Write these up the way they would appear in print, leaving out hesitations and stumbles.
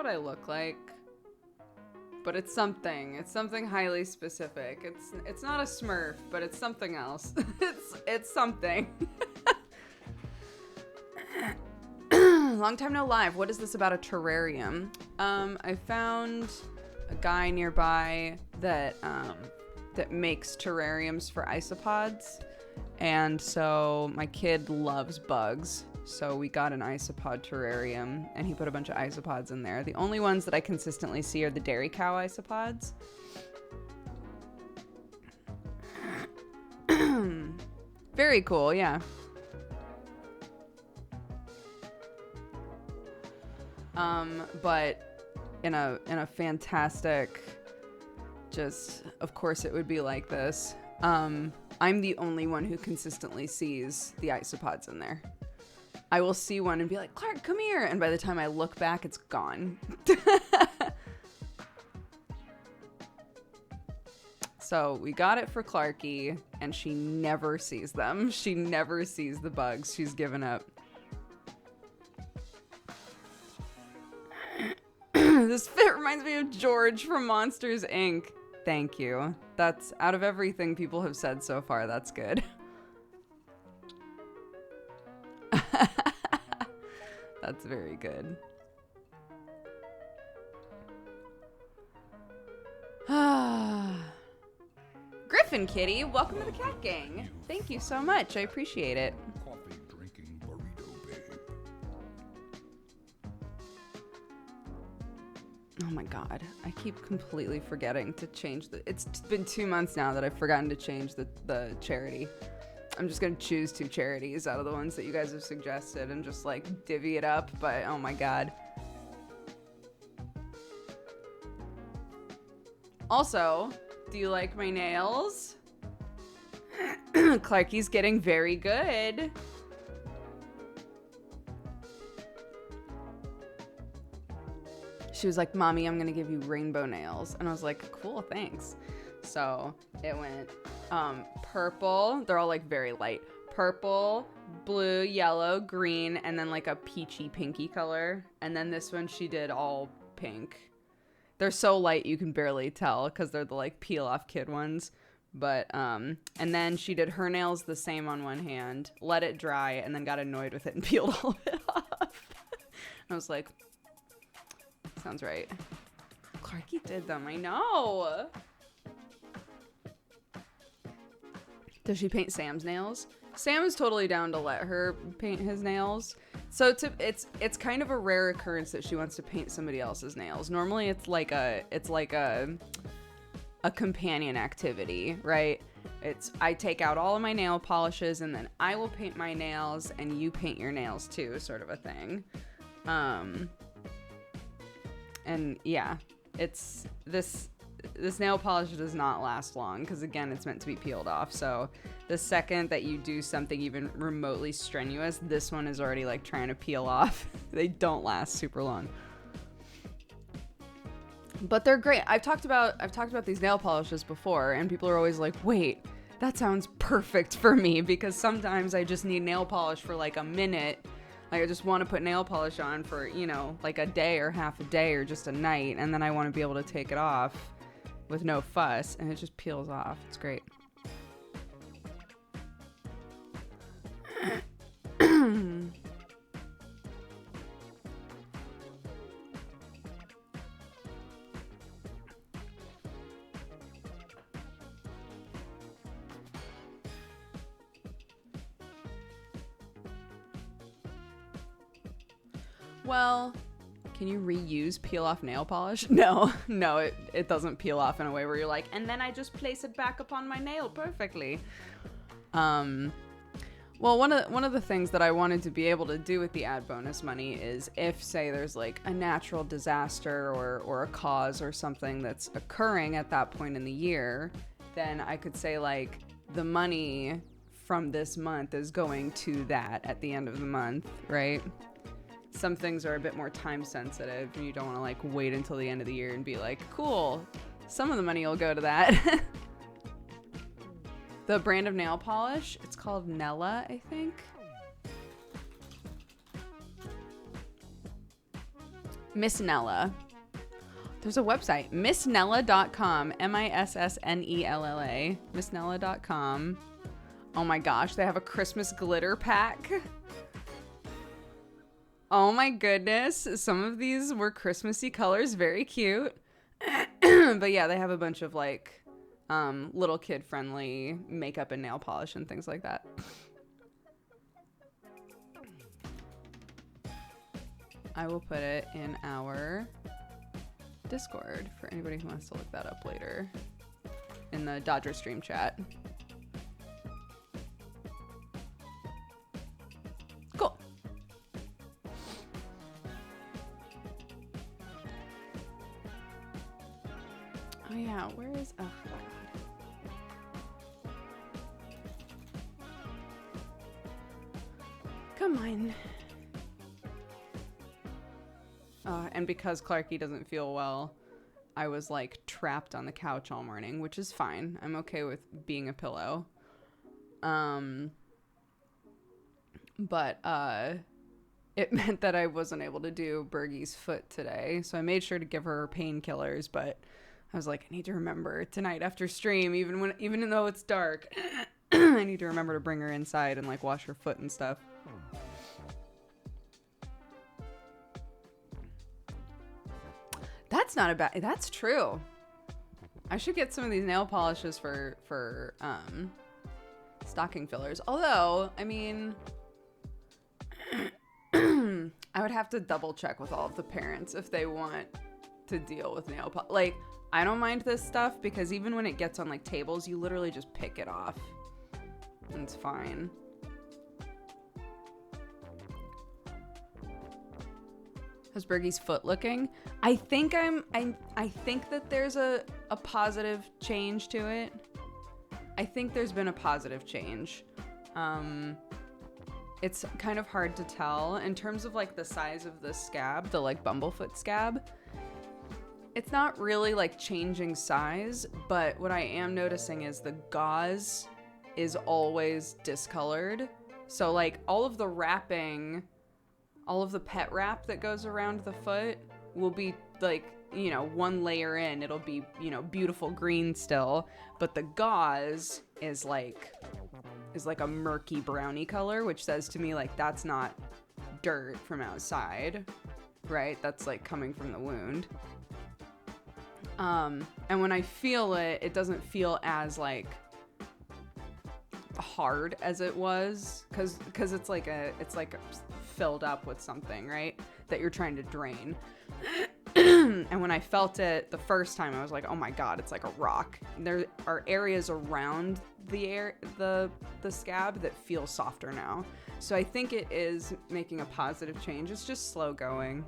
what I look like. But it's something. It's something highly specific. It's not a Smurf, but it's something else. it's something. Long time no live. What is this about a terrarium? I found a guy nearby that makes terrariums for isopods. And so my kid loves bugs. So we got an isopod terrarium, and he put a bunch of isopods in there. The only ones that I consistently see are the dairy cow isopods. Very cool, yeah. But in a fantastic, just, of course it would be like this. I'm the only one who consistently sees the isopods in there. I will see one and be like, Clark, come here. And by the time I look back, it's gone. So we got it for Clarky, and she never sees them. She never sees the bugs. She's given up. This fit reminds me of George from Monsters, Inc. Thank you. That's, out of everything people have said so far, that's good. That's very good. Griffin Kitty, welcome to the Cat Gang. Thank you so much. I appreciate it. Coffee drinking burrito babe. Oh my god. I keep completely forgetting to change the... It's been 2 months now that I've forgotten to change the charity. I'm just gonna choose 2 charities out of the ones that you guys have suggested and just like divvy it up, but oh my god. Also, do you like my nails? Clarky's getting very good. She was like, Mommy, I'm gonna give you rainbow nails. And I was like, cool, thanks. So it went purple. They're all like very light. Purple, blue, yellow, green, and then like a peachy pinky color. And then this one she did all pink. They're so light you can barely tell because they're the like peel off kid ones. But and then she did her nails the same on one hand, let it dry, and then got annoyed with it and peeled all of it off. I was like, sounds right. Clarky did them, I know. Does she paint Sam's nails? Sam is totally down to let her paint his nails. So it's kind of a rare occurrence that she wants to paint somebody else's nails. Normally it's like a companion activity, right? It's I take out all of my nail polishes and then I will paint my nails and you paint your nails too, sort of a thing. And yeah, it's this nail polish does not last long because again it's meant to be peeled off. So the second that you do something even remotely strenuous, this one is already like trying to peel off. They don't last super long, but they're great. I've talked about these nail polishes before and people are always like, wait, that sounds perfect for me, because sometimes I just need nail polish for like a minute. Like I just want to put nail polish on for, you know, like a day or half a day or just a night, and then I want to be able to take it off with no fuss, and it just peels off. It's great. Well, can you reuse peel off nail polish? No, it doesn't peel off in a way where you're like, and then I just place it back upon my nail perfectly. Well, one of the things that I wanted to be able to do with the ad bonus money is if, say, there's like a natural disaster or a cause or something that's occurring at that point in the year, then I could say like the money from this month is going to that at the end of the month, right? Some things are a bit more time sensitive and you don't want to like wait until the end of the year and be like, cool, some of the money will go to that. The brand of nail polish, it's called Nella, I think. Miss Nella. There's a website, missnella.com, MISSNELLA, missnella.com. Oh my gosh, they have a Christmas glitter pack. Oh my goodness, some of these were Christmassy colors, very cute. But yeah, they have a bunch of like little kid friendly makeup and nail polish and things like that. I will put it in our Discord for anybody who wants to look that up later in the Dodger stream chat. Cool. Oh yeah, where is, oh god. Come on. And because Clarky doesn't feel well, I was like trapped on the couch all morning, which is fine. I'm okay with being a pillow. But it meant that I wasn't able to do Bergie's foot today. So I made sure to give her painkillers, but I was like, I need to remember tonight after stream, even though it's dark, I need to remember to bring her inside and like wash her foot and stuff. That's not a bad, that's true. I should get some of these nail polishes for stocking fillers. Although, I mean, I would have to double check with all of the parents if they want to deal with nail polish. Like, I don't mind this stuff because even when it gets on like tables, you literally just pick it off. And it's fine. How's Bergie's foot looking? I think I think that there's a positive change to it. I think there's been a positive change. It's kind of hard to tell in terms of like the size of the scab, the like bumblefoot scab. It's not really like changing size, but what I am noticing is the gauze is always discolored. So like all of the wrapping, all of the pet wrap that goes around the foot will be like, you know, one layer in, it'll be, you know, beautiful green still, but the gauze is like a murky browny color, which says to me like that's not dirt from outside, right? That's like coming from the wound. And when I feel it, it doesn't feel as like hard as it was, because it's like filled up with something, right, that you're trying to drain. And when I felt it the first time, I was like, oh my god, it's like a rock. There are areas around the scab that feel softer now, so I think it is making a positive change. It's just slow going.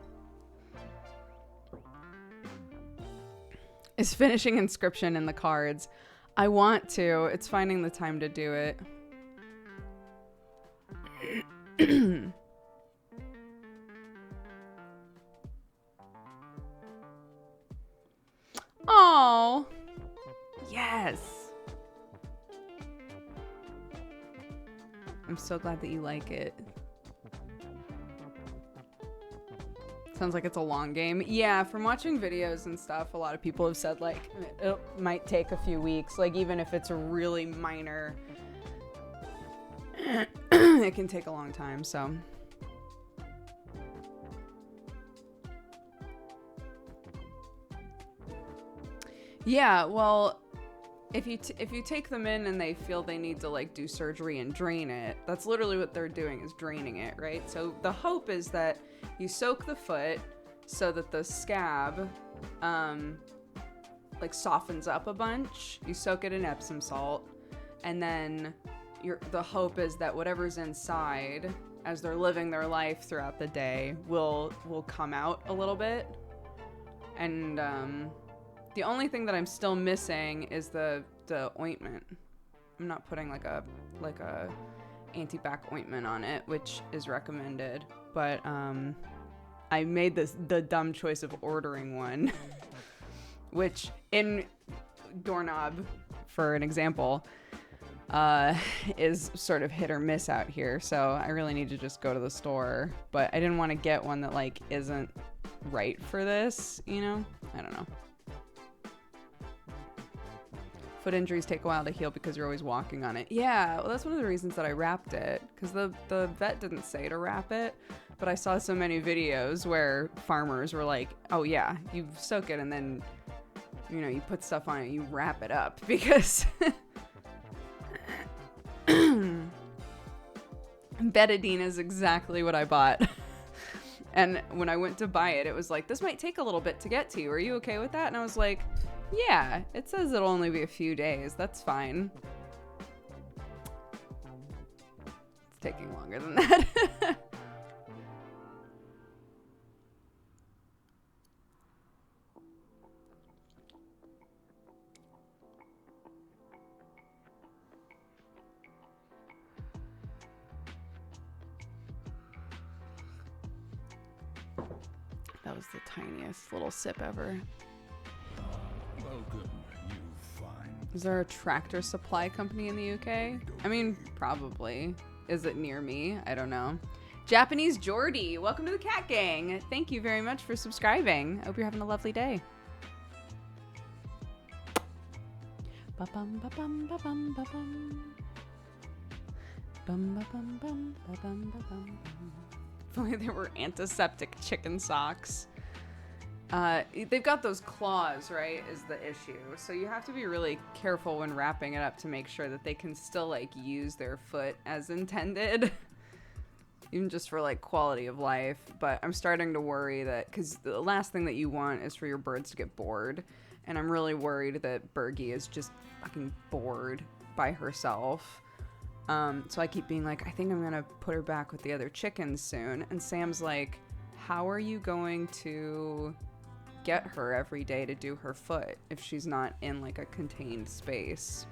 Is finishing Inscription in the cards. I want to. It's finding the time to do it. Oh, yes. I'm so glad that you like it. Sounds like it's a long game. Yeah, from watching videos and stuff, a lot of people have said like it might take a few weeks. Like even if it's a really minor, it can take a long time. So yeah, well, if you take them in and they feel they need to like do surgery and drain it, that's literally what they're doing, is draining it, right? So the hope is that you soak the foot so that the scab like softens up a bunch. You soak it in Epsom salt, and then the hope is that whatever's inside as they're living their life throughout the day will come out a little bit. And the only thing that I'm still missing is the ointment. I'm not putting like a anti-back ointment on it, which is recommended, but I made the dumb choice of ordering one, which in Doorknob, for an example, is sort of hit or miss out here. So I really need to just go to the store, but I didn't want to get one that like isn't right for this, you know? I don't know. Foot injuries take a while to heal because you're always walking on it. Yeah, well, that's one of the reasons that I wrapped it, because the vet didn't say to wrap it, but I saw so many videos where farmers were like, oh yeah, you soak it and then, you know, you put stuff on it, you wrap it up, because betadine is exactly what I bought. And when I went to buy it, it was like, this might take a little bit to get to you. Are you okay with that? And I was like, yeah, it says it'll only be a few days. That's fine. It's taking longer than that. That was the tiniest little sip ever. Welcome, you fine. Is there a Tractor Supply company in the UK? I mean, probably. Is it near me? I don't know. Japanese Geordie, welcome to the Cat Gang. Thank you very much for subscribing. I hope you're having a lovely day. Ba-bum, ba-bum, ba-bum, ba-bum. Bum, ba-bum, bum, ba-bum, ba-bum. If only there were antiseptic chicken socks. They've got those claws, right, is the issue. So you have to be really careful when wrapping it up to make sure that they can still, like, use their foot as intended. Even just for, like, quality of life. But I'm starting to worry that, because the last thing that you want is for your birds to get bored. And I'm really worried that Bergie is just fucking bored by herself. So I keep being like, I think I'm gonna put her back with the other chickens soon. And Sam's like, how are you going to get her every day to do her foot if she's not in like a contained space?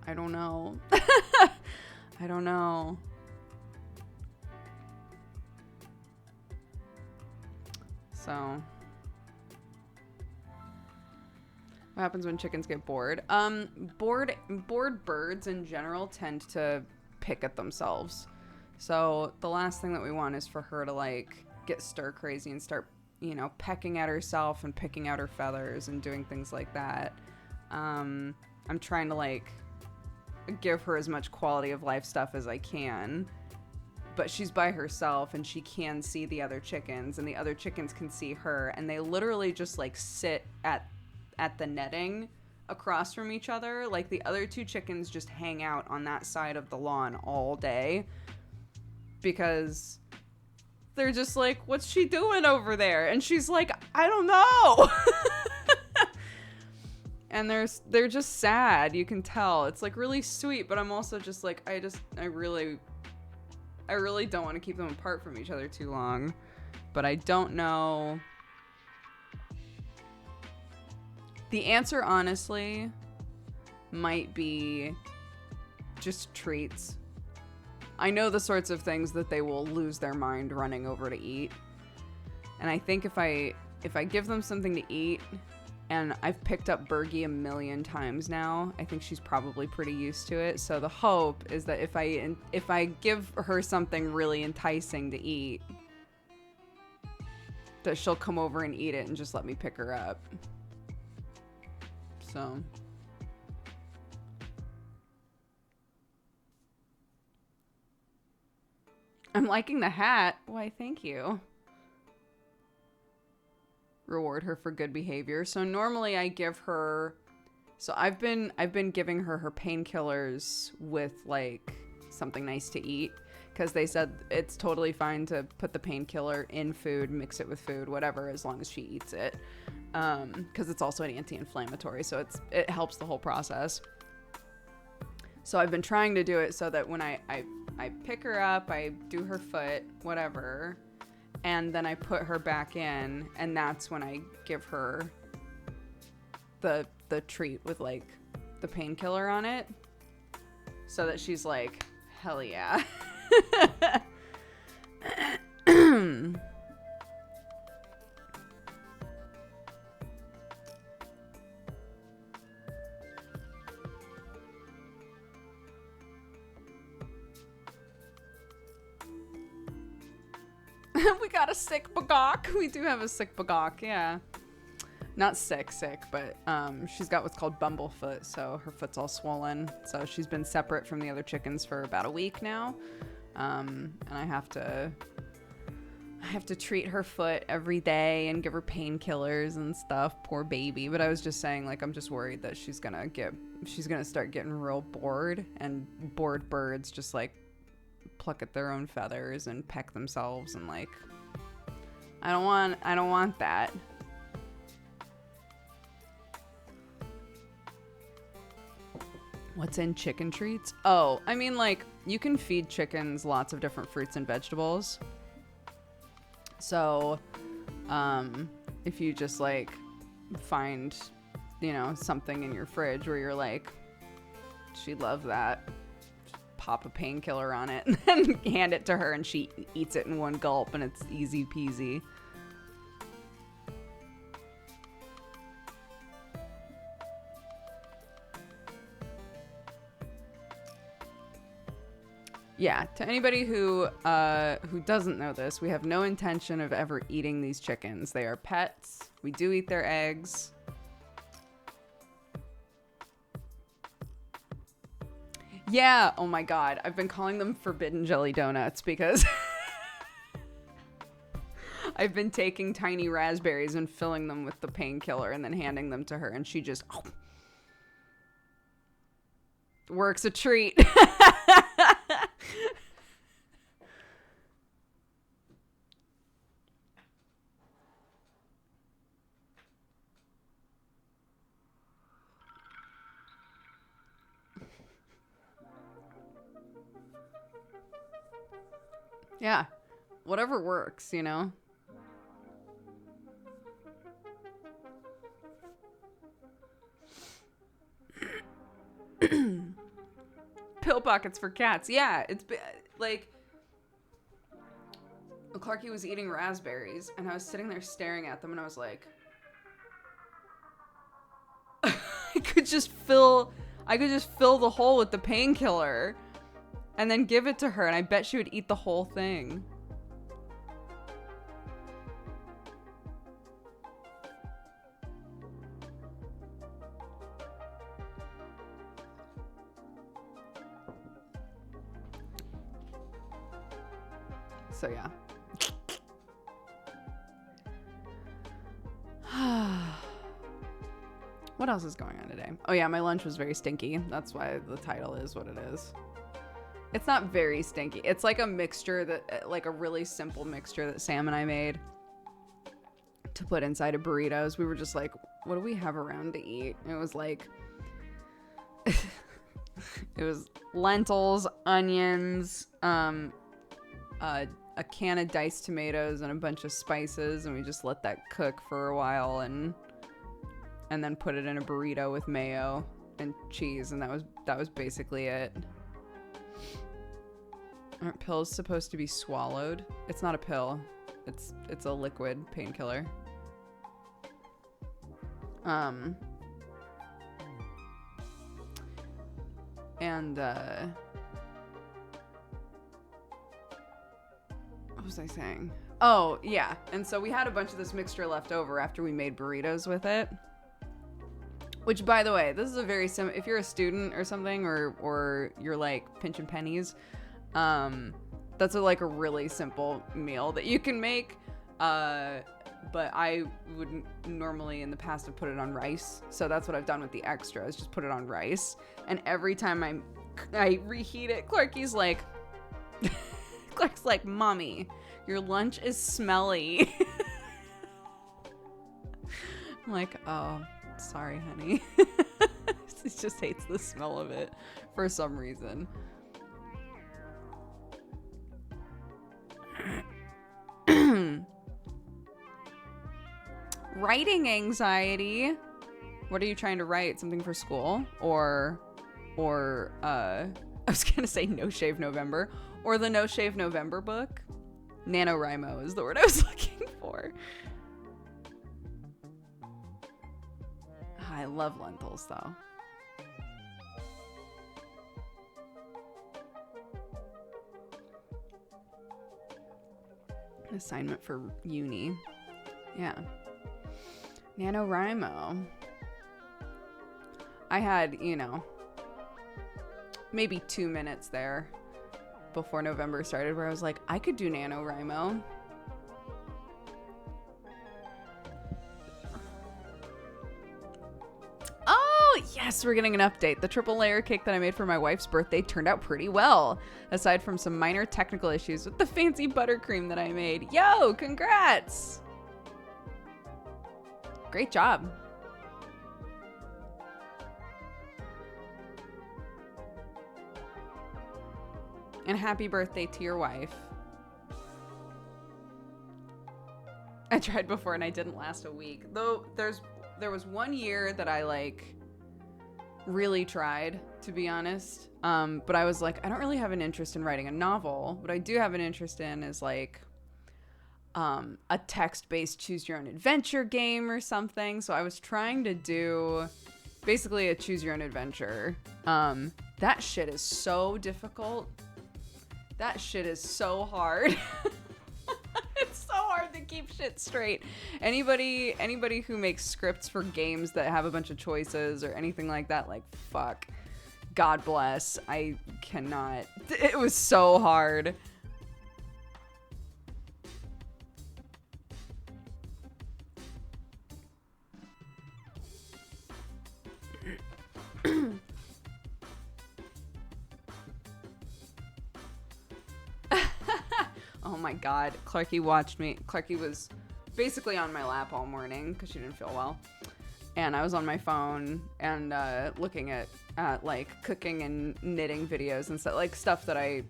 I don't know. I don't know. So what happens when chickens get bored? Bored birds in general tend to pick at themselves. So the last thing that we want is for her to like get stir crazy and start, you know, pecking at herself and picking out her feathers and doing things like that. I'm trying to like give her as much quality of life stuff as I can. But she's by herself and she can see the other chickens and the other chickens can see her, and they literally just like sit at the netting across from each other. Like the other two chickens just hang out on that side of the lawn all day because they're just like, what's she doing over there? And she's like, I don't know. And they're just sad. You can tell. It's like really sweet, but I'm also just like, I really don't want to keep them apart from each other too long. But I don't know. The answer, honestly, might be just treats. I know the sorts of things that they will lose their mind running over to eat. And I think if I give them something to eat, and I've picked up Bergie a million times now, I think she's probably pretty used to it. So the hope is that if I give her something really enticing to eat, that she'll come over and eat it and just let me pick her up. So I'm liking the hat. Why, thank you. Reward her for good behavior. So normally I give her, so I've been giving her painkillers with like something nice to eat, because they said it's totally fine to put the painkiller in food, mix it with food, whatever, as long as she eats it. Because it's also an anti-inflammatory, so it helps the whole process. So I've been trying to do it so that when I pick her up, I do her foot, whatever, and then I put her back in, and that's when I give her the treat with like the painkiller on it, so that she's like, hell yeah. We got a sick bagok. We do have a sick bagok, yeah. Not sick, but she's got what's called bumblefoot, so her foot's all swollen. So she's been separate from the other chickens for about a week now. And I have to treat her foot every day and give her painkillers and stuff. Poor baby. But I was just saying, like, I'm just worried that she's gonna start getting real bored, and bored birds just like pluck at their own feathers and peck themselves, and like, I don't want that. What's in chicken treats? Oh, I mean, like, you can feed chickens lots of different fruits and vegetables. So, if you just like find, you know, something in your fridge where you're like, she'd love that, just pop a painkiller on it and then hand it to her and she eats it in one gulp and it's easy peasy. Yeah, to anybody who doesn't know this, we have no intention of ever eating these chickens. They are pets. We do eat their eggs. Yeah, oh my god. I've been calling them forbidden jelly donuts because I've been taking tiny raspberries and filling them with the painkiller and then handing them to her, and she just works a treat. Yeah, whatever works, you know? Pill pockets for cats. Yeah, it's like, Clarky was eating raspberries and I was sitting there staring at them and I was like, I could just fill the hole with the painkiller and then give it to her, and I bet she would eat the whole thing. So yeah. What else is going on today? Oh yeah, my lunch was very stinky. That's why the title is what it is. It's not very stinky. It's like a mixture that, like a really simple mixture that Sam and I made to put inside of burritos. We were just like, what do we have around to eat? And it was like, it was lentils, onions, a can of diced tomatoes and a bunch of spices, and we just let that cook for a while and then put it in a burrito with mayo and cheese, and that was basically it. Aren't pills supposed to be swallowed? It's not a pill. It's a liquid painkiller. And what was I saying? Oh, yeah. And so we had a bunch of this mixture left over after we made burritos with it. Which, by the way, this is a very if you're a student or something, or you're like pinching pennies, that's like a really simple meal that you can make. But I wouldn't normally in the past have put it on rice. So that's what I've done with the extras, just put it on rice. And every time I reheat it, Clarky's like, Mommy, your lunch is smelly. I'm like, oh, sorry, honey. He just hates the smell of it for some reason. Writing anxiety. What are you trying to write? Something for school? Or I was gonna say No Shave November. Or the No Shave November book. NaNoWriMo is the word I was looking for. I love lentils though. Assignment for uni. Yeah. NaNoWriMo. I had, you know, maybe 2 minutes there before November started where I was like, I could do NaNoWriMo. Oh, yes, we're getting an update. The triple layer cake that I made for my wife's birthday turned out pretty well, aside from some minor technical issues with the fancy buttercream that I made. Yo, congrats! Great job. And happy birthday to your wife. I tried before and I didn't last a week. Though there was 1 year that I like really tried, to be honest. But I was like, I don't really have an interest in writing a novel. What I do have an interest in is like a text-based choose your own adventure game or something. So I was trying to do basically a choose your own adventure. That shit is so difficult. That shit is so hard. It's so hard to keep shit straight. Anybody who makes scripts for games that have a bunch of choices or anything like that, like, fuck. God bless. I cannot. It was so hard. Oh my god, Clarky watched me. Clarky was basically on my lap all morning because she didn't feel well. And I was on my phone and looking at like cooking and knitting videos and stuff, like stuff that I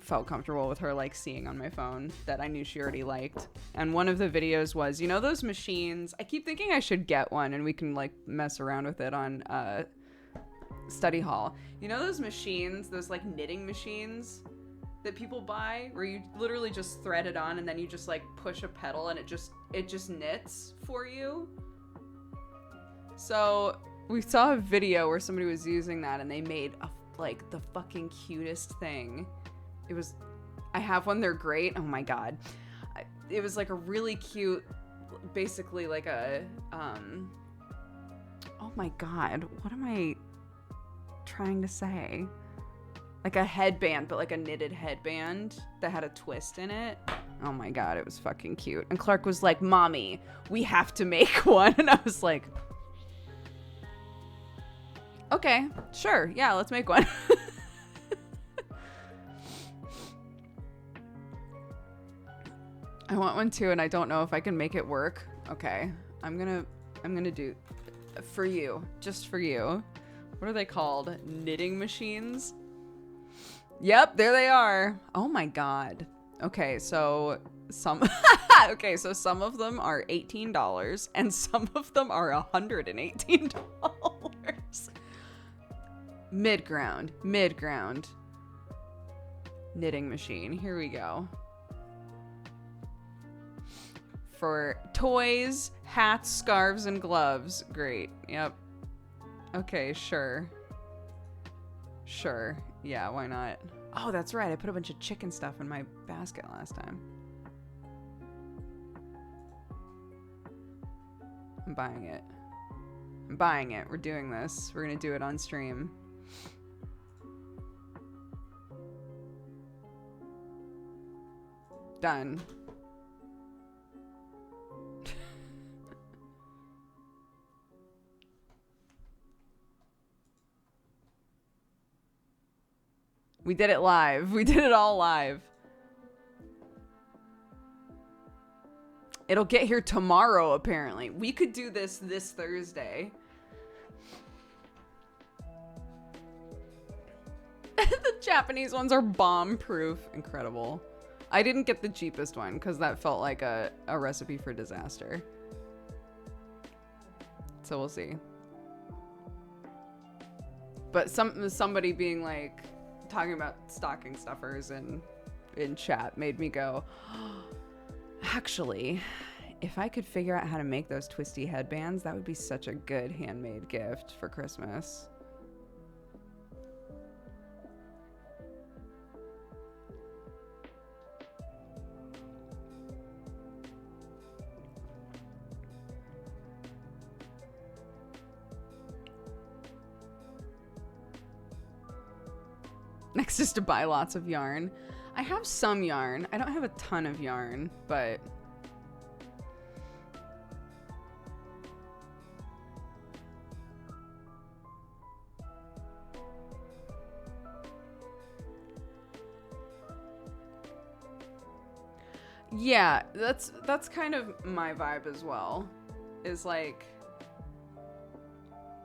felt comfortable with her like seeing on my phone that I knew she already liked. And one of the videos was, you know those machines? I keep thinking I should get one and we can like mess around with it on study hall. You know those machines, those like knitting machines that people buy where you literally just thread it on and then you just like push a pedal and it just knits for you? So we saw a video where somebody was using that and they made like the fucking cutest thing. It was, I have one, they're great. Oh my god. It was like a really cute, basically like a oh my god, what am I trying to say? Like a headband, but like a knitted headband that had a twist in it. Oh my god, it was fucking cute. And Clark was like, Mommy, we have to make one. And I was like, okay, sure, yeah, let's make one. I want one too, and I don't know if I can make it work. Okay, I'm gonna do for you, just for you. What are they called? Knitting machines? Yep, there they are. Oh my god. Okay, so some okay, so some of them are $18 and some of them are $118. Mid-ground. Knitting machine. Here we go. For toys, hats, scarves, and gloves. Great. Yep. Okay, sure. Sure. Yeah, why not? Oh, that's right. I put a bunch of chicken stuff in my basket last time. I'm buying it. I'm buying it. We're doing this. We're gonna do it on stream. Done. We did it live. We did it all live. It'll get here tomorrow, apparently. We could do this Thursday. The Japanese ones are bomb-proof. Incredible. I didn't get the cheapest one because that felt like a recipe for disaster. So we'll see. But somebody being like, talking about stocking stuffers in chat made me go, oh, actually, if I could figure out how to make those twisty headbands, that would be such a good handmade gift for Christmas. Next is to buy lots of yarn. I have some yarn. I don't have a ton of yarn, but yeah, that's kind of my vibe as well. Is like,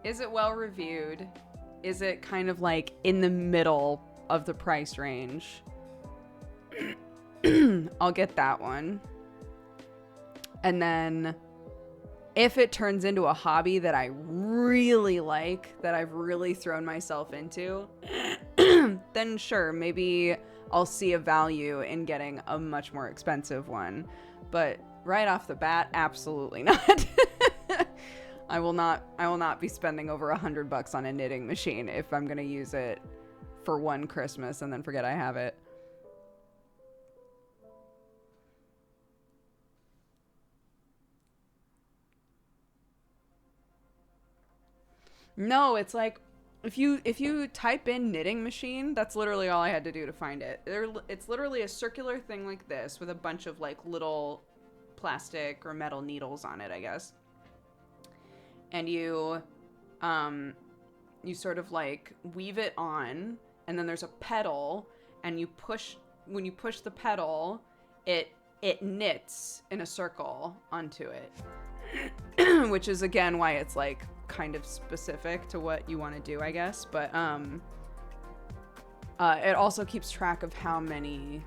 is it well reviewed? Is it kind of like in the middle of the price range? I'll get that one. And then if it turns into a hobby that I really like, that I've really thrown myself into, then sure, maybe I'll see a value in getting a much more expensive one. But right off the bat, absolutely not. I will not be spending over $100 on a knitting machine if I'm going to use it for one Christmas and then forget I have it. No, it's like if you type in knitting machine, that's literally all I had to do to find it. It's literally a circular thing like this with a bunch of like little plastic or metal needles on it, I guess. And you sort of like weave it on, and then there's a pedal, and when you push the pedal, it knits in a circle onto it. Which is again why it's like kind of specific to what you want to do, I guess. But it also keeps track of how many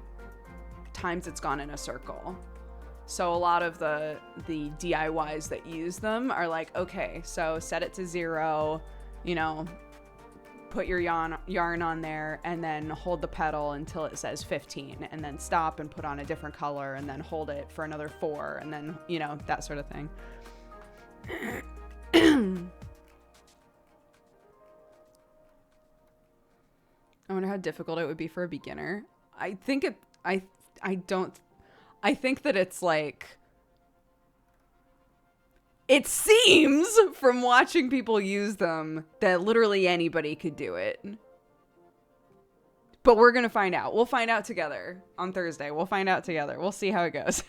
times it's gone in a circle. So a lot of the DIYs that use them are like, okay, so set it to 0, you know, put your yarn on there, and then hold the pedal until it says 15, and then stop and put on a different color, and then hold it for another 4, and then, you know, that sort of thing. I wonder how difficult it would be for a beginner. I think that it's like, it seems from watching people use them that literally anybody could do it. But we're going to find out. We'll find out together on Thursday. We'll find out together. We'll see how it goes.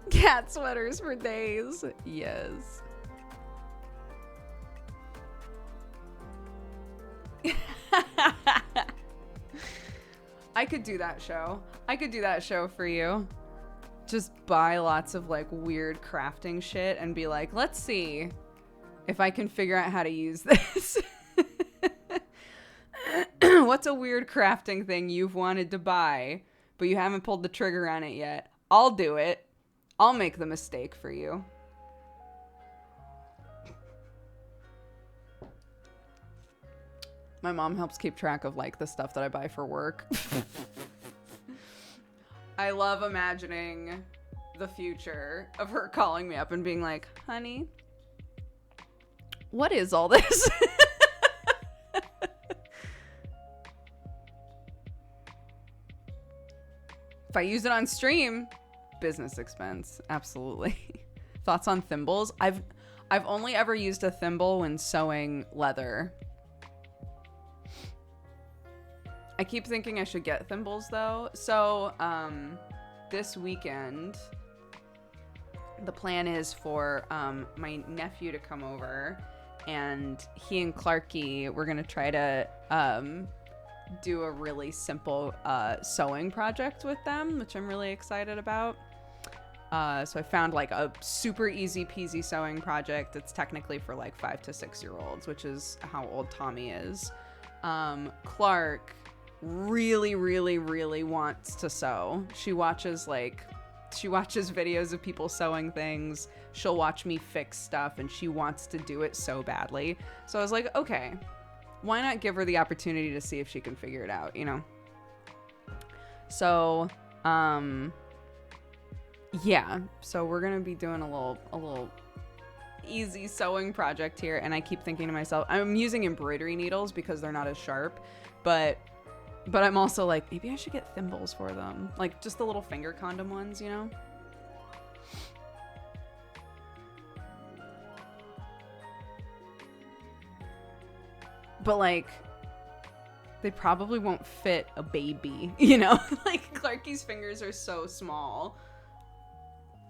Cat sweaters for days. Yes. I could do that show. I could do that show for you. Just buy lots of like weird crafting shit and be like, let's see if I can figure out how to use this. What's a weird crafting thing you've wanted to buy, but you haven't pulled the trigger on it yet? I'll do it. I'll make the mistake for you. My mom helps keep track of like the stuff that I buy for work. I love imagining the future of her calling me up and being like, honey, what is all this? If I use it on stream, business expense, absolutely. Thoughts on thimbles? I've only ever used a thimble when sewing leather. I keep thinking I should get thimbles though. So this weekend, the plan is for my nephew to come over, and he and Clarky, we're gonna try to do a really simple sewing project with them, which I'm really excited about. So I found like a super easy peasy sewing project. It's technically for like 5 to 6 year olds, which is how old Tommy is. Clark really wants to sew. She watches videos of people sewing things. She'll watch me fix stuff, and she wants to do it so badly. So I was like, okay, why not give her the opportunity to see if she can figure it out, you know? So, yeah. So we're gonna be doing a little easy sewing project here, and I keep thinking to myself, I'm using embroidery needles because they're not as sharp, but But I'm also like, maybe I should get thimbles for them. Like, just the little finger condom ones, you know? But, like, they probably won't fit a baby, you know? Like, Clarky's fingers are so small.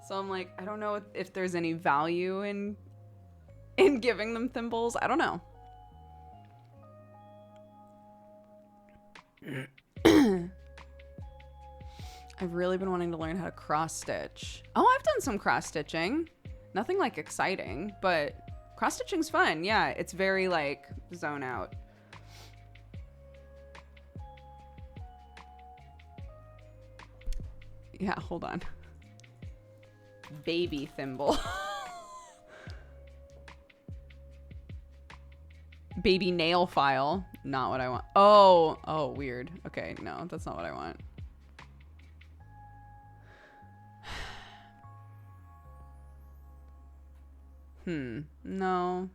So I'm like, I don't know if there's any value in giving them thimbles. I don't know. I've really been wanting to learn how to cross stitch. Oh, I've done some cross stitching. Nothing like exciting, but cross stitching's fun. Yeah, it's very like zone out. Yeah, hold on. Baby thimble. Baby nail file. Not what I want. Oh, weird. Okay, no, that's not what I want. No.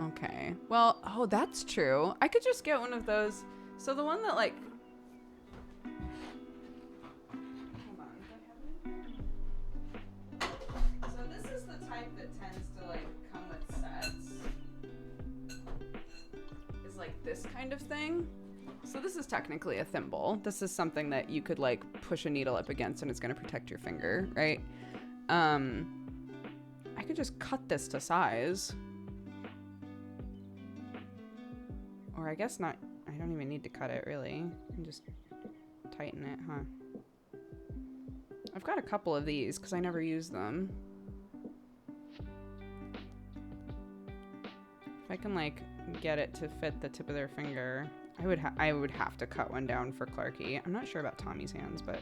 Okay. Well, oh, that's true. I could just get one of those. So the one that like... Hold on. So this is the type that tends to like come with sets. Is like this kind of thing. So this is technically a thimble. This is something that you could like push a needle up against and it's going to protect your finger, right? I could just cut this to size. Or I guess not. I don't even need to cut it really. I can just tighten it, huh? I've got a couple of these because I never use them. If I can like get it to fit the tip of their finger, I would have to cut one down for Clarky. I'm not sure about Tommy's hands, but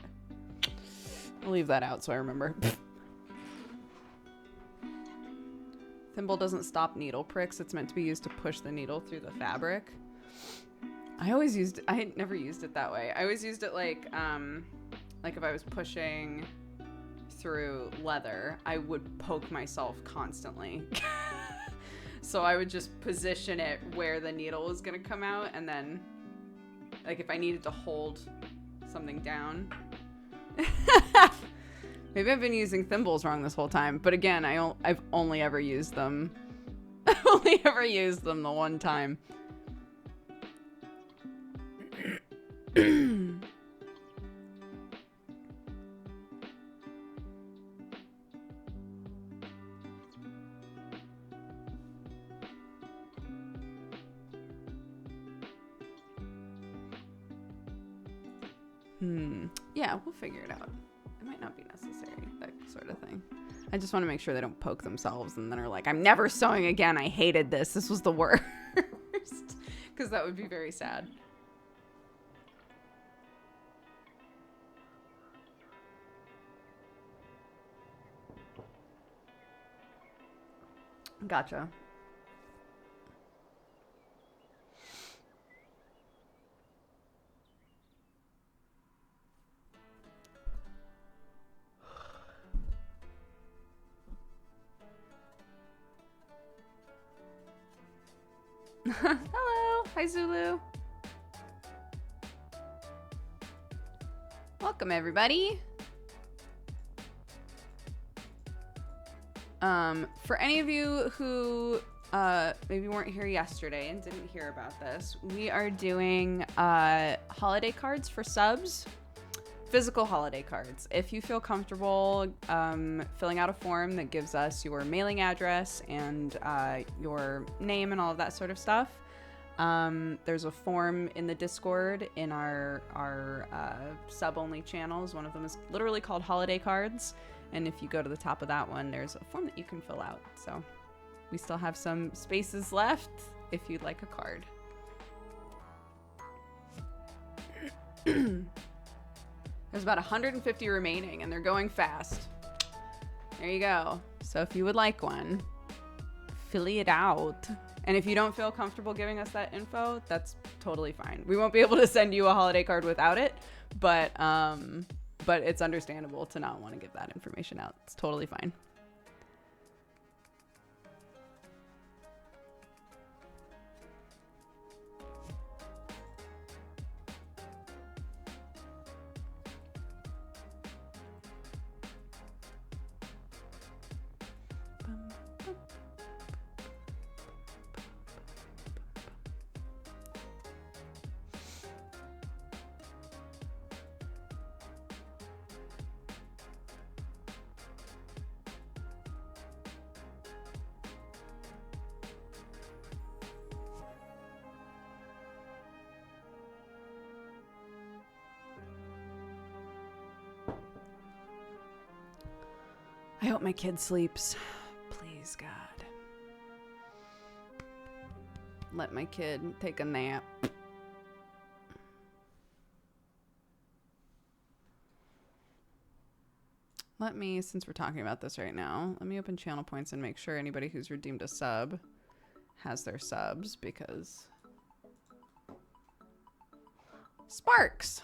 I'll leave that out so I remember. Thimble doesn't stop needle pricks. It's meant to be used to push the needle through the fabric. I had never used it that way. I always used it like if I was pushing through leather, I would poke myself constantly. So I would just position it where the needle was gonna come out, and then like if I needed to hold something down. Maybe I've been using thimbles wrong this whole time, but again, I've only ever used them. I've only ever used them the one time. Yeah, we'll figure it out. It might not be necessary, that sort of thing. I just want to make sure they don't poke themselves and then are like, I'm never sewing again. I hated this. This was the worst. Because that would be very sad. Gotcha. Hello. Hi, Zulu. Welcome, everybody. For any of you who maybe weren't here yesterday and didn't hear about this, we are doing holiday cards for subs. Physical holiday cards. If you feel comfortable filling out a form that gives us your mailing address and your name and all of that sort of stuff, there's a form in the Discord in our sub-only channels. One of them is literally called Holiday Cards. And if you go to the top of that one, there's a form that you can fill out. So we still have some spaces left if you'd like a card. There's about 150 remaining, and they're going fast. There you go. So if you would like one, fill it out. And if you don't feel comfortable giving us that info, that's totally fine. We won't be able to send you a holiday card without it, but it's understandable to not want to give that information out. It's totally fine. I hope my kid sleeps. Please, God. Let my kid take a nap. Let me, since we're talking about this right now, let me open channel points and make sure anybody who's redeemed a sub has their subs, because Sparks.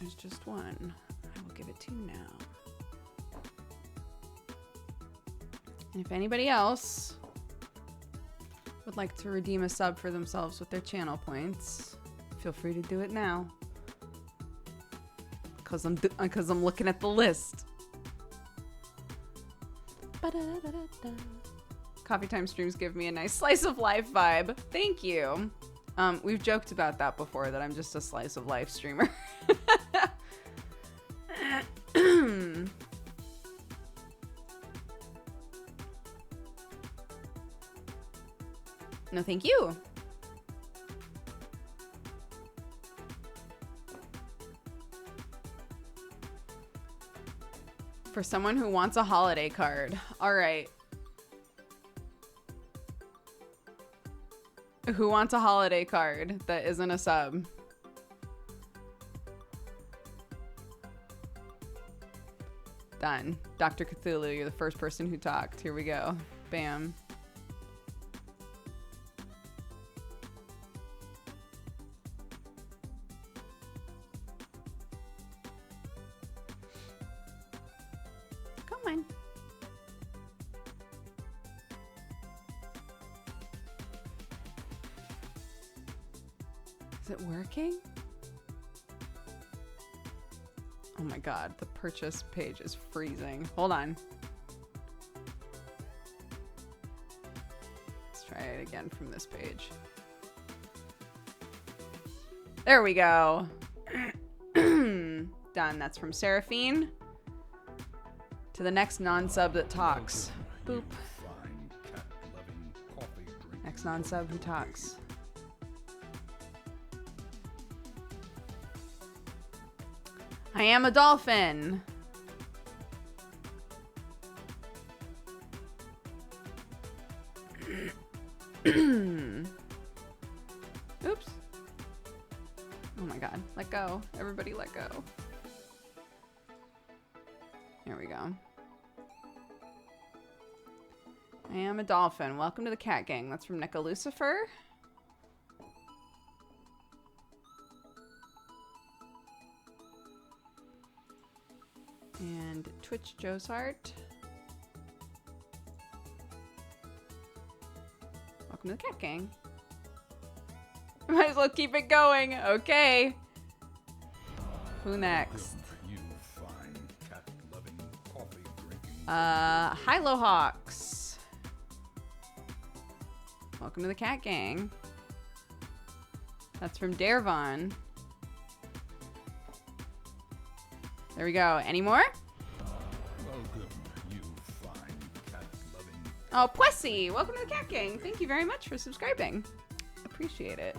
There's just one. I will give it to you now. And if anybody else would like to redeem a sub for themselves with their channel points, feel free to do it now. Because I'm looking at the list. Coffee time streams give me a nice slice of life vibe. Thank you. We've joked about that before, that I'm just a slice of life streamer. No, thank you. For someone who wants a holiday card. All right. Who wants a holiday card that isn't a sub? Done. Dr. Cthulhu, you're the first person who talked. Here we go. Bam. Come on. Is it working? Oh my God, the purchase page is freezing. Hold on. Let's try it again from this page. There we go. Done. That's from Seraphine. To the next non-sub that talks. Boop. Next non-sub who talks. I am a dolphin. Oops. Oh my God. Let go. Everybody let go. Here we go. I am a dolphin. Welcome to the cat gang. That's from Nika Lucifer. And Twitch Joe's Heart. Welcome to the cat gang. Might as well keep it going. Okay. Who next? You fine cat-loving, coffee-drinking. Hilo Hawks. Welcome to the cat gang. That's from Darevon. There we go. Any more? Welcome, you fine cat-loving. Oh, Pussy. Welcome to the cat gang. Thank you very much for subscribing. Appreciate it.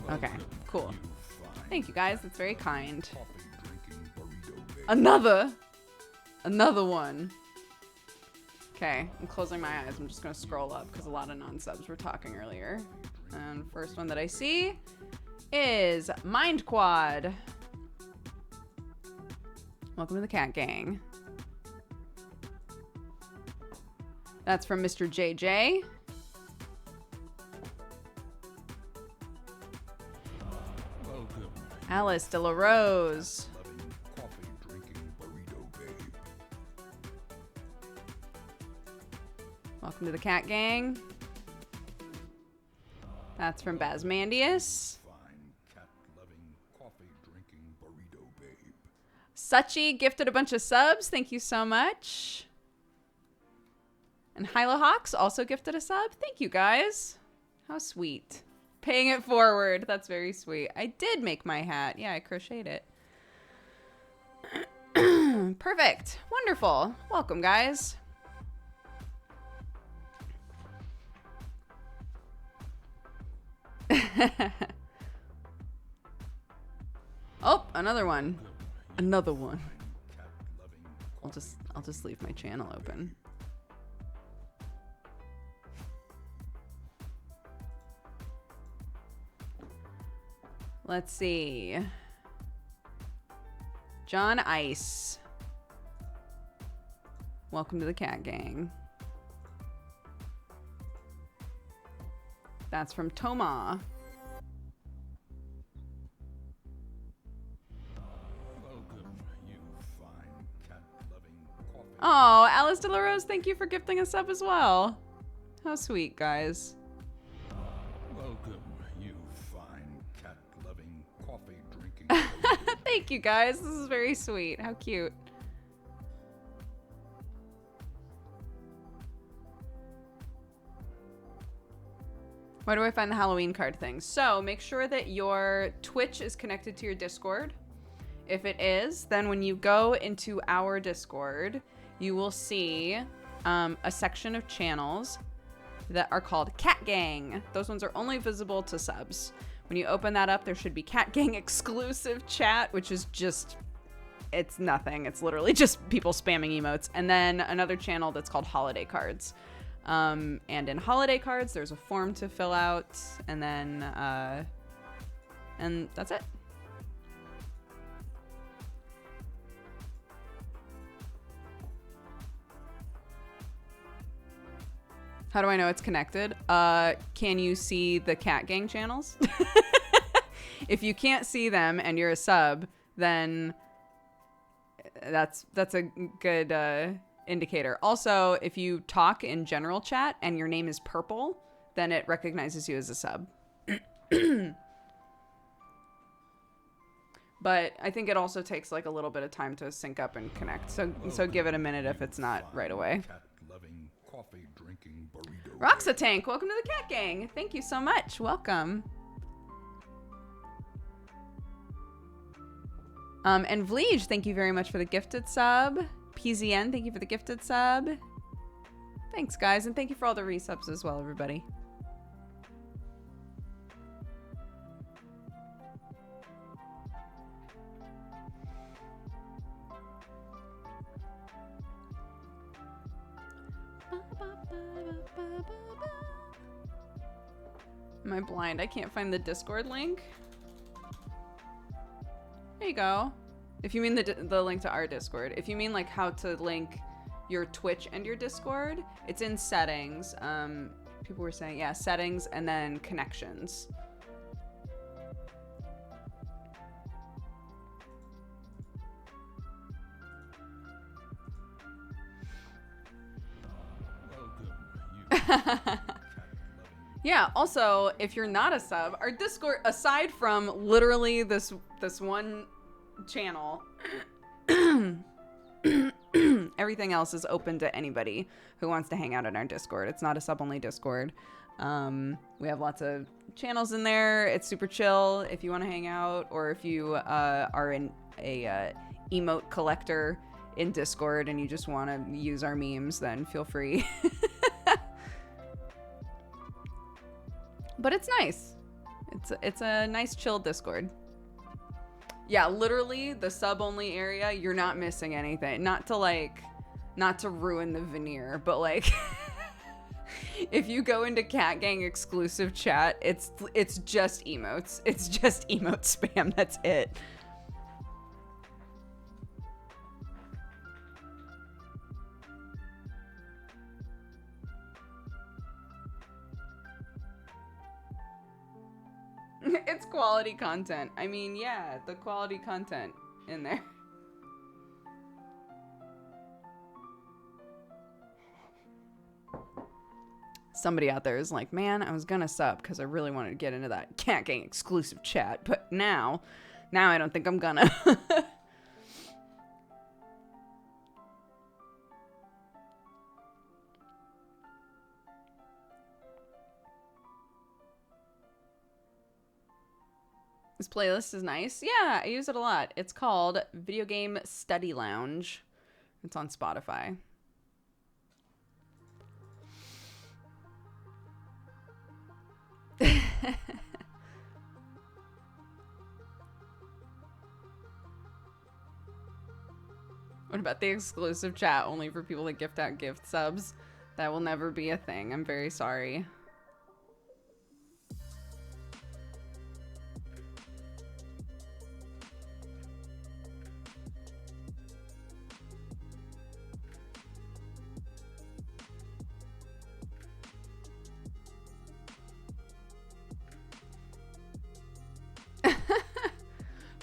Okay, cool. Thank you guys. That's very kind. Another one. Okay, I'm closing my eyes. I'm just gonna scroll up because a lot of non-subs were talking earlier. And first one that I see is Mind Quad. Welcome to the cat gang. That's from Mr. JJ. Welcome, Alice De La Rose. loving, coffee-drinking burrito babe. Welcome to the cat gang. That's from Basmandius. Fine cat-loving, coffee-drinking burrito babe. Suchi gifted a bunch of subs. Thank you so much. And Hyla Hawks also gifted a sub. Thank you guys. How sweet. Paying it forward. That's very sweet. I did make my hat. Yeah, I crocheted it. Perfect. Wonderful. Welcome, guys. Oh, another one. Another one. I'll just leave my channel open. Let's see. John Ice. Welcome to the cat gang. That's from Toma. Welcome, you fine cat-loving coffee. Oh, Alice De La Rose, thank you for gifting a sub as well. How sweet, guys. Welcome, you fine cat-loving coffee-drinking. Thank you, guys. This is very sweet. How cute. Where do I find the Halloween card thing? So make sure that your Twitch is connected to your Discord. If it is, then when you go into our Discord, you will see a section of channels that are called Cat Gang. Those ones are only visible to subs. When you open that up, there should be Cat Gang exclusive chat, which is just, it's nothing. It's literally just people spamming emotes. And then another channel that's called Holiday Cards. And in Holiday Cards, there's a form to fill out, and then, and that's it. How do I know it's connected? Can you see the Cat Gang channels? If you can't see them and you're a sub, then that's a good indicator. Also, if you talk in general chat and your name is purple, then it recognizes you as a sub. But I think it also takes like a little bit of time to sync up and connect. So give it a minute if it's not right away. Cat-loving coffee-drinking burrito. Roxa Tank, welcome to the Cat Gang. Thank you so much. Welcome. And Vleege, thank you very much for the gifted sub. PZN, thank you for the gifted sub. Thanks, guys, and thank you for all the resubs as well, everybody. Am I blind? I can't find the Discord link. There you go. If you mean the link to our Discord. If you mean like how to link your Twitch and your Discord, it's in settings. People were saying, yeah, settings and then connections. Welcome, you Yeah, also, if you're not a sub, our Discord, aside from literally this one channel, everything else is open to anybody who wants to hang out in our Discord. It's not a sub-only Discord. We have lots of channels in there. It's super chill if you want to hang out, or if you are in a emote collector in Discord and you just want to use our memes, then feel free. But it's nice. It's a nice chill Discord. Yeah, literally the sub-only area, you're not missing anything. Not to ruin the veneer, but like if you go into Cat Gang exclusive chat, it's just emotes. It's just emote spam. That's it. It's quality content. I mean, yeah, the quality content in there. Somebody out there is like, man, I was gonna sub because I really wanted to get into that Cat Gang exclusive chat, but now I don't think I'm gonna. This playlist is nice. Yeah, I use it a lot. It's called Video Game Study Lounge. It's on Spotify. What about the exclusive chat only for people that gift out gift subs? That will never be a thing. I'm very sorry.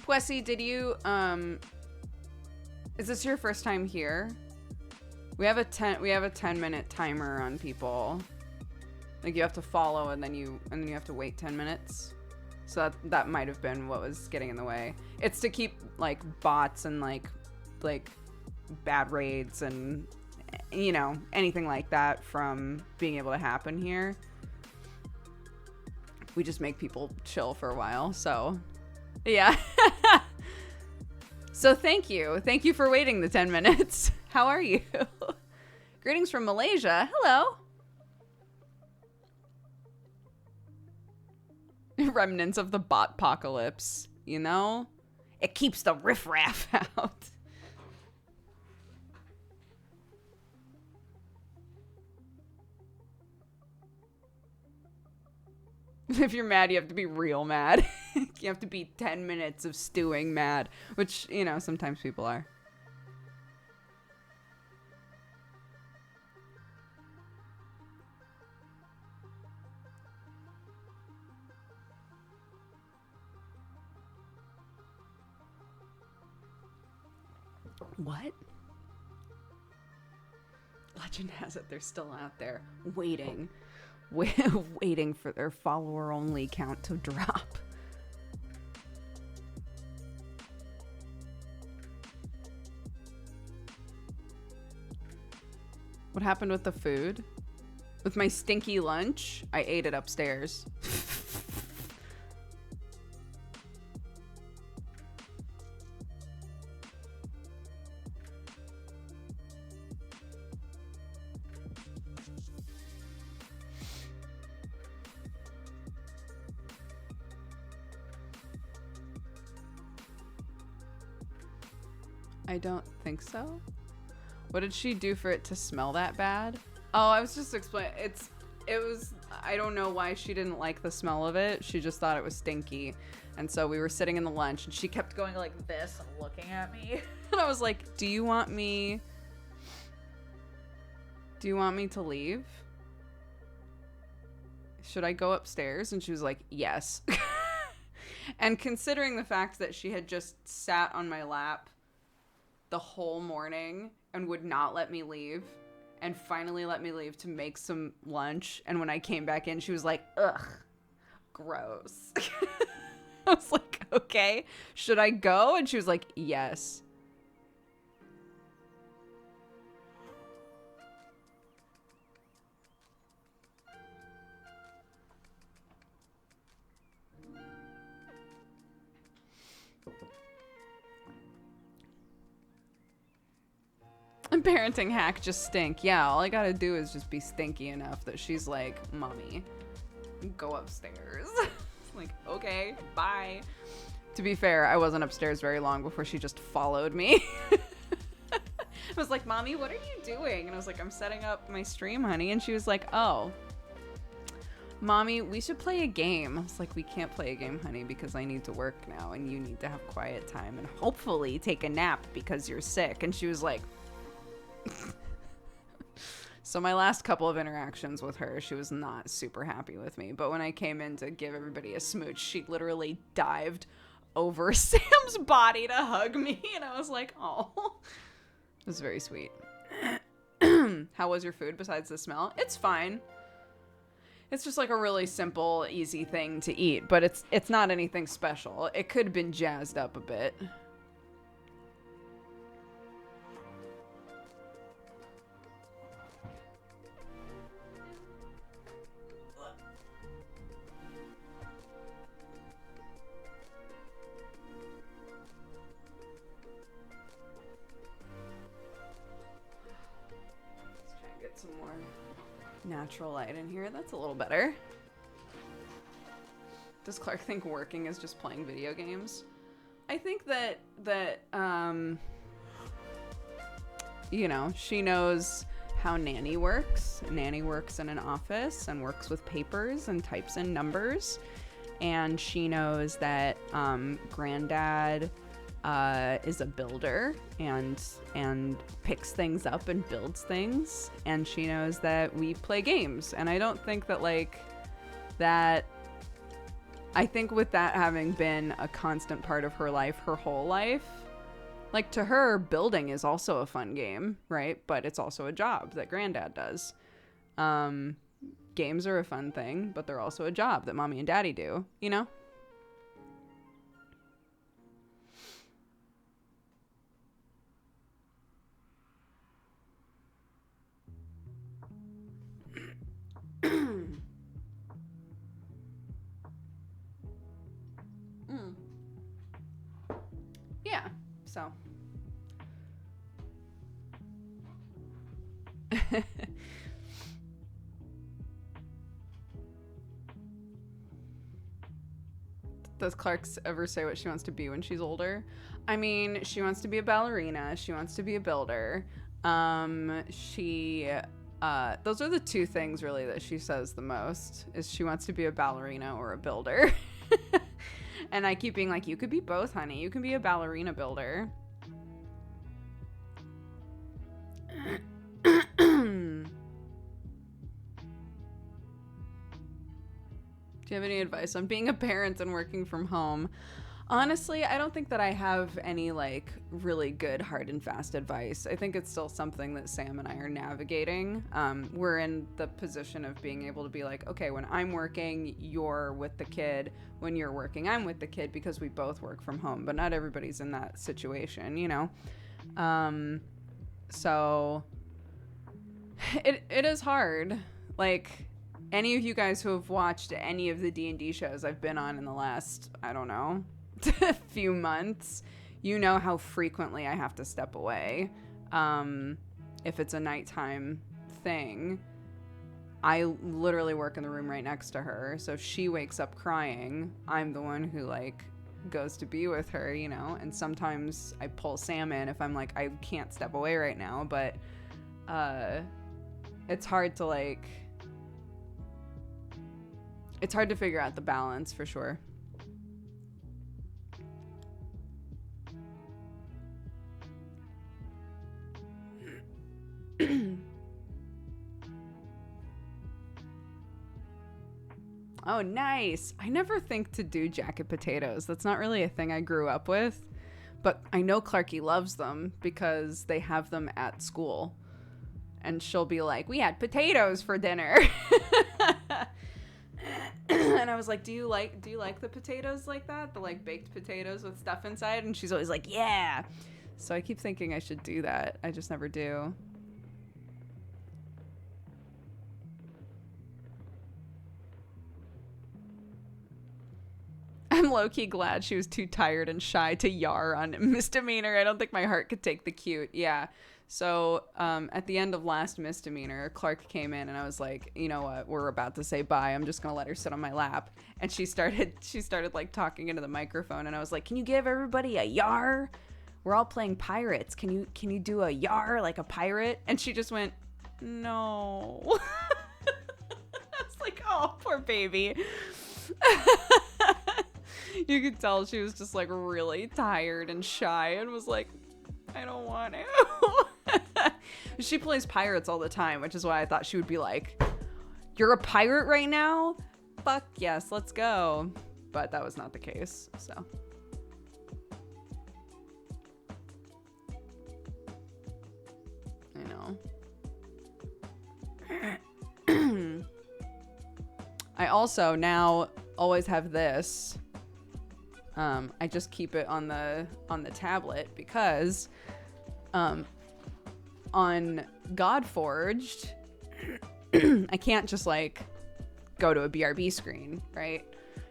Pwessy, did you, is this your first time here? We have a 10-minute timer on people. Like you have to follow and then you have to wait 10 minutes. So that might have been what was getting in the way. It's to keep like bots and like bad raids and you know, anything like that from being able to happen here. We just make people chill for a while, so yeah. So thank you. Thank you for waiting the 10 minutes. How are you? Greetings from Malaysia. Hello. Remnants of the bot apocalypse, you know? It keeps the riffraff out. If you're mad, you have to be real mad. You have to be 10 minutes of stewing mad, which, you know, sometimes people are. What? Legend has it they're still out there waiting. Waiting for their follower-only count to drop. What happened with the food? With my stinky lunch? I ate it upstairs. I don't think so. What did she do for it to smell that bad? Oh, I was just explaining. It was, I don't know why she didn't like the smell of it. She just thought it was stinky. And so we were sitting in the lunch and she kept going like this and looking at me. And I was like, do you want me to leave? Should I go upstairs? And she was like, yes. And considering the fact that she had just sat on my lap the whole morning and would not let me leave and finally let me leave to make some lunch, and when I came back in she was like, ugh, gross. I was like, okay, should I go? And she was like, yes. And parenting hack, just stink. Yeah, all I gotta do is just be stinky enough that she's like, mommy, go upstairs. Like, okay, bye. To be fair, I wasn't upstairs very long before she just followed me. I was like, mommy, what are you doing? And I was like, I'm setting up my stream, honey. And she was like, oh, mommy, we should play a game. I was like, we can't play a game, honey, because I need to work now and you need to have quiet time and hopefully take a nap because you're sick. And she was like, so my last couple of interactions with her, she was not super happy with me. But when I came in to give everybody a smooch, she literally dived over Sam's body to hug me. And I was like, oh, it was very sweet. How was your food besides the smell? It's fine. It's just like a really simple, easy thing to eat. But it's not anything special. It could have been jazzed up a bit. Some more natural light in here. That's a little better. Does Clark think working is just playing video games? I think that you know, she knows how Nanny works. Nanny works in an office and works with papers and types in numbers. And she knows that Granddad is a builder and picks things up and builds things. And she knows that we play games. And I don't think that, like, that... I think with that having been a constant part of her life, her whole life, like, to her, building is also a fun game, right? But it's also a job that Granddad does. Games are a fun thing, but they're also a job that Mommy and Daddy do, you know? Yeah, so. Does Clarks ever say what she wants to be when she's older? I mean, she wants to be a ballerina. She wants to be a builder. Those are the two things really that she says the most, is she wants to be a ballerina or a builder. And I keep being like, you could be both, honey. You can be a ballerina builder. Do you have any advice on being a parent and working from home? Honestly, I don't think that I have any, like, really good hard and fast advice. I think it's still something that Sam and I are navigating. We're in the position of being able to be like, okay, when I'm working, you're with the kid. When you're working, I'm with the kid, because we both work from home. But not everybody's in that situation, you know? So it is hard. Like, any of you guys who have watched any of the D&D shows I've been on in the last, I don't know, few months, you know how frequently I have to step away. If it's a nighttime thing, I literally work in the room right next to her. So if she wakes up crying, I'm the one who, like, goes to be with her, you know? And sometimes I pull Sam in if I'm like, I can't step away right now, but it's hard to, like, it's hard to figure out the balance, for sure. Oh, nice. I never think to do jacket potatoes. That's not really a thing I grew up with. But I know Clarky loves them because they have them at school. And she'll be like, we had potatoes for dinner. And I was like, do you like the potatoes like that? The, like, baked potatoes with stuff inside? And she's always like, yeah. So I keep thinking I should do that. I just never do. I'm low-key glad she was too tired and shy to yar on Misdemeanor. I don't think my heart could take the cute. Yeah. So at the end of last Misdemeanor, Clark came in and I was like, you know what? We're about to say bye. I'm just going to let her sit on my lap. And she started like talking into the microphone. And I was like, can you give everybody a yar? We're all playing pirates. Can you do a yar like a pirate? And she just went, no. I was like, oh, poor baby. You could tell she was just, like, really tired and shy and was like, I don't want to. She plays pirates all the time, which is why I thought she would be like, you're a pirate right now? Fuck yes, let's go. But that was not the case, so. I know. I also now always have this. I just keep it on the tablet because on Godforged, I can't just, like, go to a BRB screen, right?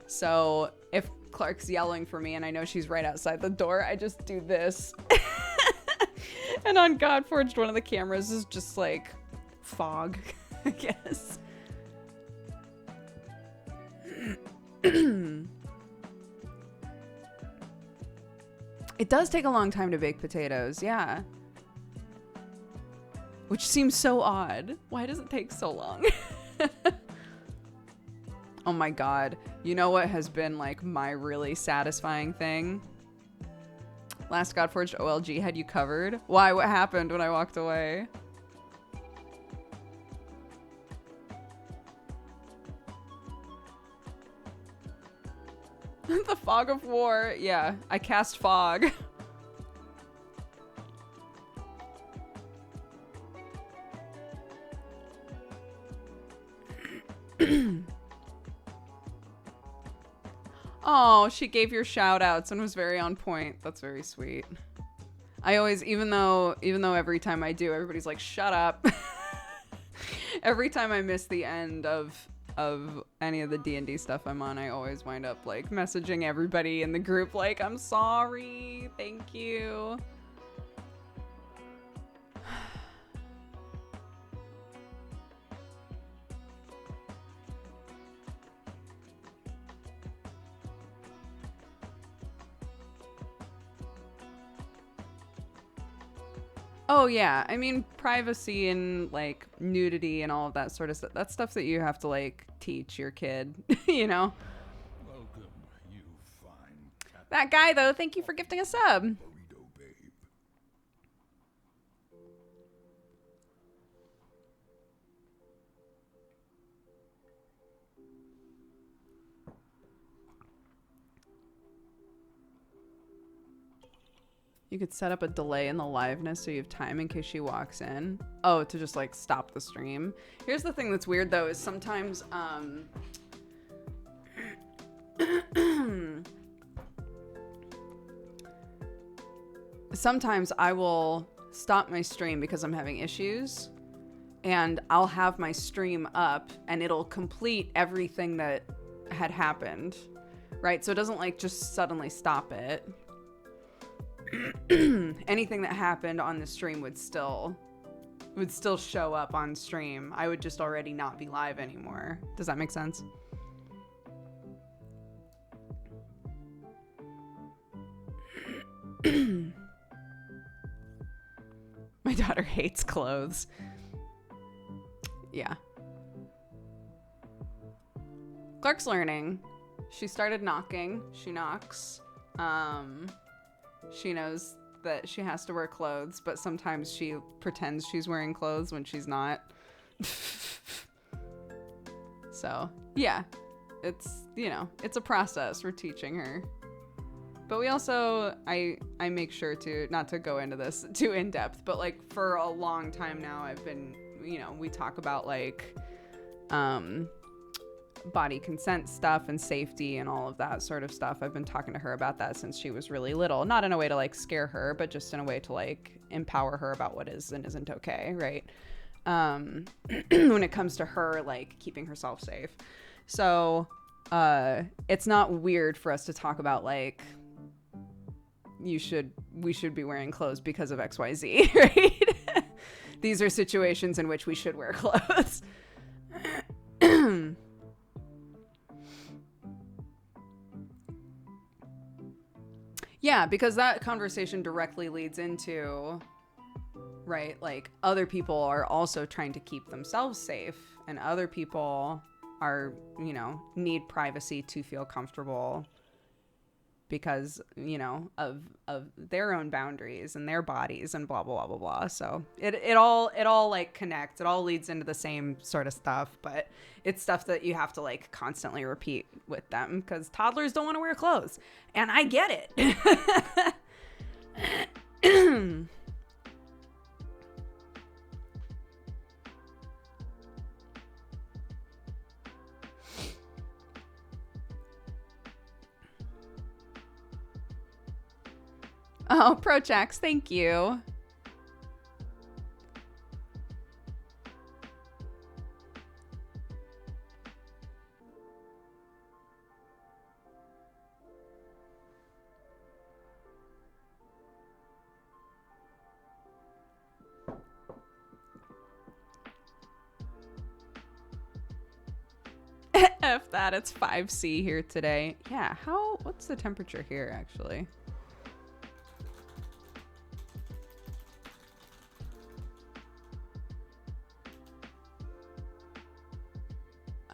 So if Clark's yelling for me and I know she's right outside the door, I just do this. And on Godforged, one of the cameras is just, like, fog, I guess. It does take a long time to bake potatoes, yeah. which seems so odd. Why does it take so long? Oh my god. You know what has been like my really satisfying thing? Last Godforged OLG had you covered. Why? What happened when I walked away? The fog of war. Yeah, I cast fog. Oh, she gave your shout outs and was very on point. That's very sweet. I always, even though every time I do, everybody's like, shut up. Every time I miss the end of any of the D&D stuff I'm on, I always wind up like messaging everybody in the group like, I'm sorry, thank you. Oh yeah, I mean privacy and like nudity and all of that sort of stuff. That's stuff that you have to like teach your kid, you know? Welcome, you fine cat That guy though, thank you for gifting a sub. burrito babe. You could set up a delay in the liveness so you have time in case she walks in. Oh, to just like stop the stream. Here's the thing that's weird though is sometimes sometimes I will stop my stream because I'm having issues and I'll have my stream up and it'll complete everything that had happened, right? So it doesn't like just suddenly stop it. Anything that happened on the stream would still show up on stream. I would just already not be live anymore. Does that make sense? My daughter hates clothes. Yeah. Clark's learning. She started knocking. She knocks. She knows that she has to wear clothes, but sometimes she pretends she's wearing clothes when she's not. So, yeah. It's, you know, it's a process. We're teaching her. But we also, I make sure to, not to go into this too in depth, but like for a long time now, I've been, you know, we talk about like, body consent stuff and safety and all of that sort of stuff. I've been talking to her about that since she was really little, not in a way to like scare her, but just in a way to like empower her about what is and isn't okay, right? When it comes to her like keeping herself safe. So it's not weird for us to talk about like we should be wearing clothes because of XYZ, right? These are situations in which we should wear clothes. Yeah, because that conversation directly leads into, right, like other people are also trying to keep themselves safe and other people are, you know, need privacy to feel comfortable because, you know, of their own boundaries and their bodies and blah, blah, blah, blah, blah. So it all like connects. It all leads into the same sort of stuff, but it's stuff that you have to like constantly repeat with them because toddlers don't want to wear clothes. And I get it. Oh, Prochax, thank you. F that, it's 5C here today. Yeah, what's the temperature here actually?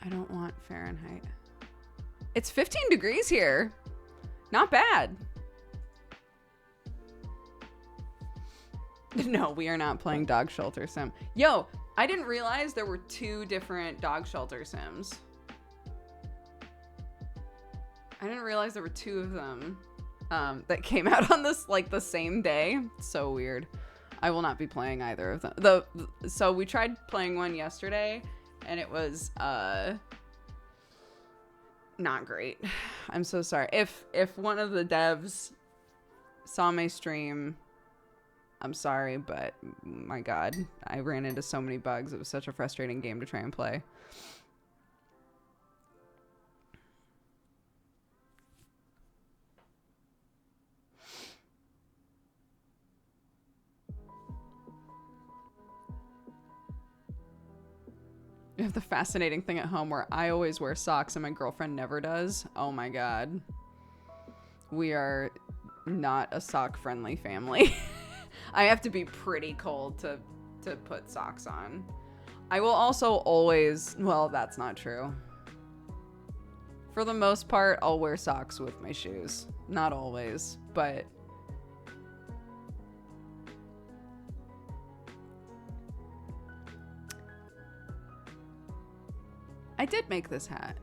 I don't want Fahrenheit. It's 15 degrees here. Not bad. No, we are not playing Dog Shelter Sim. Yo, I didn't realize there were 2 different Dog Shelter Sims. I didn't realize there were 2 of them that came out on this, like, the same day. So weird. I will not be playing either of them. So we tried playing one yesterday, and it was not great. I'm so sorry. If one of the devs saw my stream, I'm sorry, but my God, I ran into so many bugs. It was such a frustrating game to try and play. You have the fascinating thing at home where I always wear socks and my girlfriend never does. Oh my God. We are not a sock-friendly family. I have to be pretty cold to put socks on. I will also always... Well, that's not true. For the most part, I'll wear socks with my shoes. Not always, but... I did make this hat.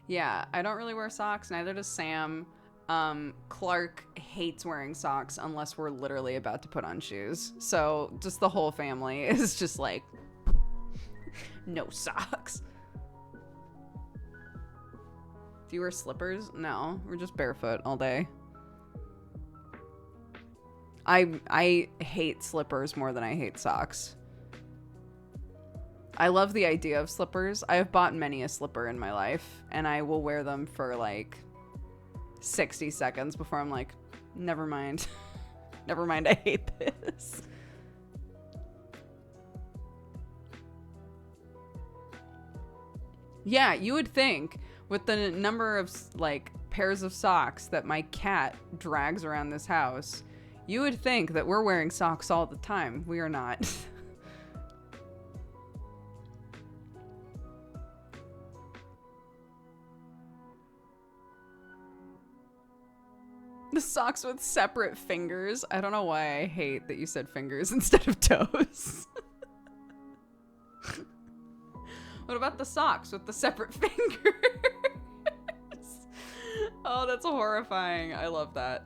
Yeah, I don't really wear socks. Neither does Sam. Clark hates wearing socks unless we're literally about to put on shoes. So just the whole family is just like, no socks. Do you wear slippers? No, we're just barefoot all day. I hate slippers more than I hate socks. I love the idea of slippers. I have bought many a slipper in my life, and I will wear them for like 60 seconds before I'm like, never mind. Never mind, I hate this. Yeah, you would think with the number of like pairs of socks that my cat drags around this house, you would think that we're wearing socks all the time. We are not. The socks with separate fingers. I don't know why I hate that you said fingers instead of toes. What about the socks with the separate fingers? Oh, that's horrifying. I love that.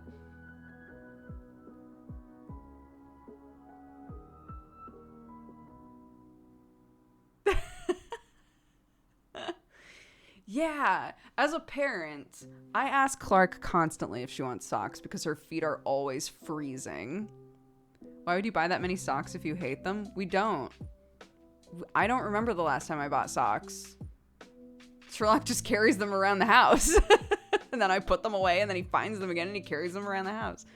Yeah, as a parent, I ask Clark constantly if she wants socks because her feet are always freezing. Why would you buy that many socks if you hate them? We don't. I don't remember the last time I bought socks. Sherlock just carries them around the house. And then I put them away and then he finds them again and he carries them around the house.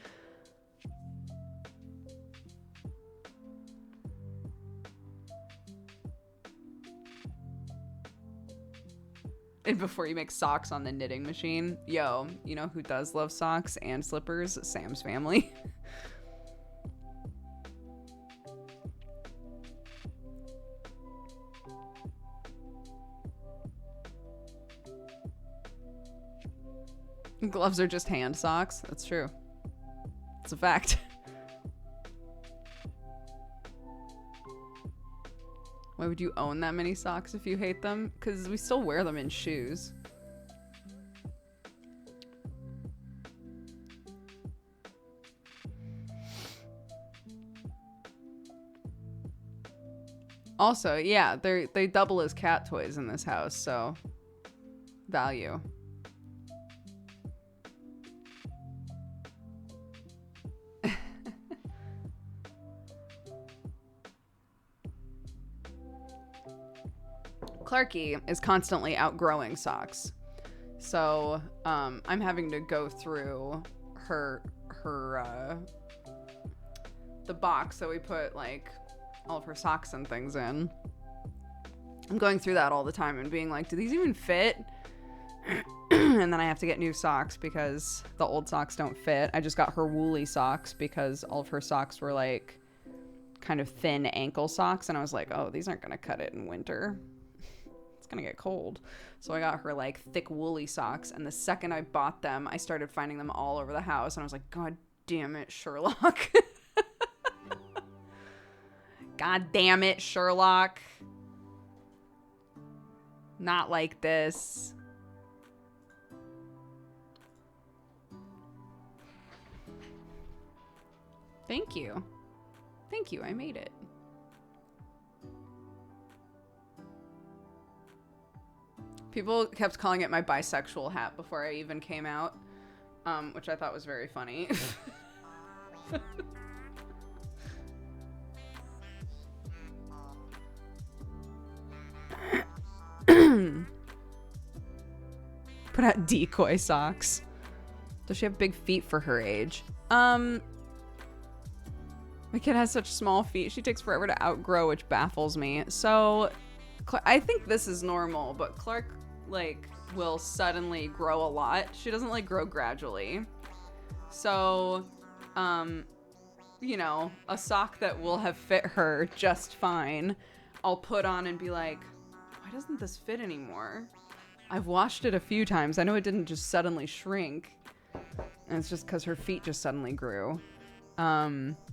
And before you make socks on the knitting machine, yo, you know who does love socks and slippers? Sam's family. Gloves are just hand socks. That's true. It's a fact. Why would you own that many socks if you hate them? Because we still wear them in shoes. Also, yeah, they double as cat toys in this house, so value. Clarky is constantly outgrowing socks. So, I'm having to go through the box that we put, like, all of her socks and things in. I'm going through that all the time and being like, do these even fit? And then I have to get new socks because the old socks don't fit. I just got her woolly socks because all of her socks were, like, kind of thin ankle socks, and I was like, oh, these aren't gonna cut it in winter. It's gonna get cold. So I got her like thick woolly socks, and the second I bought them, I started finding them all over the house, and I was like, God damn it, Sherlock. God damn it, Sherlock. Not like this. Thank you. Thank you, I made it. People kept calling it my bisexual hat before I even came out, which I thought was very funny. Put out decoy socks. Does she have big feet for her age? My kid has such small feet. She takes forever to outgrow, which baffles me. So I think this is normal, but Clark like will suddenly grow a lot. She doesn't like grow gradually. So, you know, a sock that will have fit her just fine, I'll put on and be like, why doesn't this fit anymore? I've washed it a few times. I know it didn't just suddenly shrink. And it's just because her feet just suddenly grew.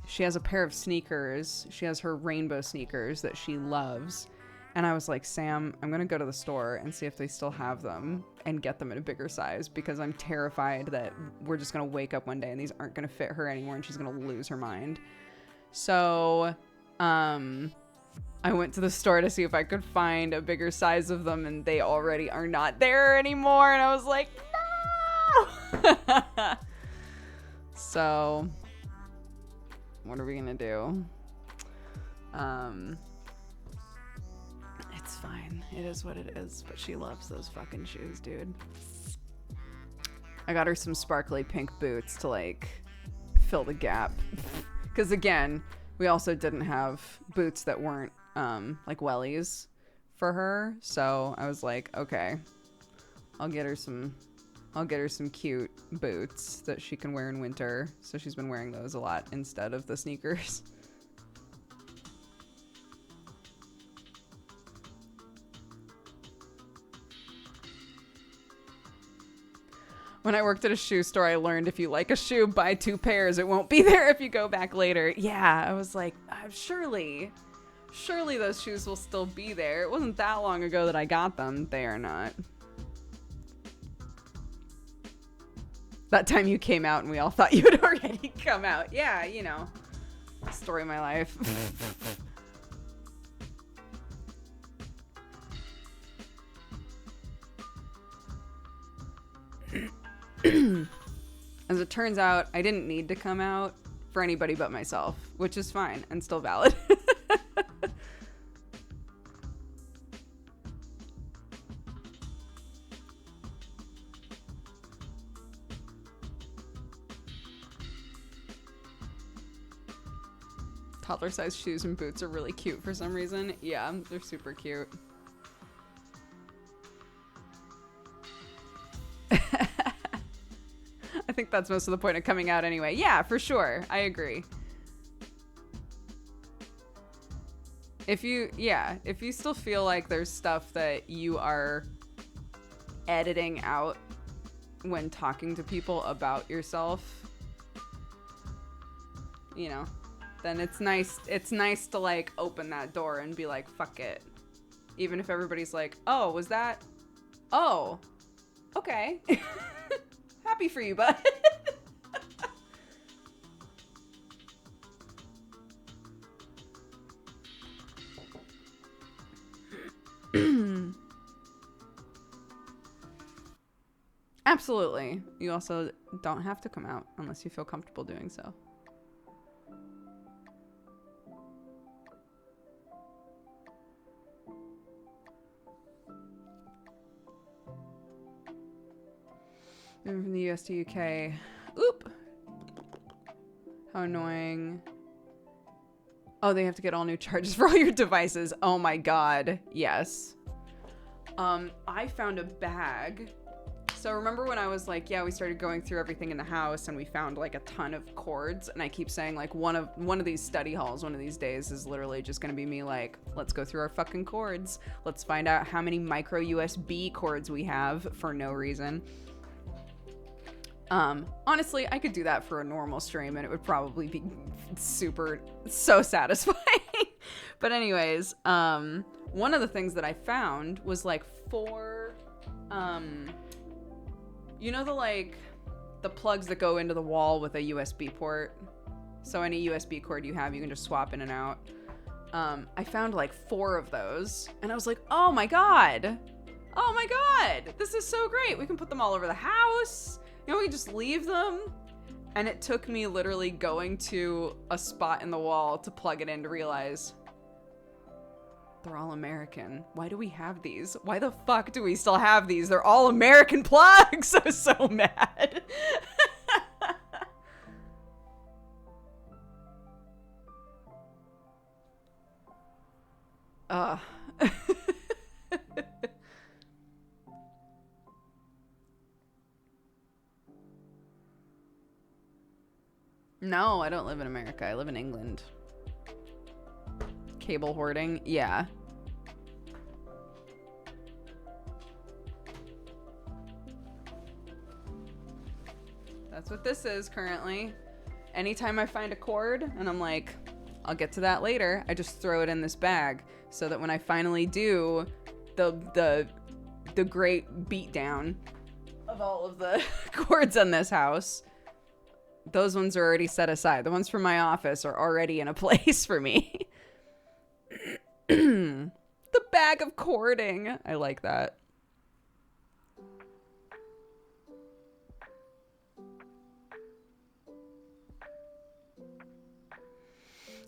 She has a pair of sneakers. She has her rainbow sneakers that she loves. And I was like, Sam, I'm going to go to the store and see if they still have them and get them in a bigger size, because I'm terrified that we're just going to wake up one day and these aren't going to fit her anymore and she's going to lose her mind. So, I went to the store to see if I could find a bigger size of them, and they already are not there anymore. And I was like, no! So, what are we going to do? It's fine. It is what it is. But she loves those fucking shoes, dude. I got her some sparkly pink boots to, like, fill the gap. Because, again, we also didn't have boots that weren't, like, wellies for her. So I was like, okay, I'll get her some cute boots that she can wear in winter. So she's been wearing those a lot instead of the sneakers. When I worked at a shoe store, I learned if you like a shoe, buy 2 pairs. It won't be there if you go back later. Yeah, I was like, surely those shoes will still be there. It wasn't that long ago that I got them. They are not. That time you came out and we all thought you had already come out. Yeah, you know, story of my life. As it turns out, I didn't need to come out for anybody but myself, which is fine and still valid. Toddler sized shoes and boots are really cute for some reason. Yeah, they're super cute. I think that's most of the point of coming out anyway. Yeah, for sure. I agree. If you still feel like there's stuff that you are editing out when talking to people about yourself, you know, then it's nice to like open that door and be like, fuck it. Even if everybody's like, oh, was that? Oh, okay. Happy for you, bud. Absolutely. You also don't have to come out unless you feel comfortable doing so. Moving from the US to UK. Oop. How annoying. Oh, they have to get all new charges for all your devices. Oh my god. Yes. I found a bag So remember when I was like, yeah, we started going through everything in the house and we found like a ton of cords, and I keep saying like one of these study halls one of these days is literally just gonna be me like, let's go through our fucking cords. Let's find out how many micro USB cords we have for no reason. Honestly, I could do that for a normal stream and it would probably be so satisfying. But anyways, one of the things that I found was like 4, you know the plugs that go into the wall with a USB port? So any USB cord you have, you can just swap in and out. I found like 4 of those and I was like, oh my God, this is so great. We can put them all over the house. You know, we can just leave them. And it took me literally going to a spot in the wall to plug it in to realize they're all American. Why do we have these? Why the fuck do we still have these? They're all American plugs. I was so mad. No, I don't live in America. I live in England. Cable hoarding? Yeah. That's what this is currently. Anytime I find a cord and I'm like, I'll get to that later, I just throw it in this bag so that when I finally do the great beatdown of all of the cords in this house, those ones are already set aside. The ones from my office are already in a place for me. The bag of cording. I like that.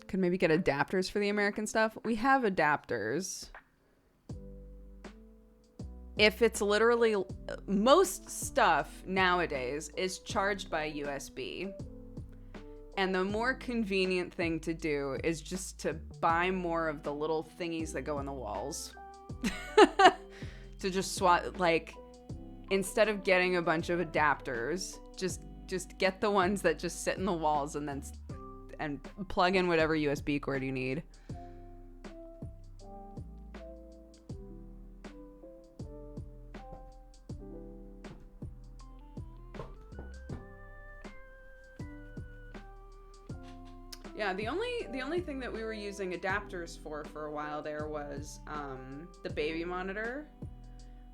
Could maybe get adapters for the American stuff. We have adapters. If it's literally, most stuff nowadays is charged by USB. And the more convenient thing to do is just to buy more of the little thingies that go in the walls. To just swap, like, instead of getting a bunch of adapters, just get the ones that just sit in the walls and then and plug in whatever USB cord you need. Yeah, the only thing that we were using adapters for a while there was the baby monitor,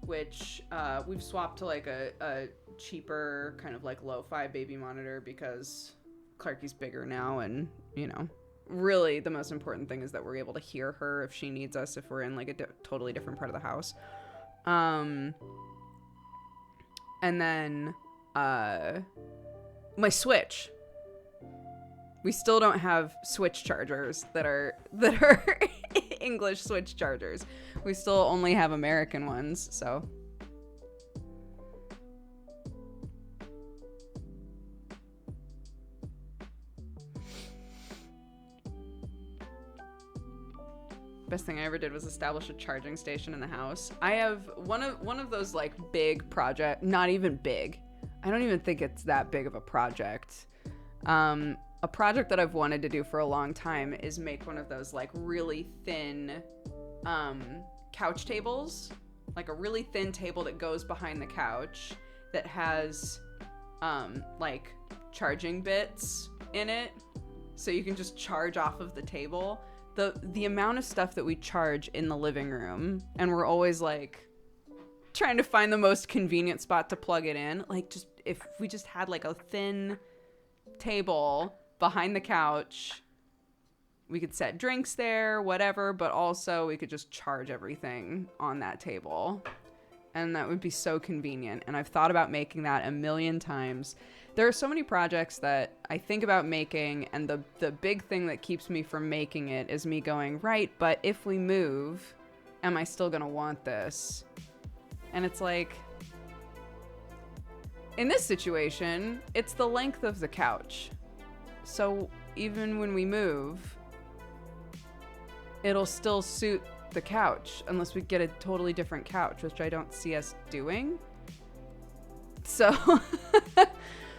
which we've swapped to like a cheaper kind of like lo-fi baby monitor because Clarky's bigger now, and you know, really the most important thing is that we're able to hear her if she needs us, if we're in like a totally different part of the house. And then my Switch. We still don't have Switch chargers that are English Switch chargers. We still only have American ones, so. Best thing I ever did was establish a charging station in the house. I have one of those like big project, not even big. I don't even think it's that big of a project. A project that I've wanted to do for a long time is make one of those like really thin couch tables, like a really thin table that goes behind the couch that has like charging bits in it, so you can just charge off of the table. The amount of stuff that we charge in the living room, and we're always like trying to find the most convenient spot to plug it in. Like, just if we just had like a thin table behind the couch, we could set drinks there, whatever, but also we could just charge everything on that table, and that would be so convenient. And I've thought about making that a million times. There are so many projects that I think about making, and the big thing that keeps me from making it is me going, right, but if we move, am I still gonna want this? And it's like, in this situation, it's the length of the couch. So even when we move, it'll still suit the couch unless we get a totally different couch, which I don't see us doing. So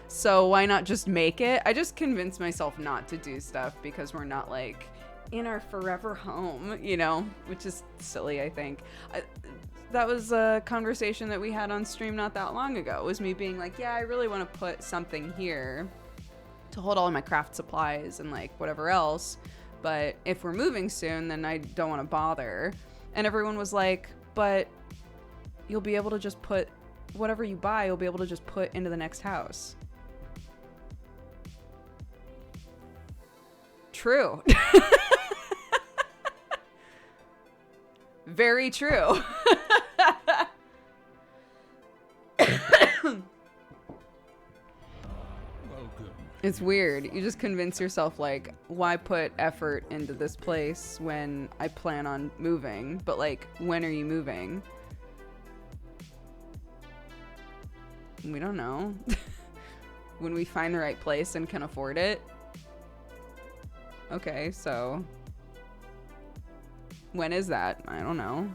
so why not just make it? I just convinced myself not to do stuff because we're not like in our forever home, you know, which is silly, I think. That was a conversation that we had on stream not that long ago. It was me being like, yeah, I really want to put something here to hold all of my craft supplies and like whatever else. But if we're moving soon, then I don't want to bother. And everyone was like, but you'll be able to just put whatever you buy, you'll be able to just put into the next house. True. Very true. It's weird. You just convince yourself, like, why put effort into this place when I plan on moving? But, like, when are you moving? We don't know. When we find the right place and can afford it. Okay, so when is that? I don't know.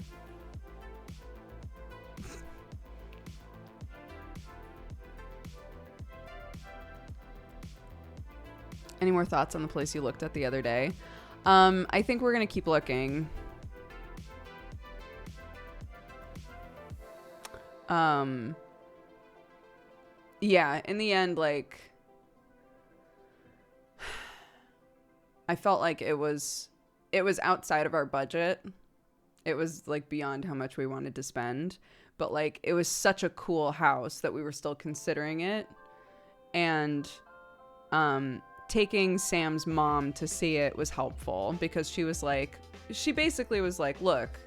Any more thoughts on the place you looked at the other day? I think we're gonna keep looking. Yeah, in the end, like, I felt like it was outside of our budget. It was like beyond how much we wanted to spend, but like it was such a cool house that we were still considering it. And taking Sam's mom to see it was helpful because she basically was like, look,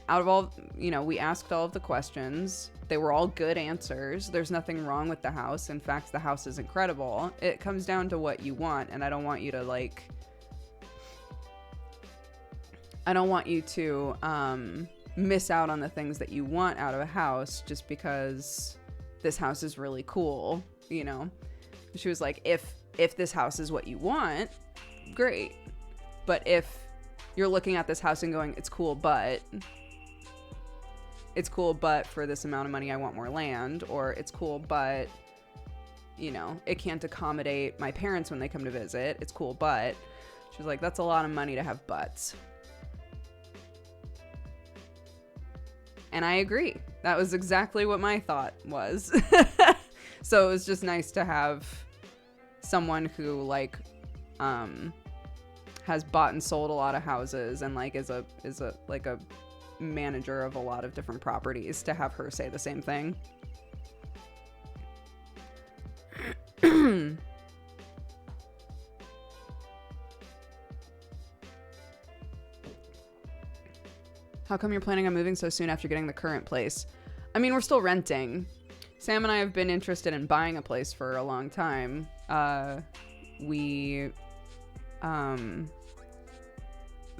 out of all, you know, we asked all of the questions. They were all good answers. There's nothing wrong with the house. In fact, the house is incredible. It comes down to what you want, and I don't want you to miss out on the things that you want out of a house just because this house is really cool, you know? She was like, if this house is what you want, great. But if you're looking at this house and going, it's cool, but for this amount of money, I want more land, or it's cool, but, you know, it can't accommodate my parents when they come to visit. It's cool, but she was like, that's a lot of money to have buts. And I agree. That was exactly what my thought was. So it was just nice to have someone who like has bought and sold a lot of houses and like is a like a manager of a lot of different properties, to have her say the same thing. How come you're planning on moving so soon after getting the current place? I mean, we're still renting. Sam and I have been interested in buying a place for a long time.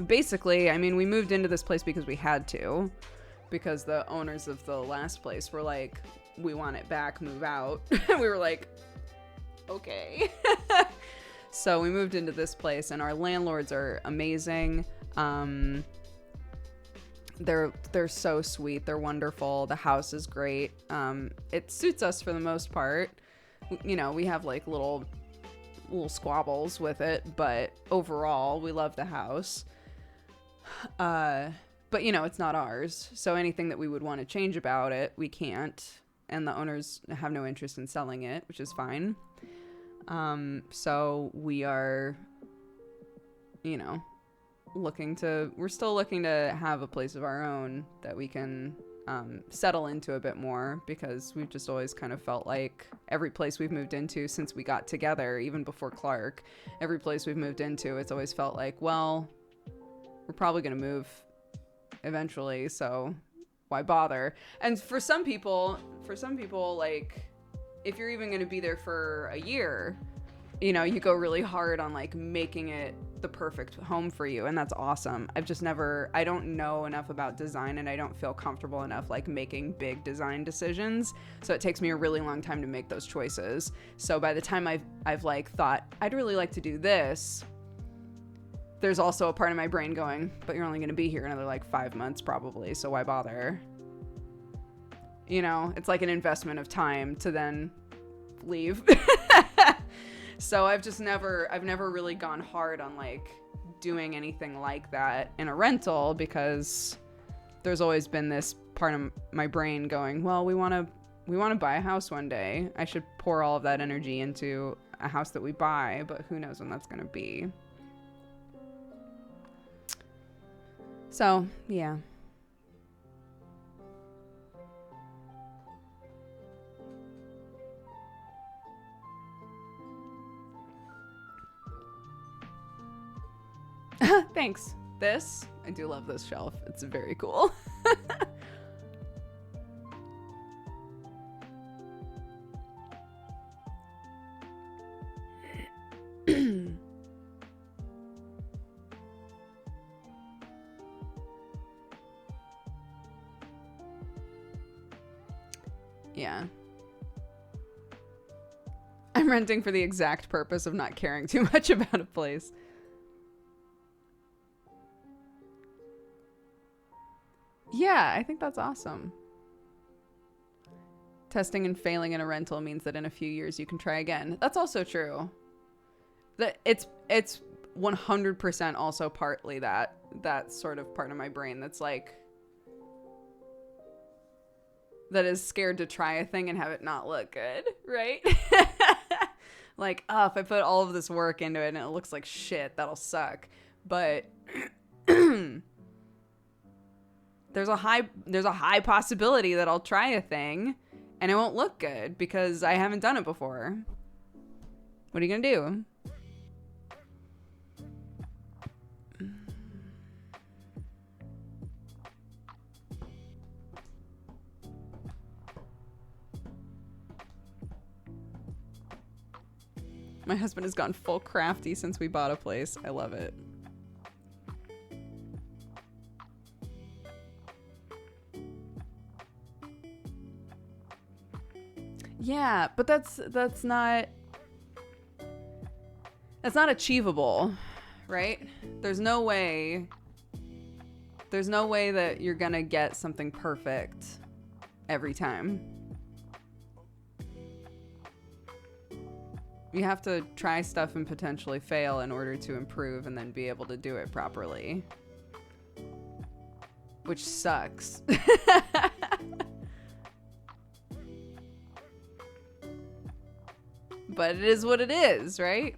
Basically, I mean, we moved into this place because we had to, because the owners of the last place were like, we want it back, move out. We were like, okay. So we moved into this place, and our landlords are amazing. They're so sweet. They're wonderful. The house is great. It suits us for the most part. You know, we have like little squabbles with it, but overall we love the house. But you know, it's not ours. So anything that we would want to change about it, we can't. And the owners have no interest in selling it, which is fine. So we are, you know, we're still looking to have a place of our own that we can settle into a bit more, because we've just always kind of felt like every place we've moved into since we got together, even before Clark, every place we've moved into, it's always felt like, well, we're probably going to move eventually, so why bother? And for some people, like, if you're even going to be there for a year, you know, you go really hard on like making it the perfect home for you, and that's awesome. I don't know enough about design, and I don't feel comfortable enough like making big design decisions, so it takes me a really long time to make those choices. So by the time I've like thought I'd really like to do this, there's also a part of my brain going, but you're only going to be here another like 5 months probably, so why bother? You know, it's like an investment of time to then leave. So I've never really gone hard on like doing anything like that in a rental, because there's always been this part of my brain going, well, we want to buy a house one day. I should pour all of that energy into a house that we buy, but who knows when that's going to be. So, yeah. Thanks. This, I do love this shelf. It's very cool. Yeah. I'm renting for the exact purpose of not caring too much about a place. Yeah, I think that's awesome. Testing and failing in a rental means that in a few years you can try again. That's also true. That it's 100% also partly that sort of part of my brain that's like, that is scared to try a thing and have it not look good, right? Like, oh, if I put all of this work into it and it looks like shit, that'll suck. But there's a high possibility that I'll try a thing and it won't look good because I haven't done it before. What are you gonna do? My husband has gone full crafty since we bought a place. I love it. Yeah, but that's not achievable, right? There's no way that you're gonna get something perfect every time. You have to try stuff and potentially fail in order to improve and then be able to do it properly. Which sucks. But it is what it is, right?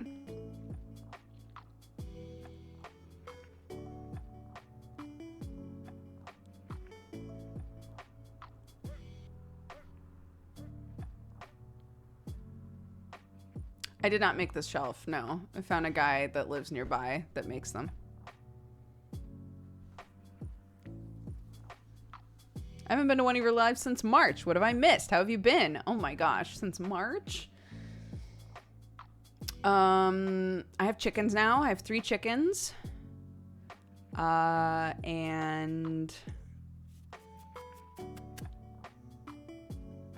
I did not make this shelf, no. I found a guy that lives nearby that makes them. I haven't been to one of your lives since March. What have I missed? How have you been? Oh my gosh, since March? I have chickens now. I have 3 chickens. And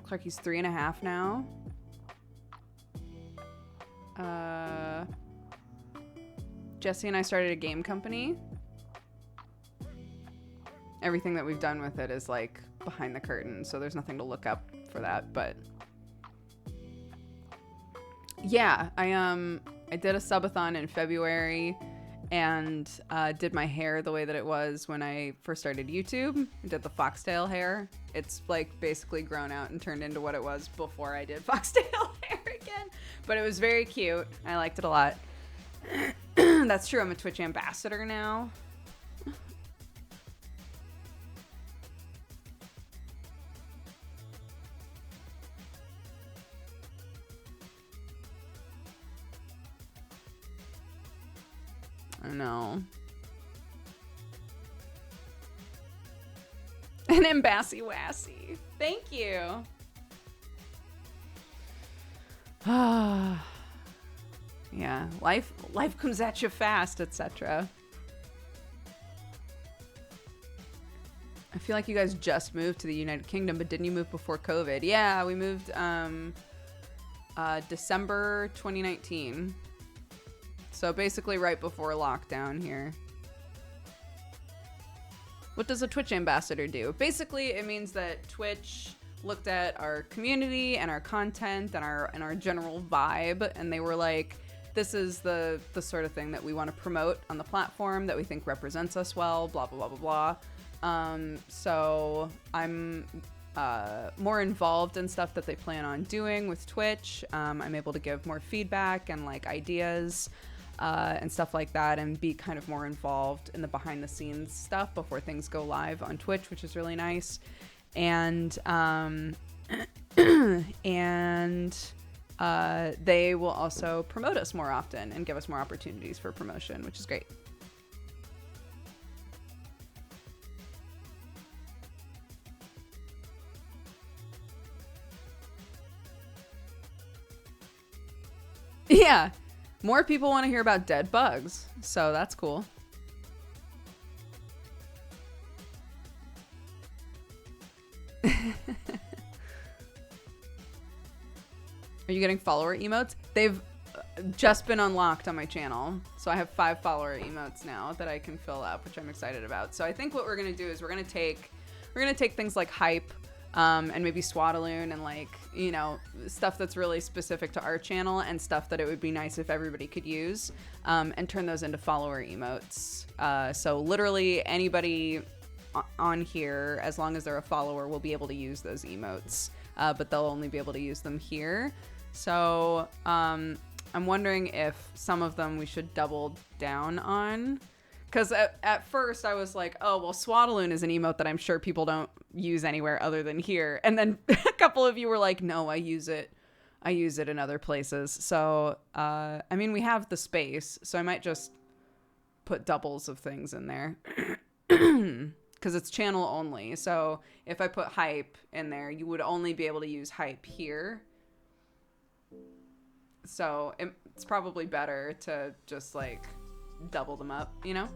Clarky's 3.5 now. Jesse and I started a game company. Everything that we've done with it is like behind the curtain, so there's nothing to look up for that, but yeah, I did a subathon in February and did my hair the way that it was when I first started YouTube. I did the foxtail hair. It's like basically grown out and turned into what it was before I did foxtail hair again, but it was very cute. I liked it a lot. That's true. I'm a Twitch ambassador now. I know. An ambassy wassy. Thank you. Yeah, life comes at you fast, etc. I feel like you guys just moved to the United Kingdom, but didn't you move before COVID? Yeah, we moved December 2019. So basically right before lockdown here. What does a Twitch ambassador do? Basically, it means that Twitch looked at our community and our content and our general vibe, and they were like, this is the sort of thing that we want to promote on the platform that we think represents us well, blah, blah, blah, blah, blah. So I'm more involved in stuff that they plan on doing with Twitch. I'm able to give more feedback and like ideas and stuff like that, and be kind of more involved in the behind the scenes stuff before things go live on Twitch, which is really nice. And they will also promote us more often and give us more opportunities for promotion, which is great. Yeah, more people want to hear about dead bugs, so that's cool. Are you getting follower emotes? They've just been unlocked on my channel, so I have 5 follower emotes now that I can fill up, which I'm excited about. So I think what we're gonna do is we're gonna take things like hype, and maybe Swaddaloon and like, you know, stuff that's really specific to our channel and stuff that it would be nice if everybody could use, and turn those into follower emotes. So literally anybody on here, as long as they're a follower, will be able to use those emotes, but they'll only be able to use them here. So I'm wondering if some of them we should double down on. Because at first I was like, oh, well, Swaddaloon is an emote that I'm sure people don't use anywhere other than here. And then a couple of you were like, no, I use it in other places. So, I mean, we have the space, so I might just put doubles of things in there. Because it's channel only. So if I put hype in there, you would only be able to use hype here. So it's probably better to just like double them up, you know?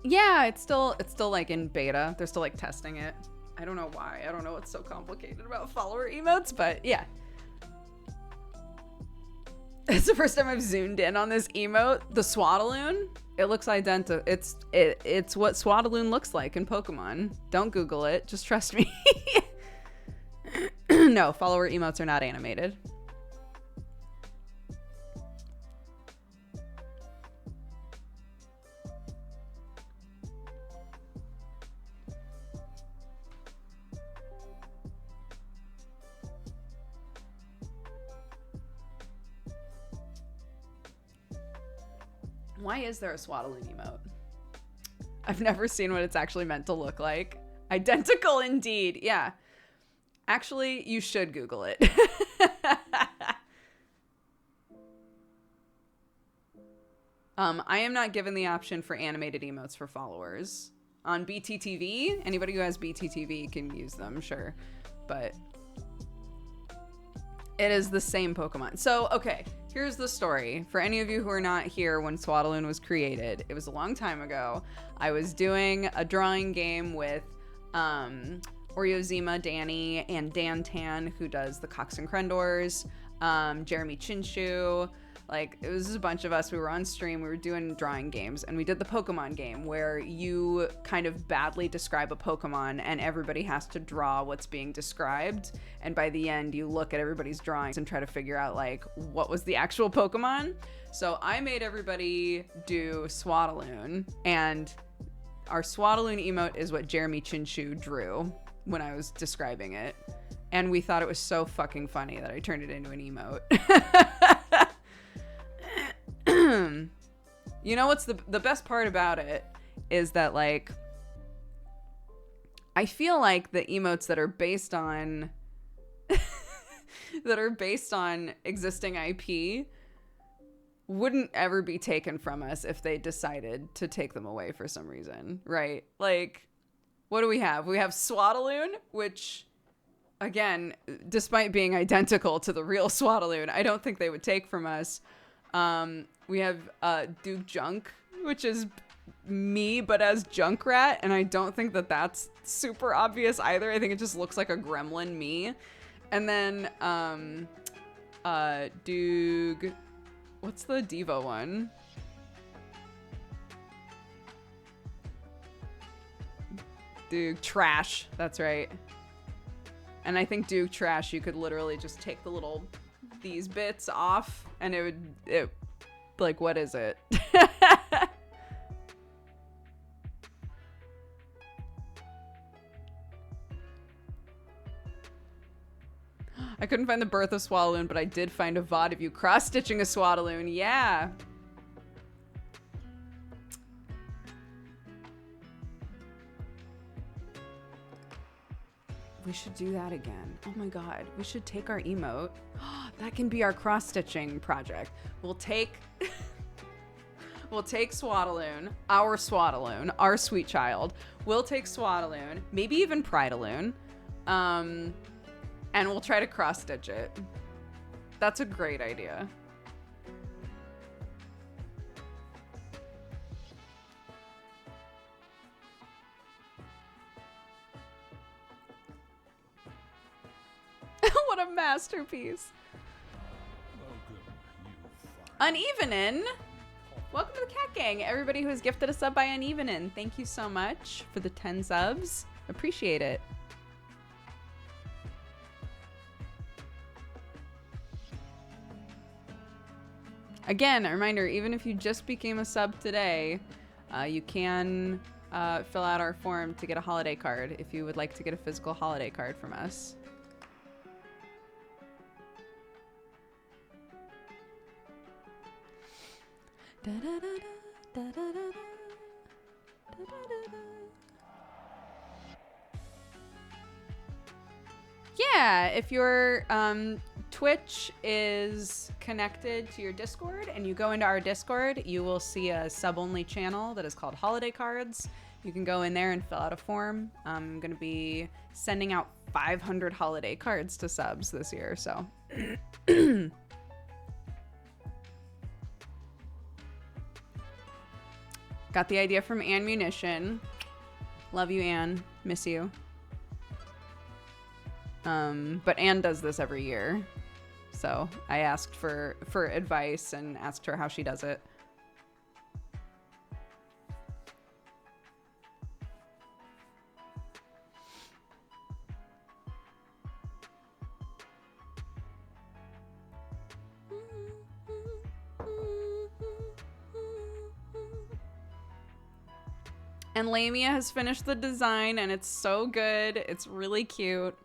Yeah, it's still like in beta. They're still like testing it. I don't know why. I don't know what's so complicated about follower emotes, but yeah. It's the first time I've zoomed in on this emote. The Swaddaloon, it looks identical. It's what Swaddaloon looks like in Pokemon. Don't Google it. Just trust me. No, follower emotes are not animated. Why is there a Swaddaloon emote? I've never seen what it's actually meant to look like. Identical indeed. Yeah. Actually, you should Google it. I am not given the option for animated emotes for followers. On BTTV, anybody who has BTTV can use them, sure. But it is the same Pokemon. So, okay, here's the story. For any of you who are not here when Swaddaloon was created, it was a long time ago. I was doing a drawing game with Oreozima, Danny, and Dan Tan, who does the Cox and Crendors, Jeremy Chinshu. Like, it was just a bunch of us. We were on stream. We were doing drawing games, and we did the Pokemon game where you kind of badly describe a Pokemon and everybody has to draw what's being described. And by the end, you look at everybody's drawings and try to figure out, like, what was the actual Pokemon. So I made everybody do Swaddaloon, and our Swaddaloon emote is what Jeremy Chinshu drew when I was describing it. And we thought it was so fucking funny that I turned it into an emote. You know what's the best part about it is that, like, I feel like the emotes that are based on existing IP wouldn't ever be taken from us if they decided to take them away for some reason, right? Like, what do we have? We have Swaddaloon, which, again, despite being identical to the real Swaddaloon, I don't think they would take from us. We have Duke Junk, which is me but as Junkrat, and I don't think that that's super obvious either. I think it just looks like a gremlin me. And then Duke What's the Devo one? Duke Trash. That's right. And I think Duke Trash, you could literally just take the little, these bits off and it like, what is it? I couldn't find the birth of Swallowloon, but I did find a VOD of you cross-stitching a Swallowloon. Yeah. We should do that again. Oh my god. We should take our emote. That can be our cross-stitching project. We'll take Swaddaloon, our sweet child. We'll take Swaddaloon, maybe even Pridaloon. And we'll try to cross-stitch it. That's a great idea. What a masterpiece. Unevenin. Welcome to the Cat Gang. Everybody who has gifted a sub by Unevenin. Thank you so much for the 10 subs. Appreciate it. Again, a reminder, even if you just became a sub today, you can fill out our form to get a holiday card if you would like to get a physical holiday card from us. Yeah, if your Twitch is connected to your Discord and you go into our Discord, you will see a sub-only channel that is called Holiday Cards. You can go in there and fill out a form. I'm going to be sending out 500 holiday cards to subs this year, so... Got the idea from Ann Munition. Love you, Ann. Miss you. But Ann does this every year. So I asked for advice and asked her how she does it. And Lamia has finished the design and it's so good. It's really cute.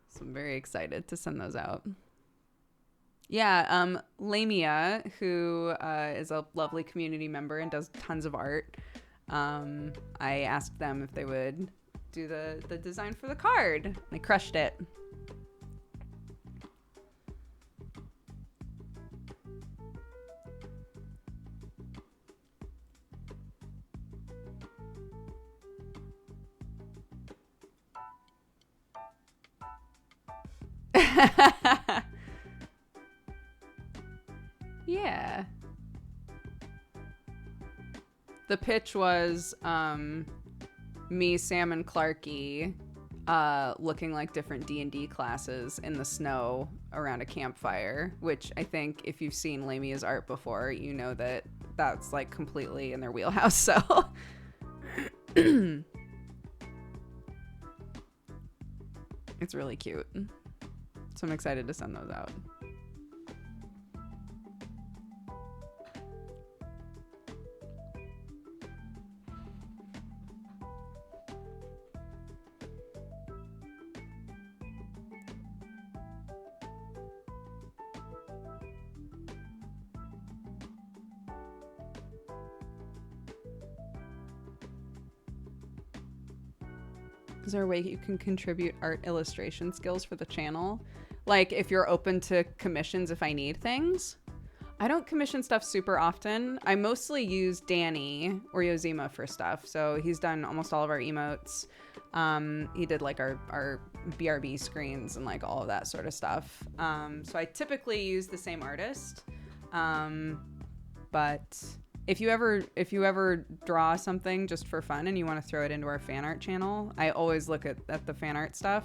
So I'm very excited to send those out. Yeah, Lamia, who is a lovely community member and does tons of art, I asked them if they would do the design for the card. They crushed it. Yeah. The pitch was me, Sam, and Clarky looking like different D&D classes in the snow around a campfire, which I think if you've seen Lamia's art before, you know that that's like completely in their wheelhouse, so... It's really cute. So I'm excited to send those out. Is there a way you can contribute art illustration skills for the channel? Like if you're open to commissions if I need things? I don't commission stuff super often. I mostly use Danny or Yozima for stuff. So he's done almost all of our emotes. He did like our BRB screens and like all of that sort of stuff. So I typically use the same artist. But if you ever draw something just for fun and you want to throw it into our fan art channel, I always look at the fan art stuff.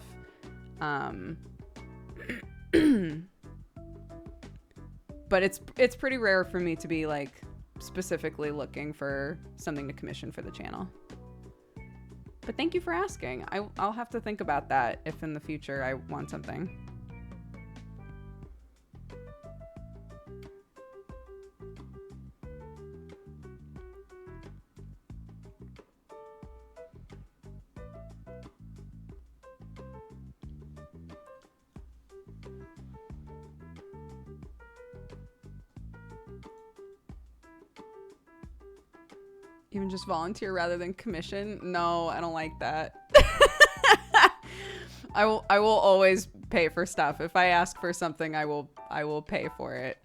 But it's pretty rare for me to be like specifically looking for something to commission for the channel. But thank you for asking. I'll have to think about that if in the future I want something. Even just volunteer rather than commission? No, I don't like that. I will always pay for stuff. If I ask for something, I will pay for it.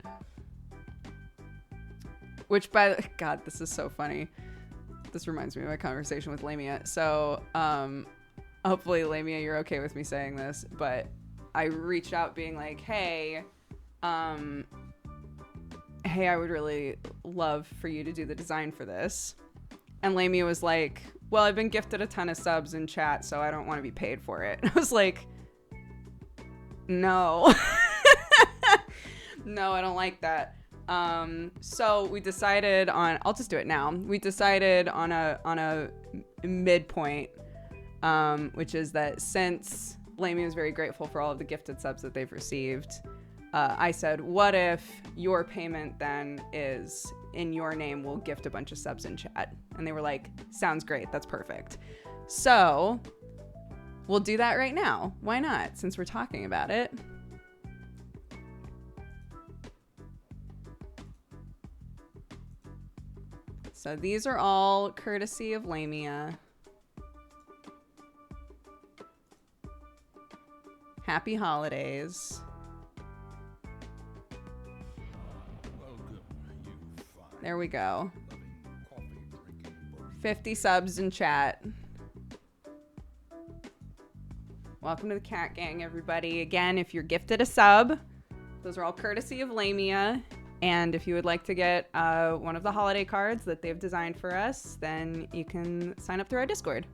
Which God, this is so funny. This reminds me of my conversation with Lamia. So, hopefully Lamia, you're okay with me saying this, but I reached out being like, hey, I would really love for you to do the design for this. And Lamia was like, well, I've been gifted a ton of subs in chat, so I don't want to be paid for it. I was like, no. No, I don't like that. So we decided on, I'll just do it now. We decided on a midpoint, which is that since Lamia is very grateful for all of the gifted subs that they've received, I said, what if your payment then is in your name, we'll gift a bunch of subs in chat. And they were like, sounds great. That's perfect. So we'll do that right now. Why not? Since we're talking about it. So these are all courtesy of Lamia. Happy holidays. There we go. 50 subs in chat. Welcome to the Cat Gang, everybody. Again, if you're gifted a sub, those are all courtesy of Lamia. And if you would like to get one of the holiday cards that they've designed for us, then you can sign up through our Discord.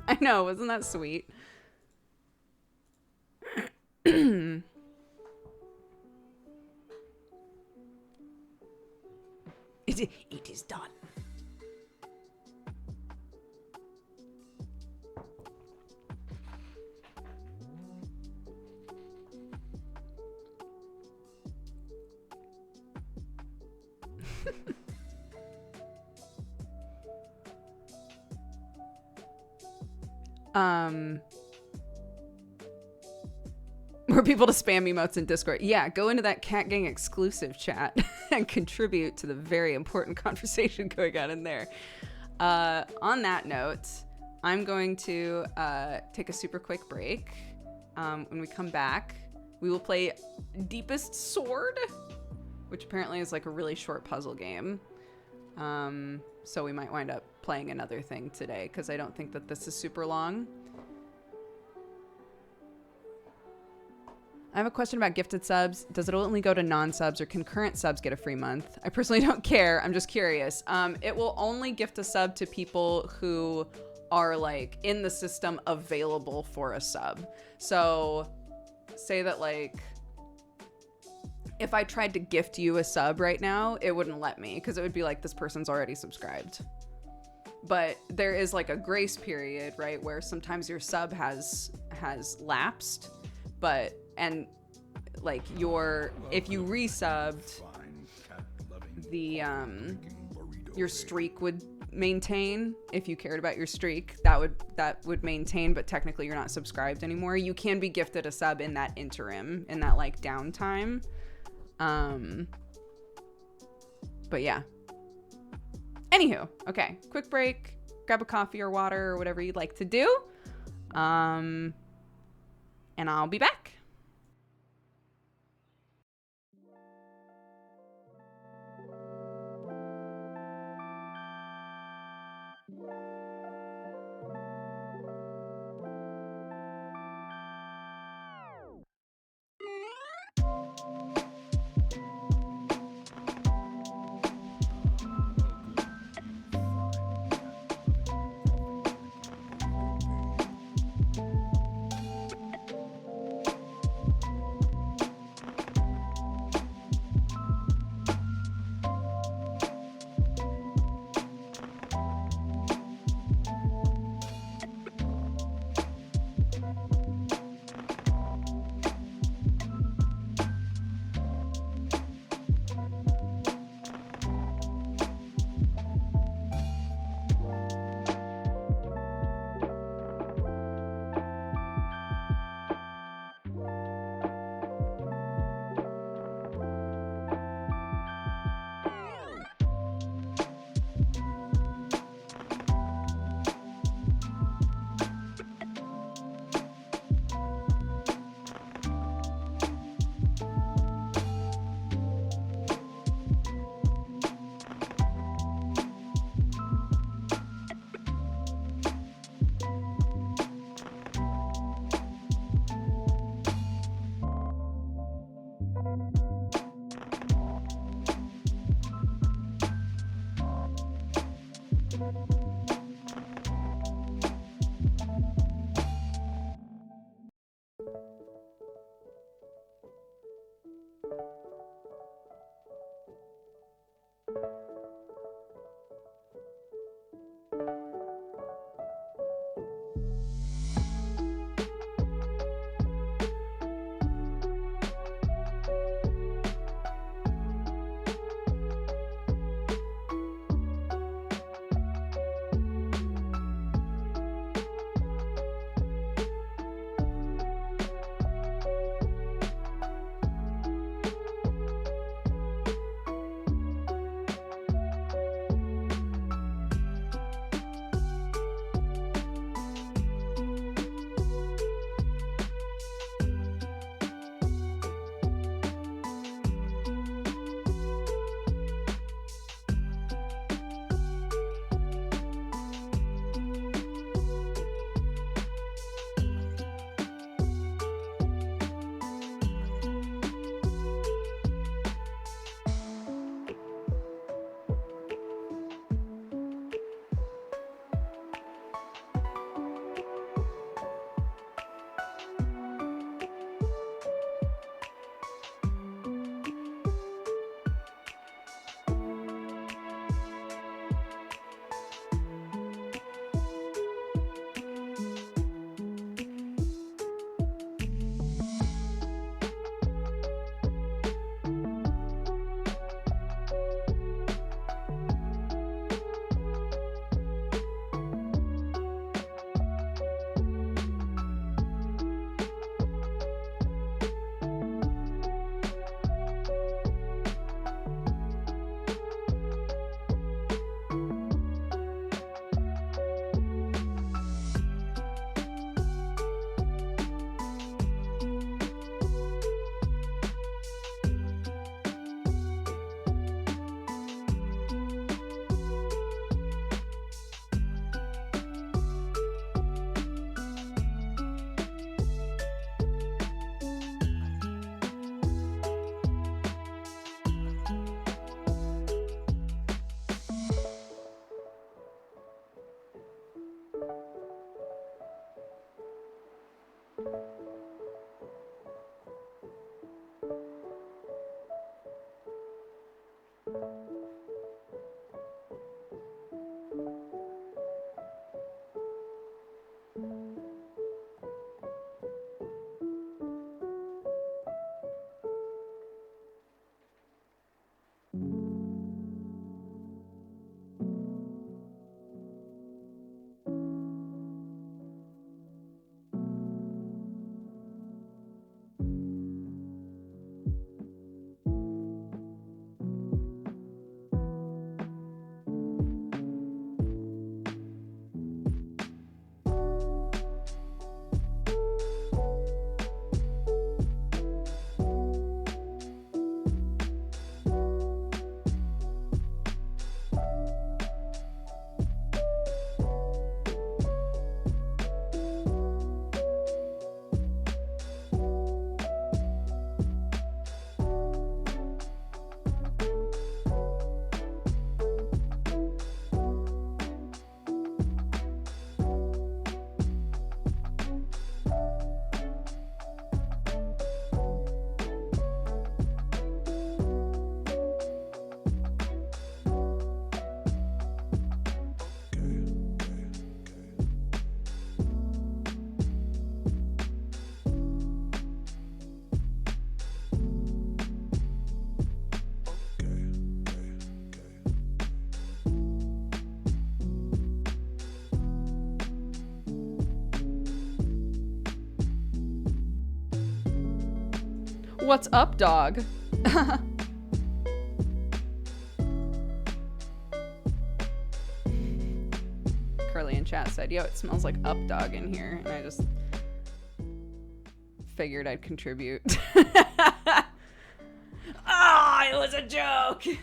I know, wasn't that sweet? It is done. More people to spam emotes in Discord. Yeah, go into that Cat Gang exclusive chat and contribute to the very important conversation going on in there. On that note, I'm going to take a super quick break. When we come back, we will play Deepest Sword, which apparently is like a really short puzzle game. So we might wind up playing another thing today because I don't think that this is super long. I have a question about gifted subs. Does it only go to non-subs or can current subs get a free month? I personally don't care. I'm just curious. It will only gift a sub to people who are like in the system available for a sub. So say that like if I tried to gift you a sub right now, it wouldn't let me because it would be like this person's already subscribed. But there is like a grace period, right, where sometimes your sub has lapsed, but and like if you resubbed, the your streak would maintain. If you cared about your streak, that would maintain, but technically you're not subscribed anymore. You can be gifted a sub in that interim, in that like downtime. But yeah. Anywho, okay, quick break, grab a coffee or water or whatever you'd like to do. And I'll be back. What's up, dog? Curly in chat said, yo, it smells like up dog in here. And I just figured I'd contribute. Ah, it was a joke. You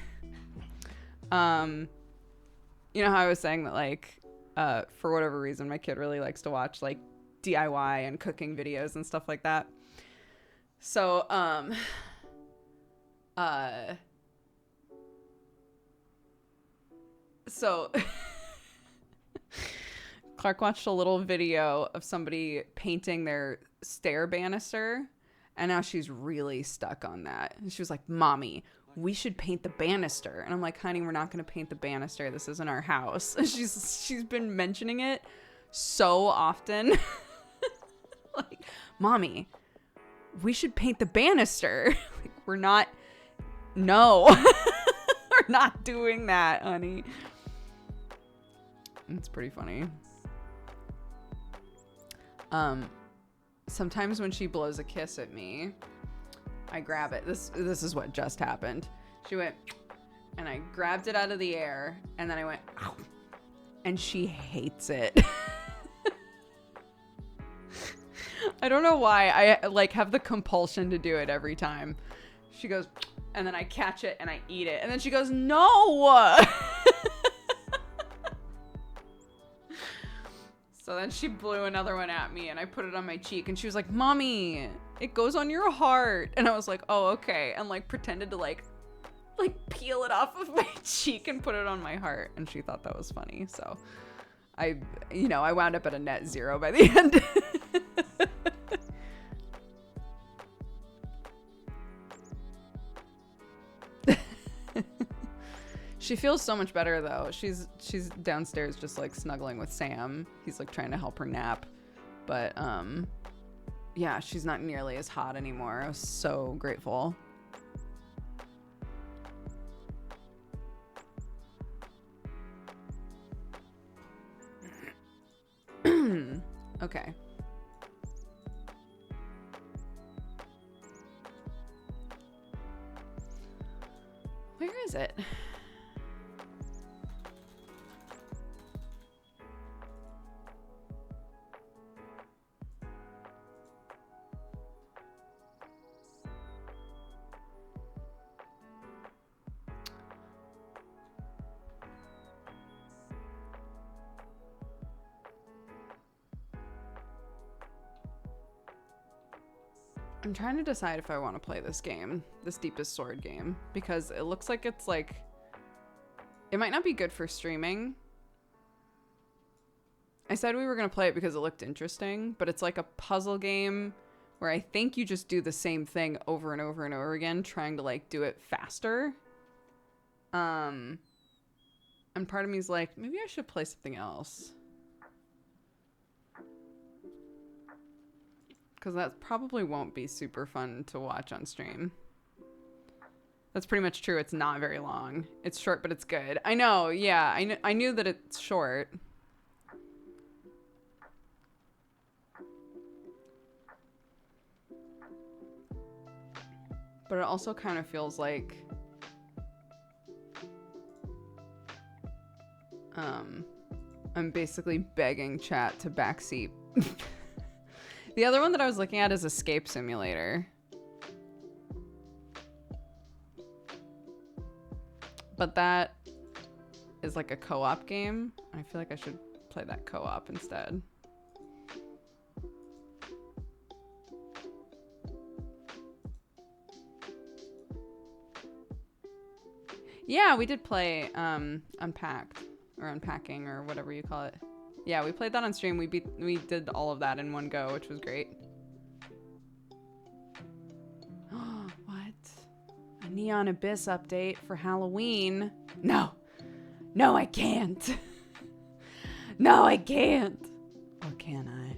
know how I was saying that, like, for whatever reason, my kid really likes to watch, like, DIY and cooking videos and stuff like that. So, Clark watched a little video of somebody painting their stair banister, And now she's really stuck on that. And she was like, Mommy, we should paint the banister. And I'm like, honey, we're not going to paint the banister. This isn't our house. And she's been mentioning it so often. Like, Mommy, we should paint the banister. Like, we're not. No, we're not doing that, honey. It's pretty funny. Sometimes when she blows a kiss at me, I grab it. This is what just happened. She went, and I grabbed it out of the air, and then I went, ow, and she hates it. I don't know why. I like have the compulsion to do it every time. She goes, and then I catch it and I eat it, and then she goes, no. So then she blew another one at me, and I put it on my cheek, and she was like, Mommy, it goes on your heart. And I was like, oh, okay. And like pretended to like peel it off of my cheek and put it on my heart. And she thought that was funny. So I wound up at a net 0 by the end. She feels so much better though. She's downstairs just like snuggling with Sam. He's like trying to help her nap. But yeah, she's not nearly as hot anymore. I was so grateful. Okay. Where is it? I'm trying to decide if I want to play this game, this Deepest Sword game, because it looks like it's like, it might not be good for streaming. I said we were going to play it because it looked interesting, but it's like a puzzle game where I think you just do the same thing over and over and over again, trying to like do it faster. And part of me is like, maybe I should play something else. Because that probably won't be super fun to watch on stream. That's pretty much true. It's not very long. It's short, but it's good. I know, yeah. I knew that it's short. But it also kind of feels like... I'm basically begging chat to backseat. The other one that I was looking at is Escape Simulator. But that is like a co-op game. I feel like I should play that co-op instead. Yeah, we did play Unpacked or Unpacking or whatever you call it. Yeah, we played that on stream. We did all of that in one go, which was great. What? A Neon Abyss update for Halloween? No. No, I can't. No, I can't. Or can I?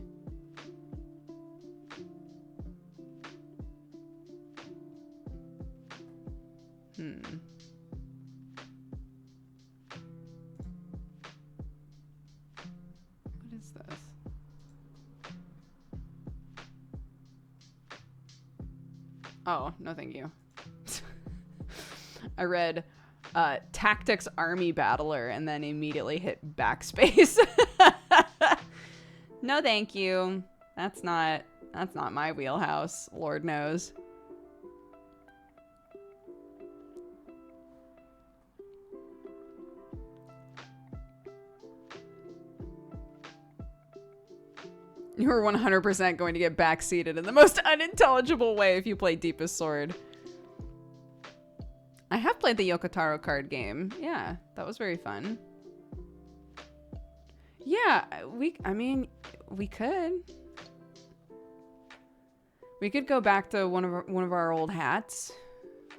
What is this? Oh, no thank you. I read Tactics Army Battler and then immediately hit backspace. No thank you. That's not my wheelhouse, Lord knows. You're 100% going to get backseated in the most unintelligible way if you play Deepest Sword. I have played the Yokotaro card game. Yeah, that was very fun. Yeah, I mean, we could. We could go back to one of our old hats.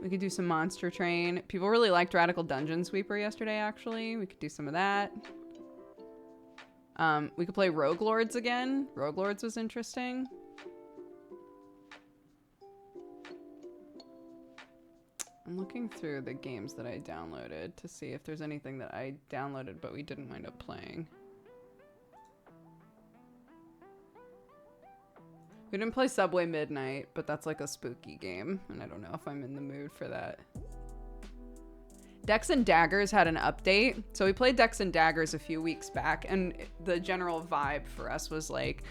We could do some Monster Train. People really liked Radical Dungeon Sweeper yesterday, actually. We could do some of that. We could play Rogue Lords again. Rogue Lords was interesting. I'm looking through the games that I downloaded to see if there's anything that I downloaded but we didn't wind up playing. We didn't play Subway Midnight, but that's like a spooky game, and I don't know if I'm in the mood for that. Decks and Daggers had an update. So we played Decks and Daggers a few weeks back, and the general vibe for us was like,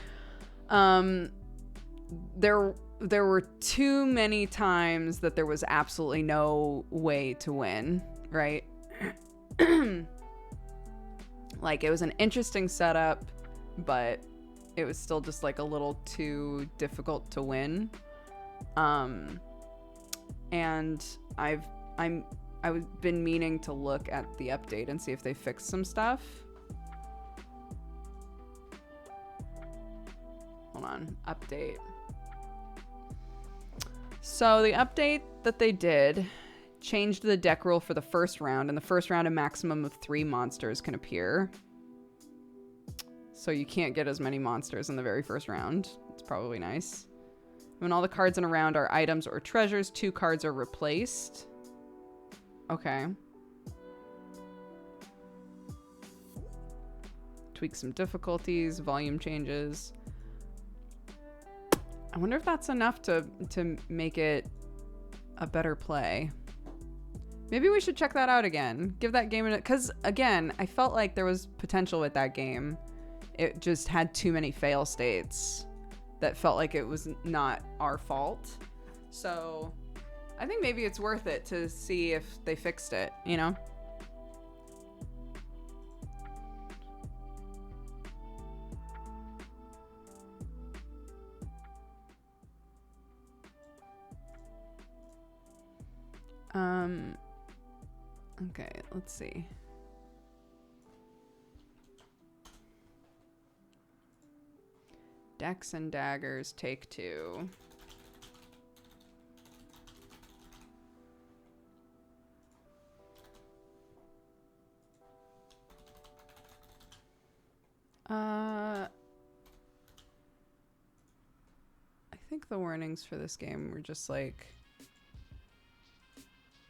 there were too many times that there was absolutely no way to win, right? Like, it was an interesting setup, but it was still just like a little too difficult to win. And I've been meaning to look at the update and see if they fixed some stuff. Hold on, update. So the update that they did changed the deck rule for the first round. In the first round, a maximum of 3 monsters can appear. So you can't get as many monsters in the very first round. It's probably nice. When all the cards in a round are items or treasures, 2 cards are replaced. Okay. Tweak some difficulties, volume changes. I wonder if that's enough to make it a better play. Maybe we should check that out again. Give that game because again, I felt like there was potential with that game. It just had too many fail states that felt like it was not our fault. So I think maybe it's worth it to see if they fixed it, you know? Okay, let's see. Decks and Daggers, take 2. I think the warnings for this game were just like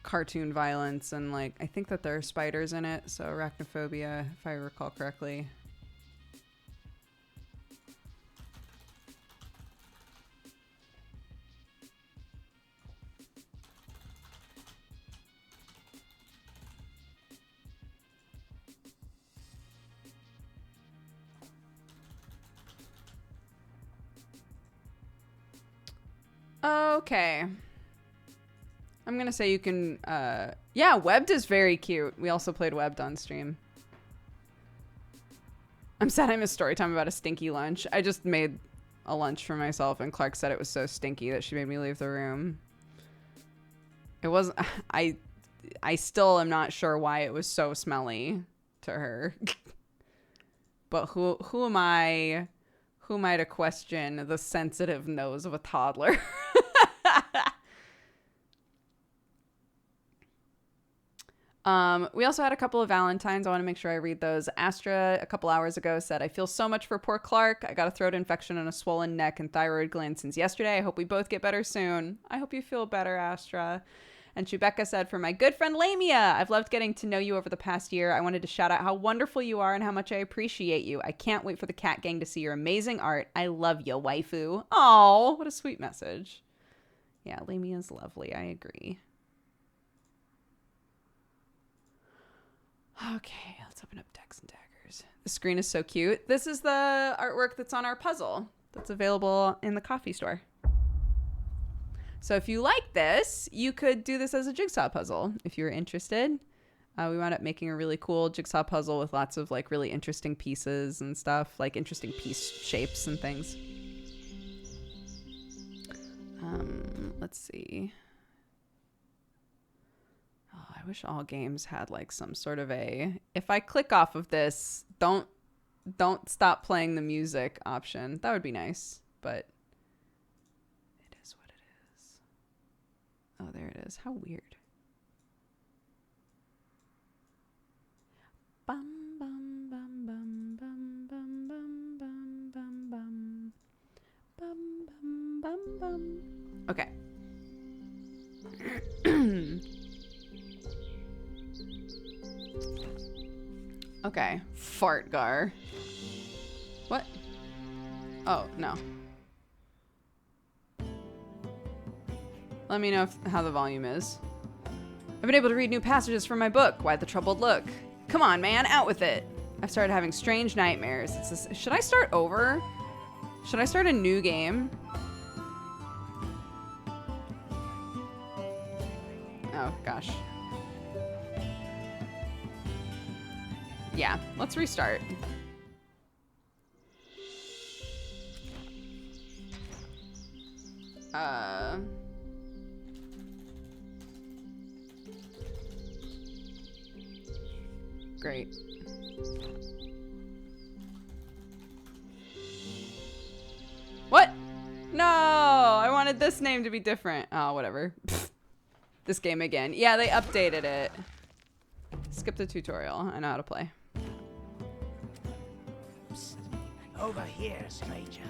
cartoon violence and like, I think that there are spiders in it, so arachnophobia, if I recall correctly. Okay. I'm gonna say you can, yeah, Webbed is very cute. We also played Webbed on stream. I'm sad I missed story time about a stinky lunch. I just made a lunch for myself and Clark said it was so stinky that she made me leave the room. It wasn't, I still am not sure why it was so smelly to her. But who am I to question the sensitive nose of a toddler? We also had a couple of Valentines. I want to make sure I read those. Astra, a couple hours ago, said, I feel so much for poor Clark. I got a throat infection and a swollen neck and thyroid gland since yesterday. I hope we both get better soon. I hope you feel better, Astra. And Chewbecca said, for my good friend Lamia, I've loved getting to know you over the past year. I wanted to shout out how wonderful you are and how much I appreciate you. I can't wait for the cat gang to see your amazing art. I love you, waifu. Oh, what a sweet message. Yeah, Lamia's lovely. I agree. Okay, let's open up Decks and Daggers. The screen is so cute. This is the artwork that's on our puzzle that's available in the coffee store. So if you like this, you could do this as a jigsaw puzzle if you're interested. We wound up making a really cool jigsaw puzzle with lots of like really interesting pieces and stuff, like interesting piece shapes and things. Let's see. Oh, I wish all games had like some sort of a, if I click off of this, don't stop playing the music option. That would be nice, but it Oh, there it is. How weird. Bum, bum, bum, bum, bum, bum, bum, bum, bum, bum. Bum, bum, bum, bum. Okay. Okay. Fartgar. What? Oh, no. Let me know how the volume is. I've been able to read new passages from my book, Why the Troubled Look. Come on, man, out with it. I've started having strange nightmares. Should I start over? Should I start a new game? Oh, gosh. Yeah, let's restart. Great. What? No, I wanted this name to be different. Oh, whatever. This game again. Yeah, they updated it. Skip the tutorial. I know how to play. Psst. Over here, stranger.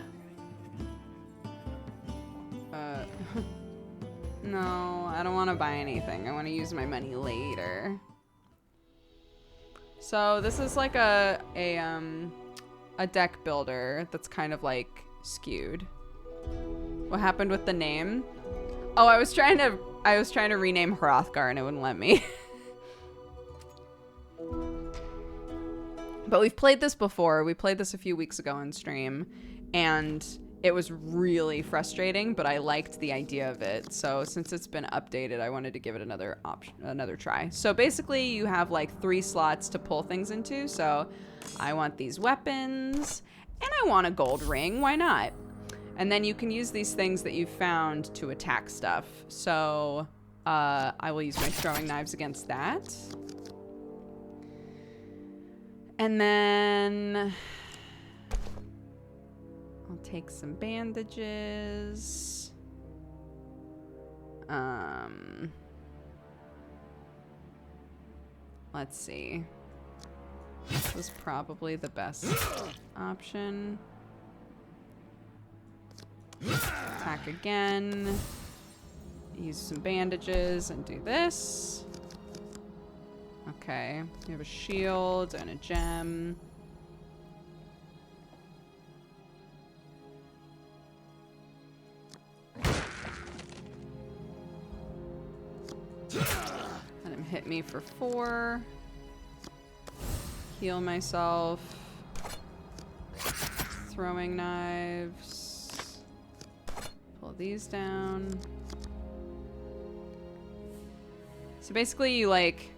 No, I don't want to buy anything. I want to use my money later. So this is like a deck builder that's kind of like skewed. What happened with the name? Oh, I was trying to rename Hrothgar and it wouldn't let me. But we've played this before. We played this a few weeks ago on stream and it was really frustrating, but I liked the idea of it. So since it's been updated, I wanted to give it another try. So basically you have like 3 slots to pull things into. So I want these weapons and I want a gold ring. Why not? And then you can use these things that you've found to attack stuff. So I will use my throwing knives against that. And then I'll take some bandages. Let's see. This was probably the best option. Attack again. Use some bandages and do this. Okay, we have a shield and a gem. Let him hit me for 4. Heal myself. Throwing knives. Pull these down. So basically you like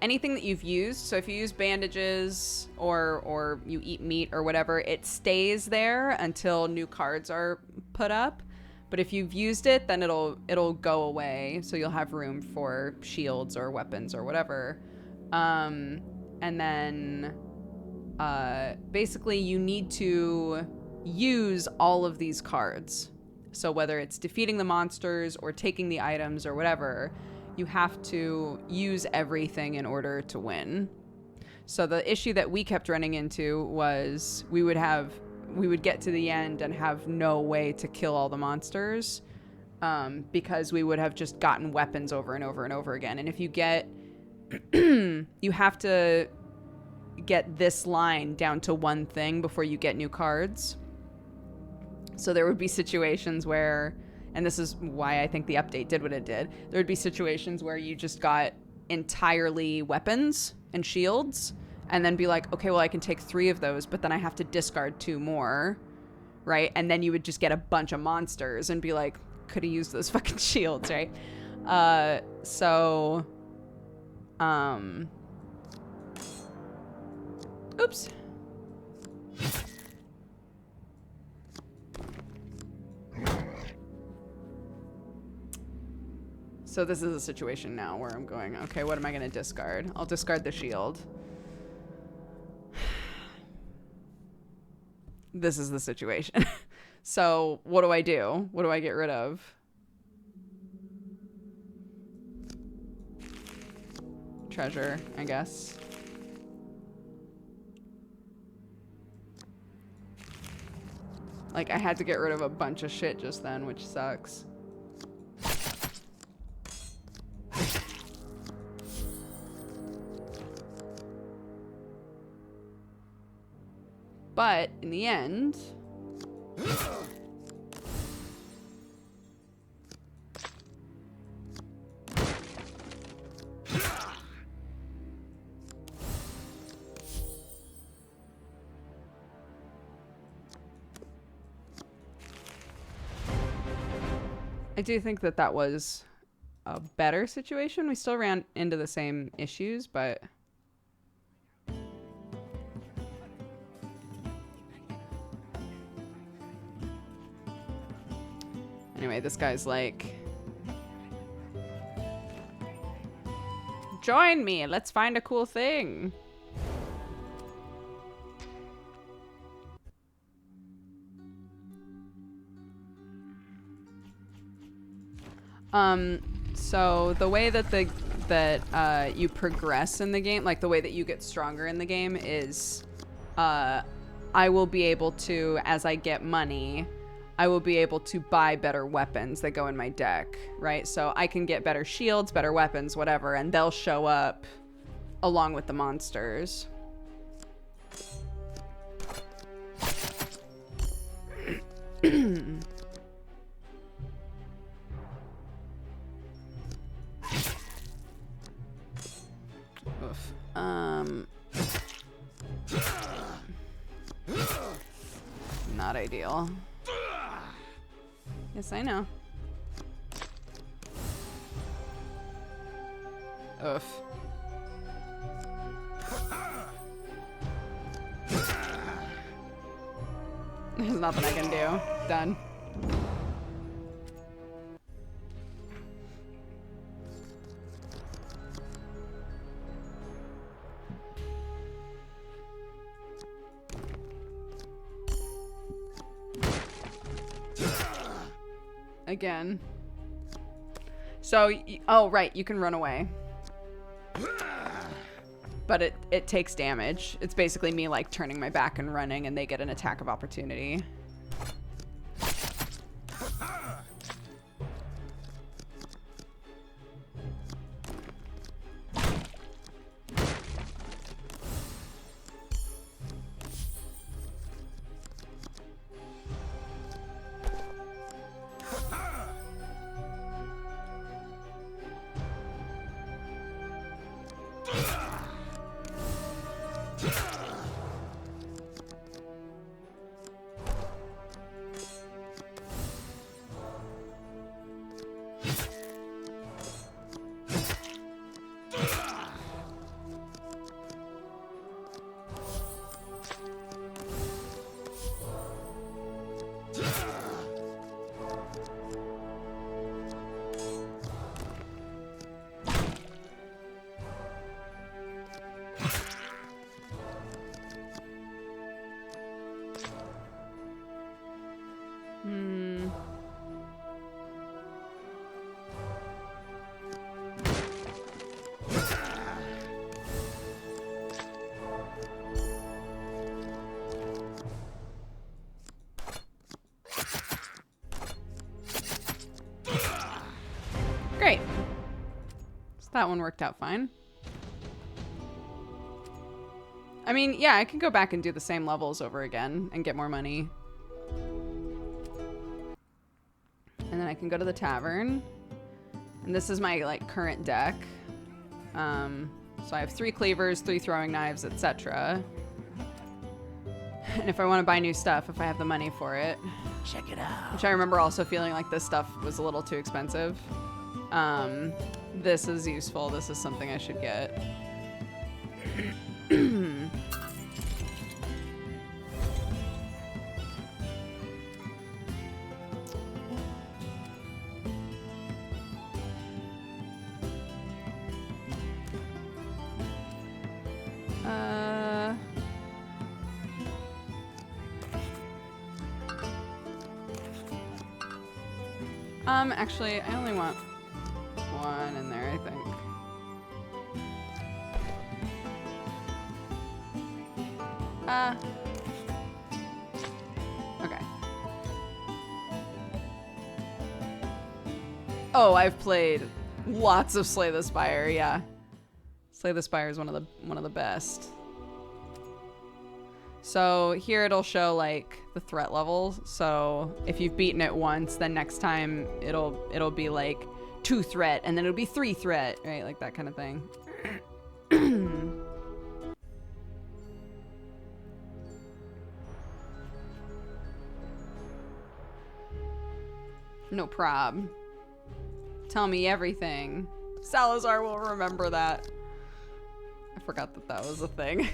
anything that you've used. So if you use bandages or you eat meat or whatever, it stays there until new cards are put up. But if you've used it, then it'll go away. So you'll have room for shields or weapons or whatever. And then basically you need to use all of these cards. So whether it's defeating the monsters or taking the items or whatever, you have to use everything in order to win. So the issue that we kept running into was we would get to the end and have no way to kill all the monsters because we would have just gotten weapons over and over and over again. And if you get, you have to get this line down to one thing before you get new cards. So there would be situations where, and this is why I think the update did what it did, there would be situations where you just got entirely weapons and shields and then be like, okay, well, I can take 3 of those, but then I have to discard 2 more, right? And then you would just get a bunch of monsters and be like, could have used those fucking shields, right? Oops. So this is a situation now where I'm going, okay, what am I going to discard? I'll discard the shield. This is the situation. So what do I do? What do I get rid of? treasure, I guess. Like, I had to get rid of a bunch of shit just then, which sucks. But in the end, I do think that that was a better situation. We still ran into the same issues, but anyway, this guy's like, join me, let's find a cool thing. So the way that you progress in the game, like the way that you get stronger in the game is, I will be able to, as I get money, I will be able to buy better weapons that go in my deck, right? So I can get better shields, better weapons, whatever, and they'll show up along with the monsters. Oof. Not ideal. Yes, I know. Oof. There's nothing I can do. Done. Again. So, oh, right, you can run away. But it takes damage. It's basically me, like, turning my back and running, and they get an attack of opportunity. Great. So that one worked out fine. I mean, yeah, I can go back and do the same levels over again and get more money. And then I can go to the tavern. And this is my, like, current deck. So I have 3 cleavers, 3 throwing knives, etc. And if I want to buy new stuff, if I have the money for it. Check it out. Which I remember also feeling like this stuff was a little too expensive. This is useful. This is something I should get. Actually, I only want 1 in there, I think. Okay. Oh, I've played lots of Slay the Spire, yeah. Slay the Spire is one of the best. So here it'll show like the threat levels. So if you've beaten it once, then next time it'll be like 2 threat, and then it'll be 3 threat, right? Like that kind of thing. No prob. Tell me everything. Salazar will remember that. I forgot that that was a thing.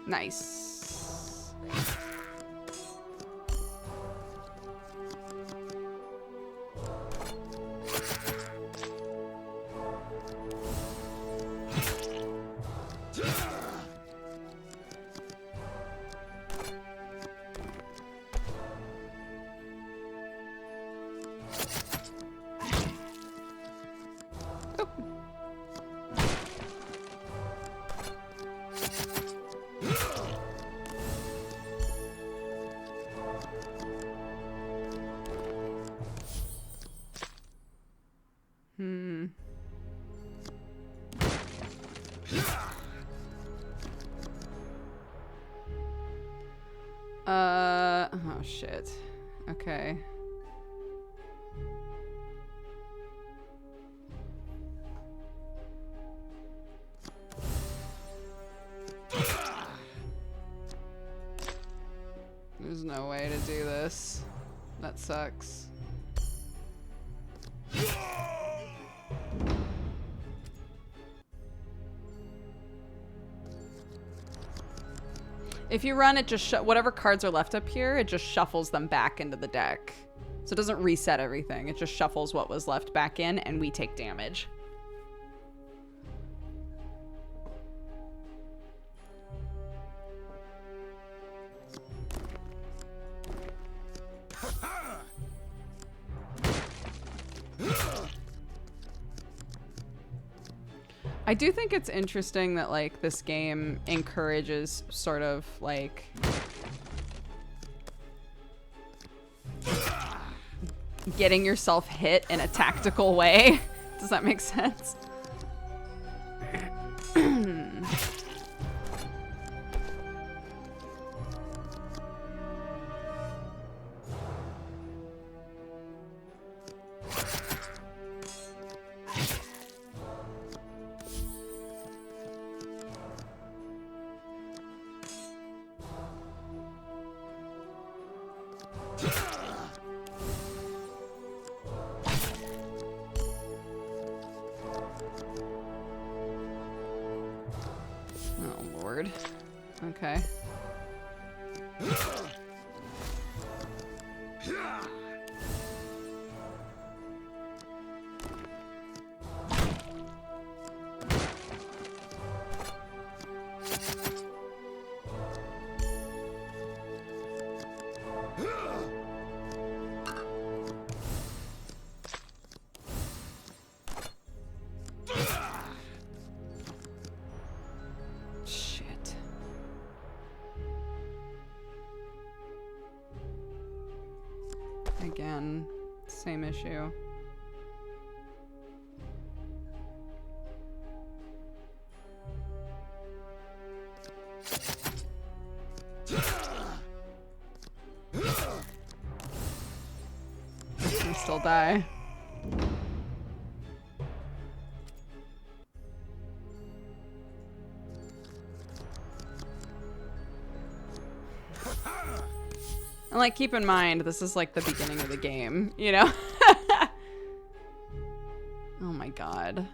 Nice. Oh shit. Okay. There's no way to do this. That sucks. If you run, it just whatever cards are left up here, it just shuffles them back into the deck. So it doesn't reset everything. It just shuffles what was left back in, and we take damage. I do think it's interesting that like this game encourages sort of like getting yourself hit in a tactical way. Does that make sense? Okay. Again, same issue. You still die. And like, keep in mind, this is like the beginning of the game, you know? Oh my god.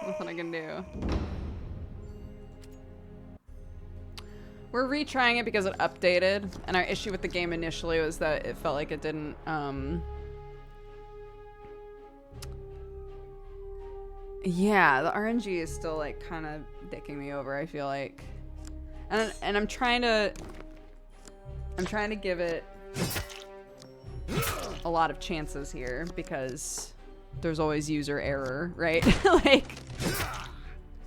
Nothing I can do. We're retrying it because it updated, and our issue with the game initially was that it felt like it didn't, yeah, the RNG is still, like, kind of dicking me over, I feel like. And I'm trying to give it a lot of chances here, because there's always user error, right? Like,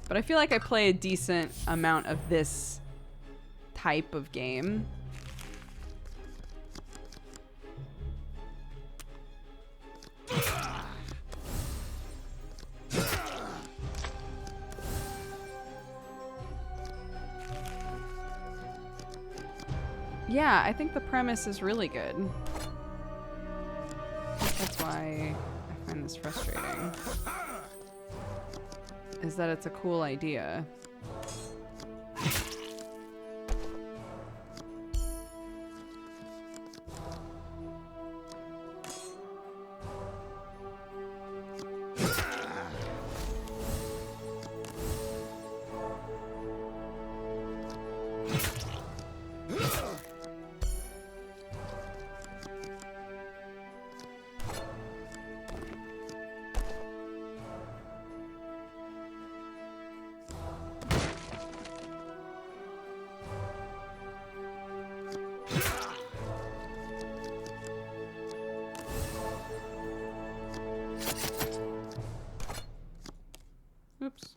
but I feel like I play a decent amount of this type of game. Yeah, I think the premise is really good. That's why I find this frustrating. Is that it's a cool idea. Oops.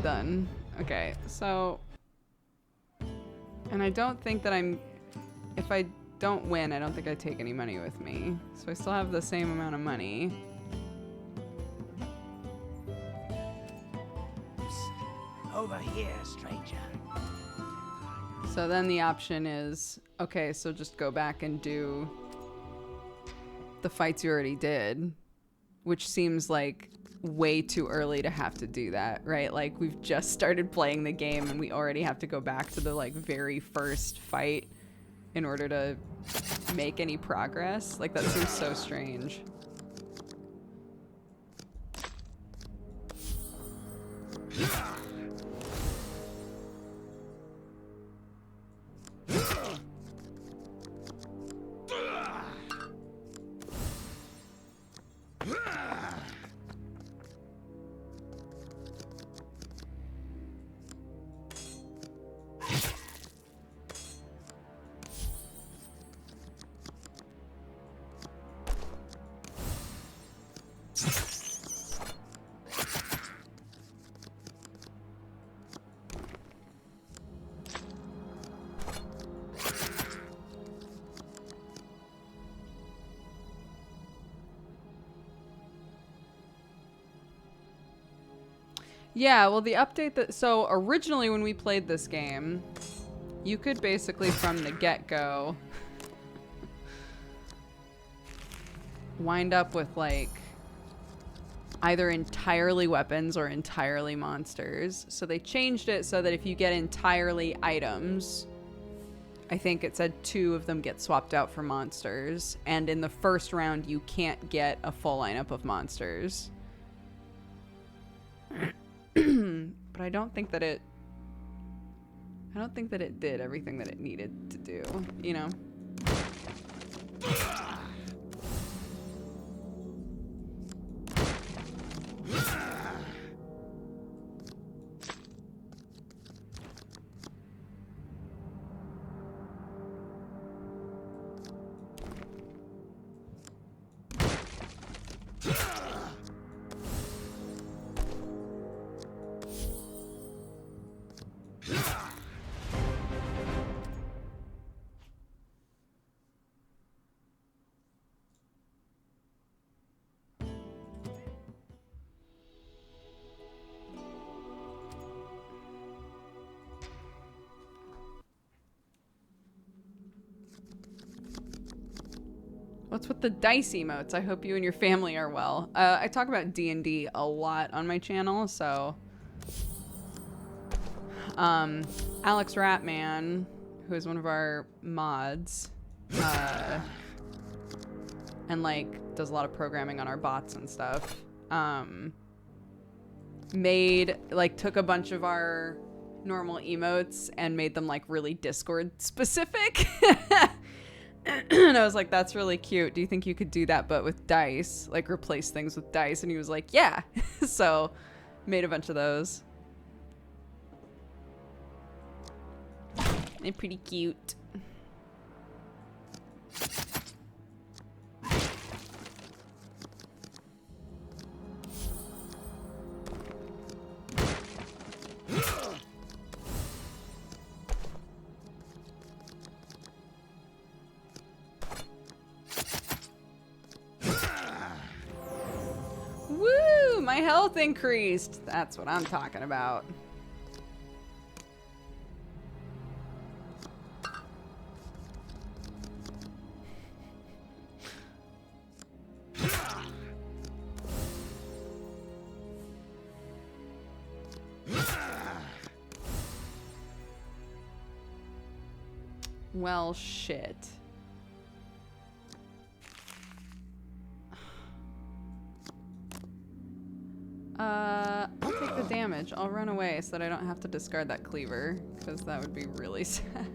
Done. Okay, so, and I don't think that if I don't win, I don't think I take any money with me. So I still have the same amount of money. Psst. Over here, stranger. So then the option is, okay, so just go back and do the fights you already did, which seems like way too early to have to do that, right? Like, we've just started playing the game and we already have to go back to the, like, very first fight in order to make any progress. Like, that seems so strange. Yeah, well, the update that... So, originally when we played this game, you could basically, from the get-go, wind up with, like, either entirely weapons or entirely monsters. So they changed it so that if you get entirely items, I think it said 2 of them get swapped out for monsters. And in the first round, you can't get a full lineup of monsters. But I don't think that it did everything that it needed to do, you know? What's with the dice emotes? I hope you and your family are well. I talk about D&D a lot on my channel, so... Alex Ratman, who is one of our mods, and, like, does a lot of programming on our bots and stuff, took a bunch of our normal emotes and made them, like, really Discord specific. And I was like, that's really cute. Do you think you could do that but with dice? Like, replace things with dice? And he was like, yeah. So, made a bunch of those. They're pretty cute. Woo! My health increased. That's what I'm talking about. Well, shit. I'll take the damage. I'll run away so that I don't have to discard that cleaver, because that would be really sad.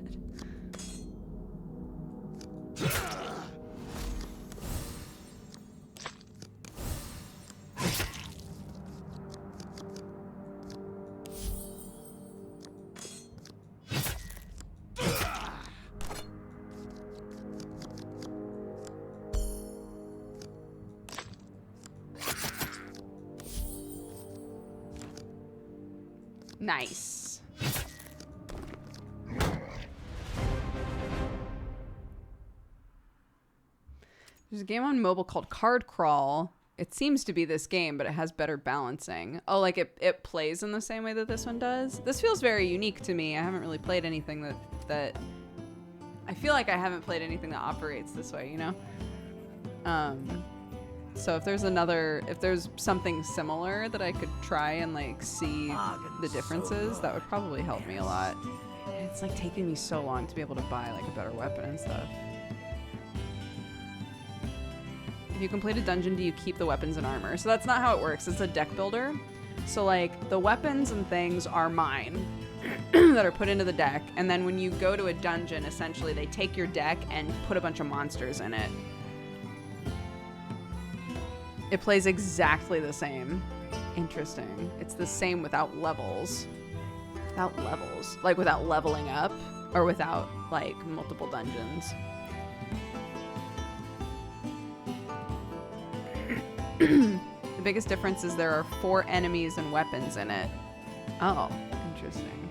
Nice. There's a game on mobile called Card Crawl. It seems to be this game, but it has better balancing. Oh, like it plays in the same way that this one does? This feels very unique to me. I haven't really played anything that I feel like I haven't played anything that operates this way, you know? So if there's something similar that I could try and like see the differences, that would probably help me a lot. It's like taking me so long to be able to buy like a better weapon and stuff. If you complete a dungeon, do you keep the weapons and armor? So that's not how it works. It's a deck builder. So like the weapons and things are mine that are put into the deck. And then when you go to a dungeon, essentially they take your deck and put a bunch of monsters in it. It plays exactly the same. Interesting. It's the same without levels. Without levels. Like without leveling up or without like multiple dungeons. The biggest difference is there are 4 enemies and weapons in it. Oh, interesting.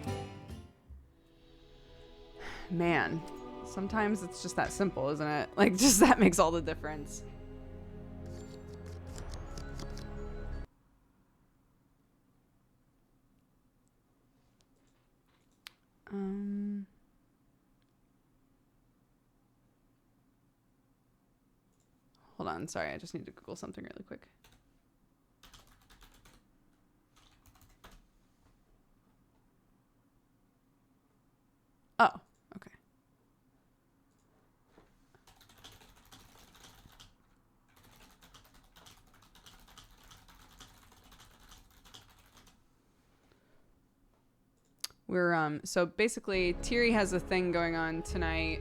Man, sometimes it's just that simple, isn't it? Like, just that makes all the difference. Hold on, sorry, I just need to Google something really quick. Oh, okay. We're so basically Tiri has a thing going on tonight.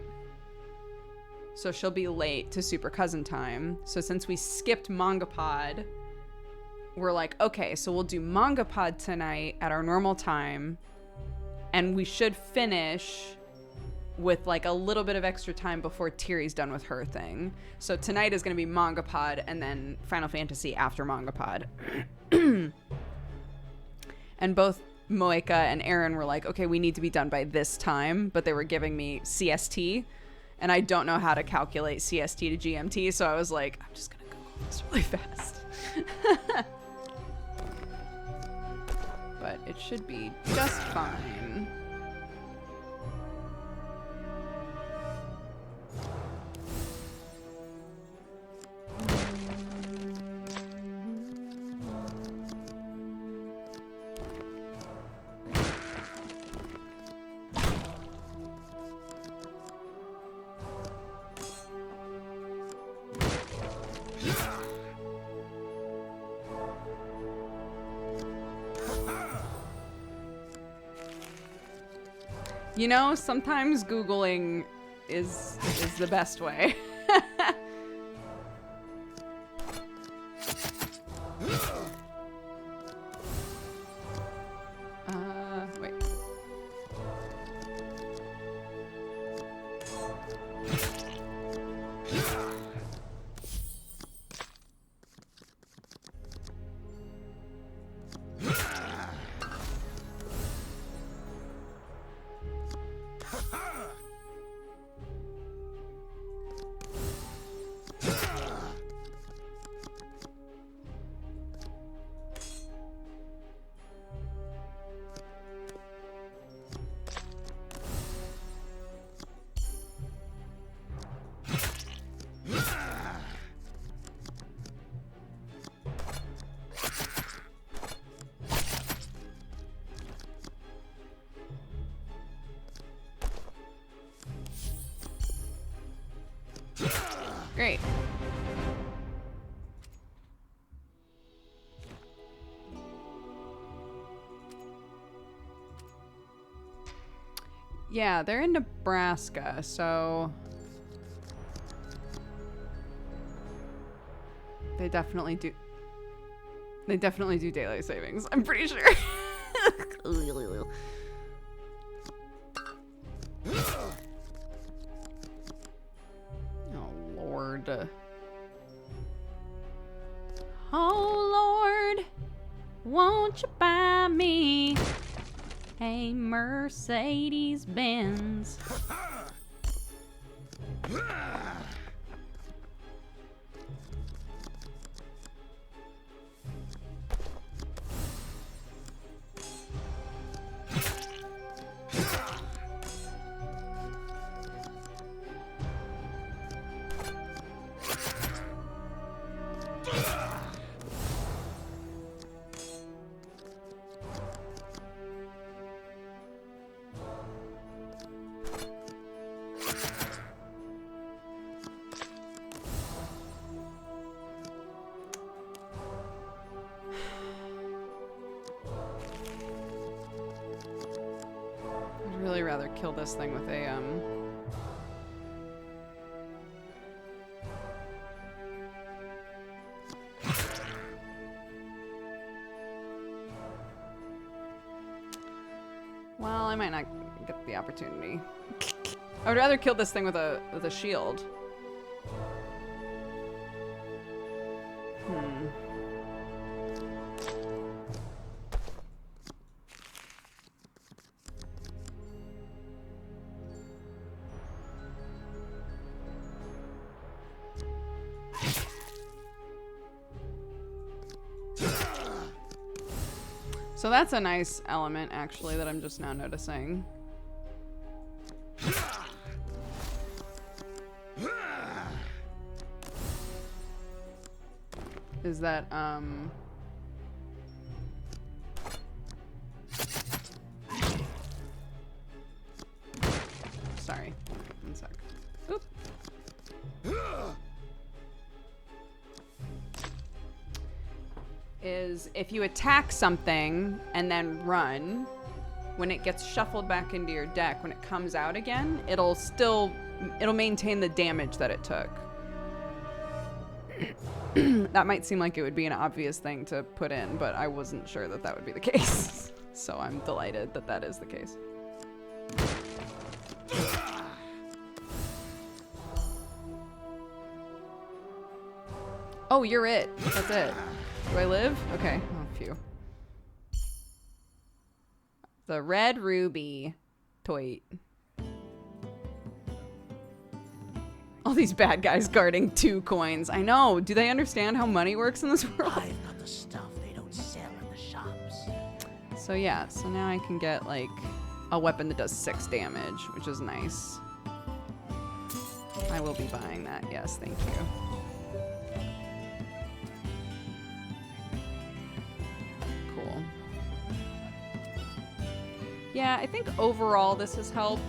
So she'll be late to Super Cousin time. So since we skipped Manga Pod, we're like, okay, so we'll do Manga Pod tonight at our normal time. And we should finish with like a little bit of extra time before Tiri's done with her thing. So tonight is going to be Manga Pod and then Final Fantasy after Manga Pod. And both Moeka and Aaron were like, okay, we need to be done by this time. But they were giving me CST. And I don't know how to calculate CST to GMT. So I was like, I'm just going to Google this really fast. But it should be just fine. You know, sometimes Googling is the best way. Wait. Great. Yeah, they're in Nebraska, so they definitely do. They definitely do daylight savings. I'm pretty sure. Oh Lord, won't you buy me a Mercedes Benz? Rather kill this thing with a well, I might not get the opportunity. I would rather kill this thing with a shield. So that's a nice element, actually, that I'm just now noticing. is that, sorry, one sec. Oop. Is if you attack something and then run, when it gets shuffled back into your deck, when it comes out again, it'll maintain the damage that it took. That might seem like it would be an obvious thing to put in, but I wasn't sure that that would be the case. So I'm delighted that that is the case. Oh, you're it. That's it. Do I live? Okay. Oh, phew. The red ruby. Toit. All these bad guys guarding 2 coins. I know. Do they understand how money works in this world? I've got the stuff they don't sell in the shops. So yeah, so now I can get like a weapon that does 6 damage, which is nice. I will be buying that. Yes, thank you. Cool. Yeah, I think overall this has helped.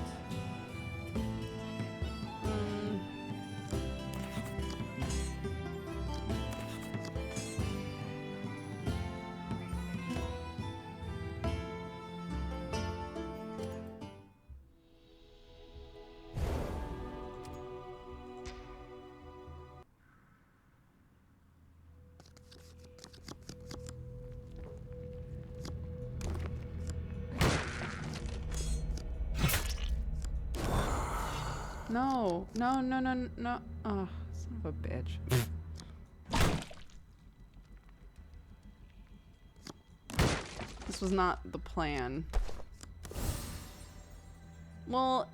No, no, no, no, no. Oh, son of a bitch. This was not the plan. Well,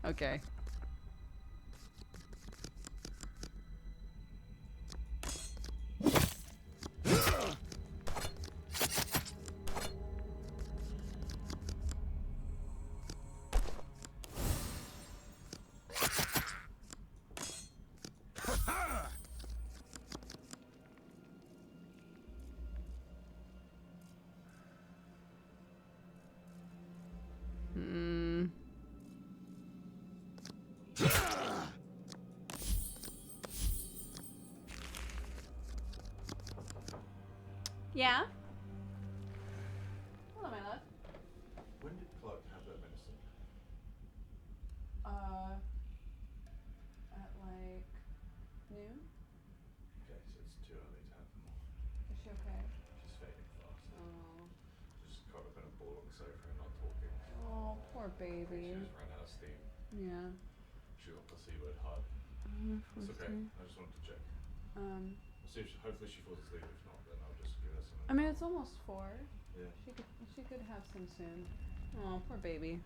okay. Yeah? Hello, my love. When did Clark have that medicine? At like noon? Okay, so it's too early to have them all. Is she okay? She's fading fast. Oh. Just curled up in a ball on the sofa and not talking. Oh, poor She baby. just ran out of steam. Yeah. She got the C word hard. It's okay. I just wanted to check. See if hopefully she falls asleep. If not, then I'll just give her some. I mean, it's almost 4. Yeah. She could have some soon. Oh, poor baby.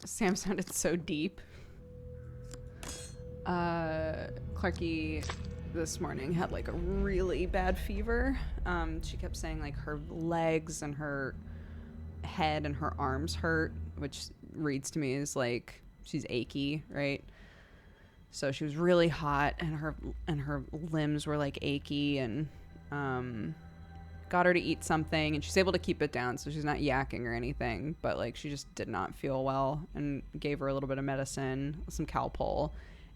Sam sounded so deep. Clarky this morning had like a really bad fever. She kept saying like her legs and her head and her arms hurt, which reads to me as like she's achy, right? So she was really hot and her limbs were like achy, and got her to eat something, and she's able to keep it down, so she's not yakking or anything, but like she just did not feel well, and gave her a little bit of medicine, some Calpol,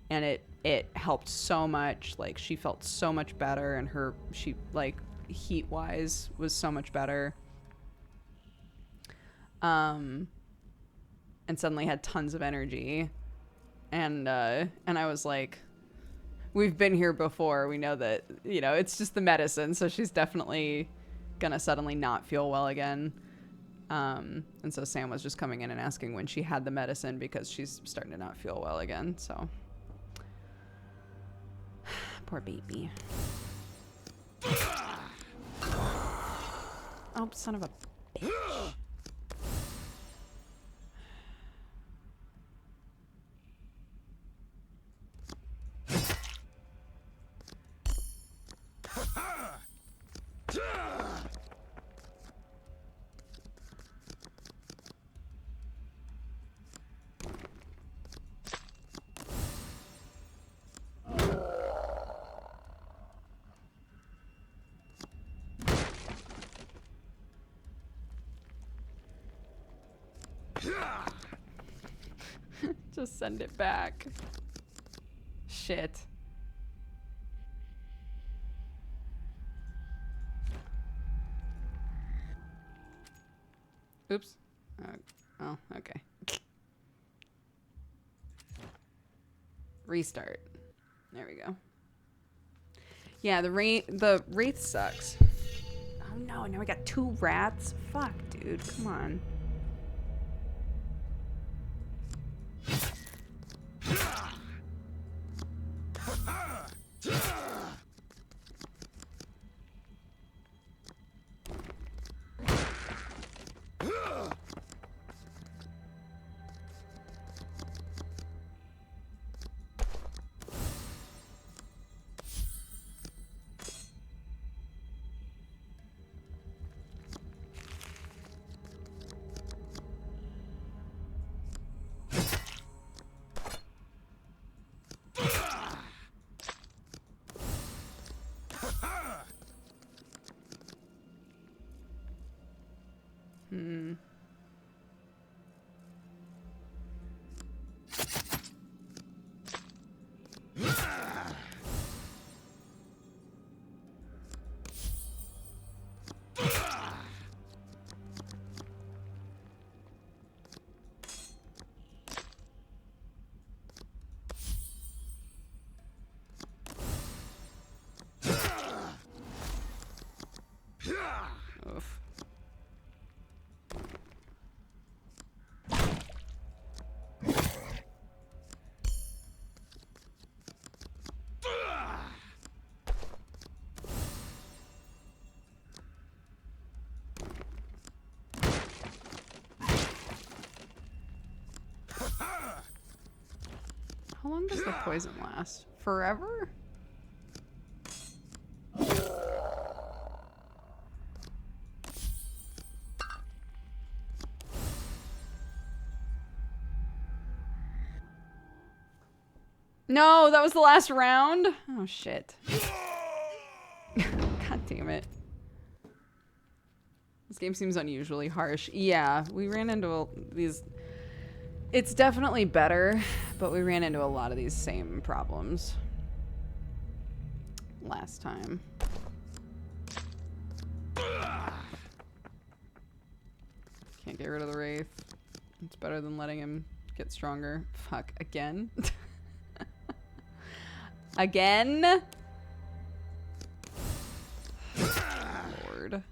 and it helped so much. Like she felt so much better, and she like heat wise was so much better, and suddenly had tons of energy, and I was like, we've been here before, we know that, you know, it's just the medicine, so she's definitely gonna suddenly not feel well again. And so Sam was just coming in and asking when she had the medicine, because she's starting to not feel well again. So poor baby. Oh, son of a bitch. Just send it back. Shit. Oops. Oh, okay. Restart. There we go. Yeah, the wraith sucks. Oh no, now we got 2 rats. Fuck, dude. Come on. Oof. How long does the poison last? Forever? No, that was the last round? Oh, shit. God damn it. This game seems unusually harsh. Yeah, we ran into these... It's definitely better, but we ran into a lot of these same problems last time. Can't get rid of the wraith. It's better than letting him get stronger. Fuck, again? Again? Lord.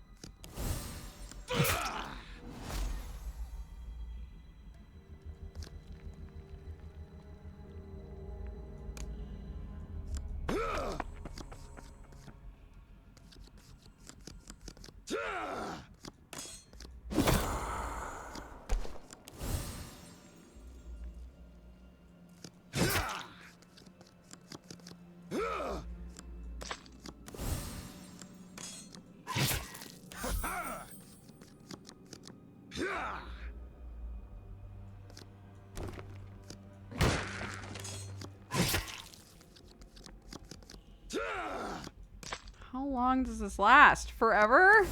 How long does this last? Forever?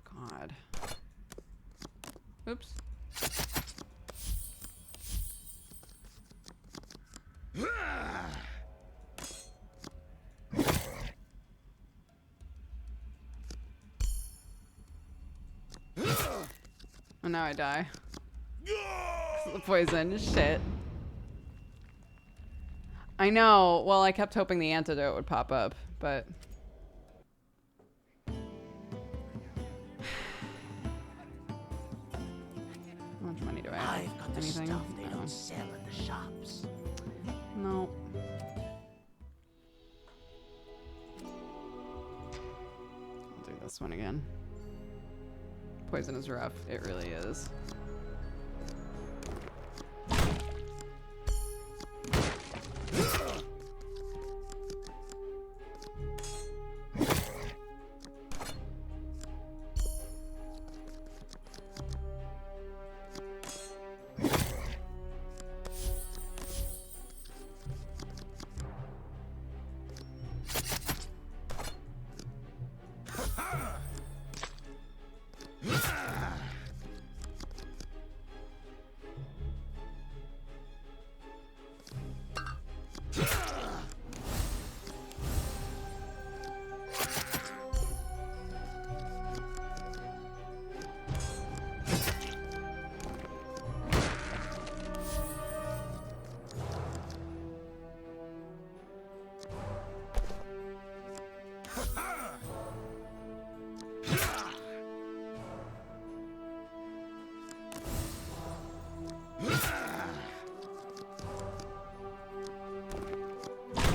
God. Oops. Oh, now I die. The poison. Shit. I know. Well, I kept hoping the antidote would pop up, but... How much money do I have? I've got the Anything? stuff they No. don't sell in the shops. No. I'll do this one again. Poison is rough. It really is.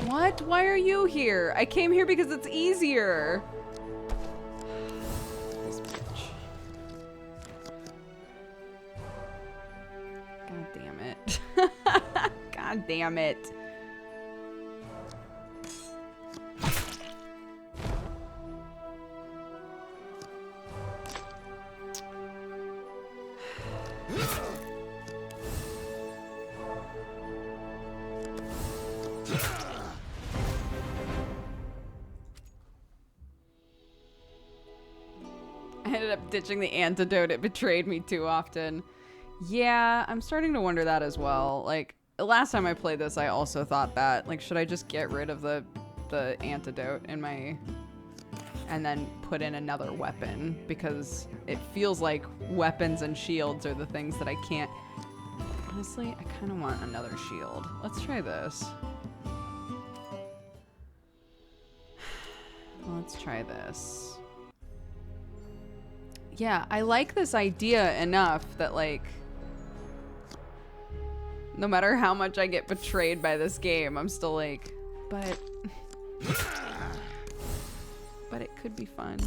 What? Why are you here? I came here because it's easier. This bitch. God damn it. God damn it. I ended up ditching the antidote. It betrayed me too often. Yeah, I'm starting to wonder that as well. Like, last time I played this, I also thought that. Like, should I just get rid of the antidote in my... and then put in another weapon? Because it feels like weapons and shields are the things that I can't... Honestly, I kind of want another shield. Let's try this. Let's try this. Yeah, I like this idea enough that, like, no matter how much I get betrayed by this game, I'm still like, but it could be fun.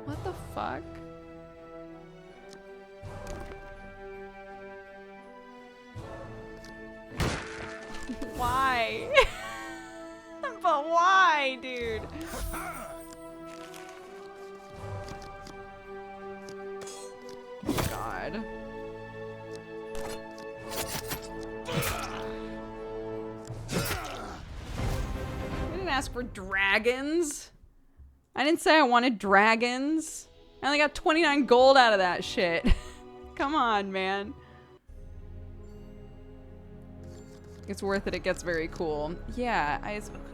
What the fuck? Why? But why, dude? God. I didn't ask for dragons. I didn't say I wanted dragons. I only got 29 gold out of that shit. Come on, man. It's worth it. It gets very cool. Yeah,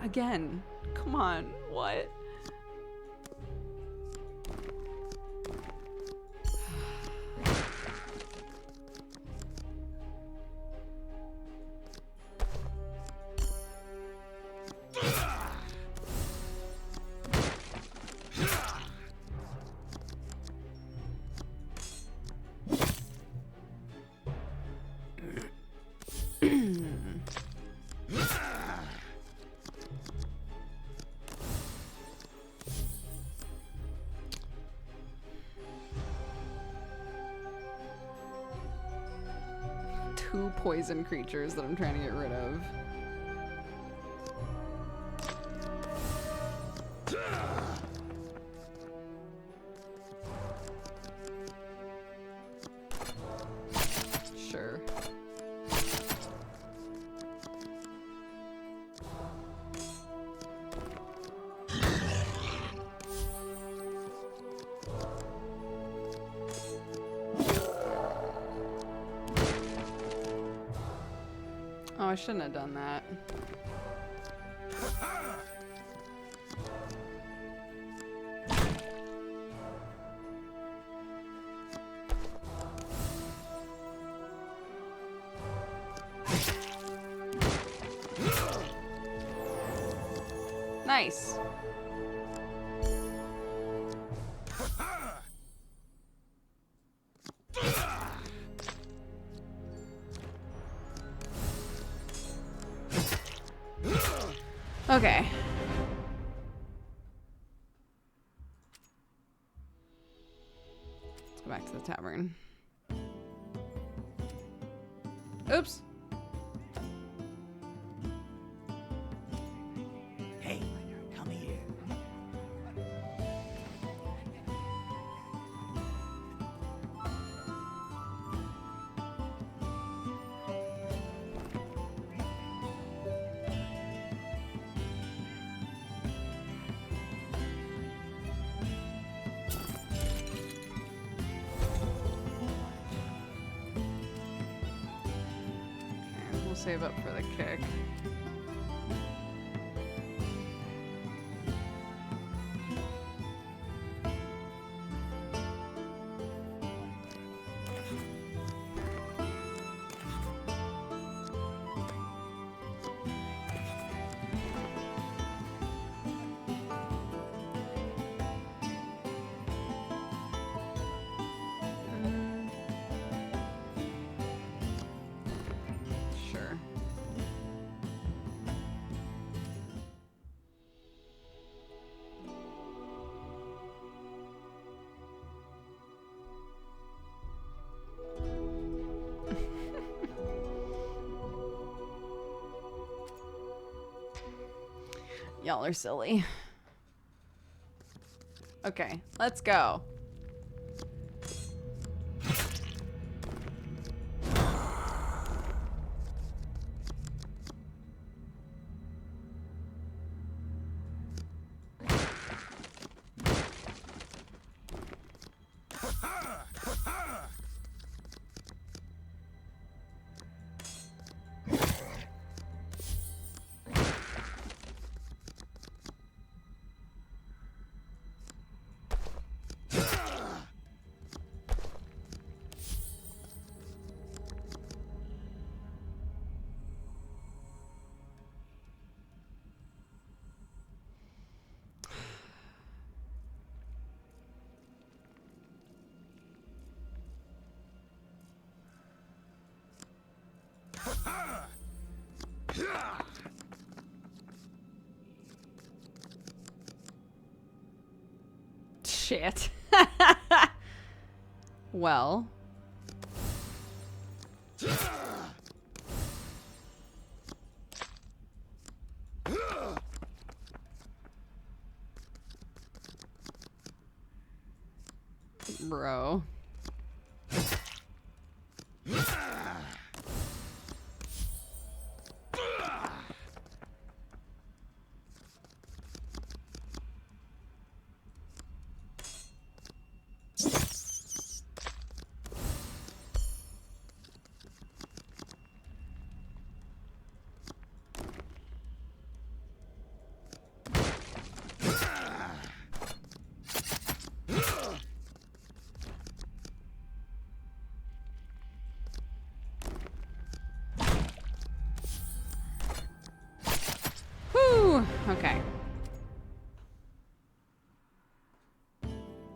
again, come on. What? Two poison creatures that I'm trying to get rid of. Sure. Oh, I shouldn't have done that. Nice. Okay. Let's go back to the tavern. Oops. Hey, come here. Okay, we'll save up for the kick. Sure. Y'all are silly. Okay, let's go. Shit. Well. Bro. Whew. Okay.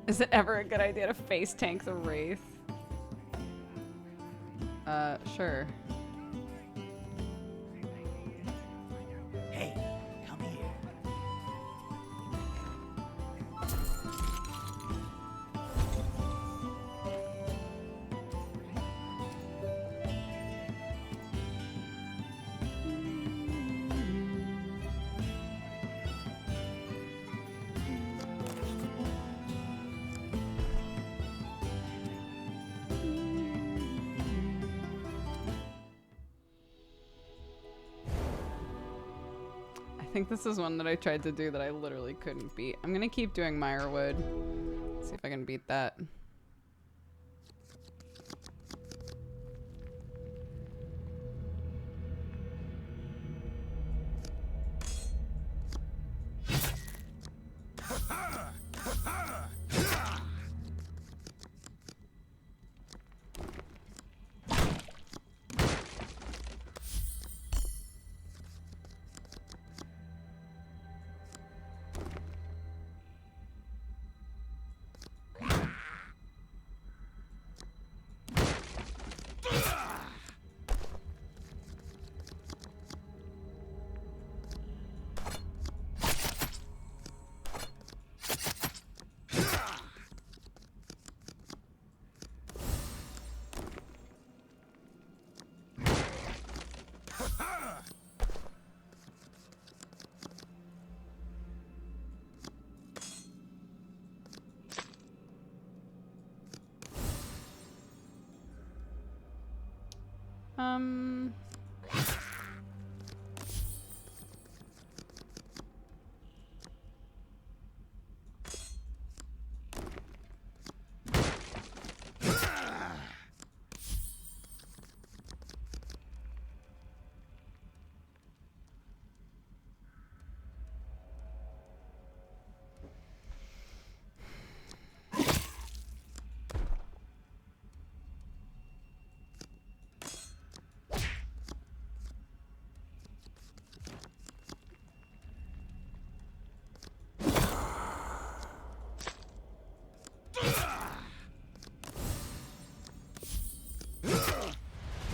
Is it ever a good idea to face tank the Wraith? Sure. Hey, come here. I think this is one that I tried to do that I literally couldn't beat. I'm gonna keep doing Mirewood. See if I can beat that.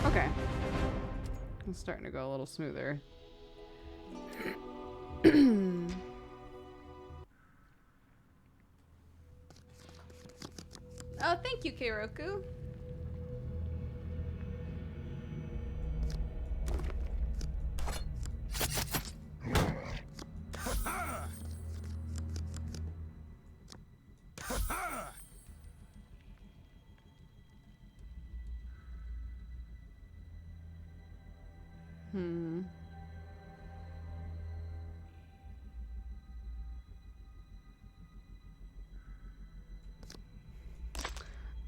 Okay. It's starting to go a little smoother. Oh, thank you, Keiroku.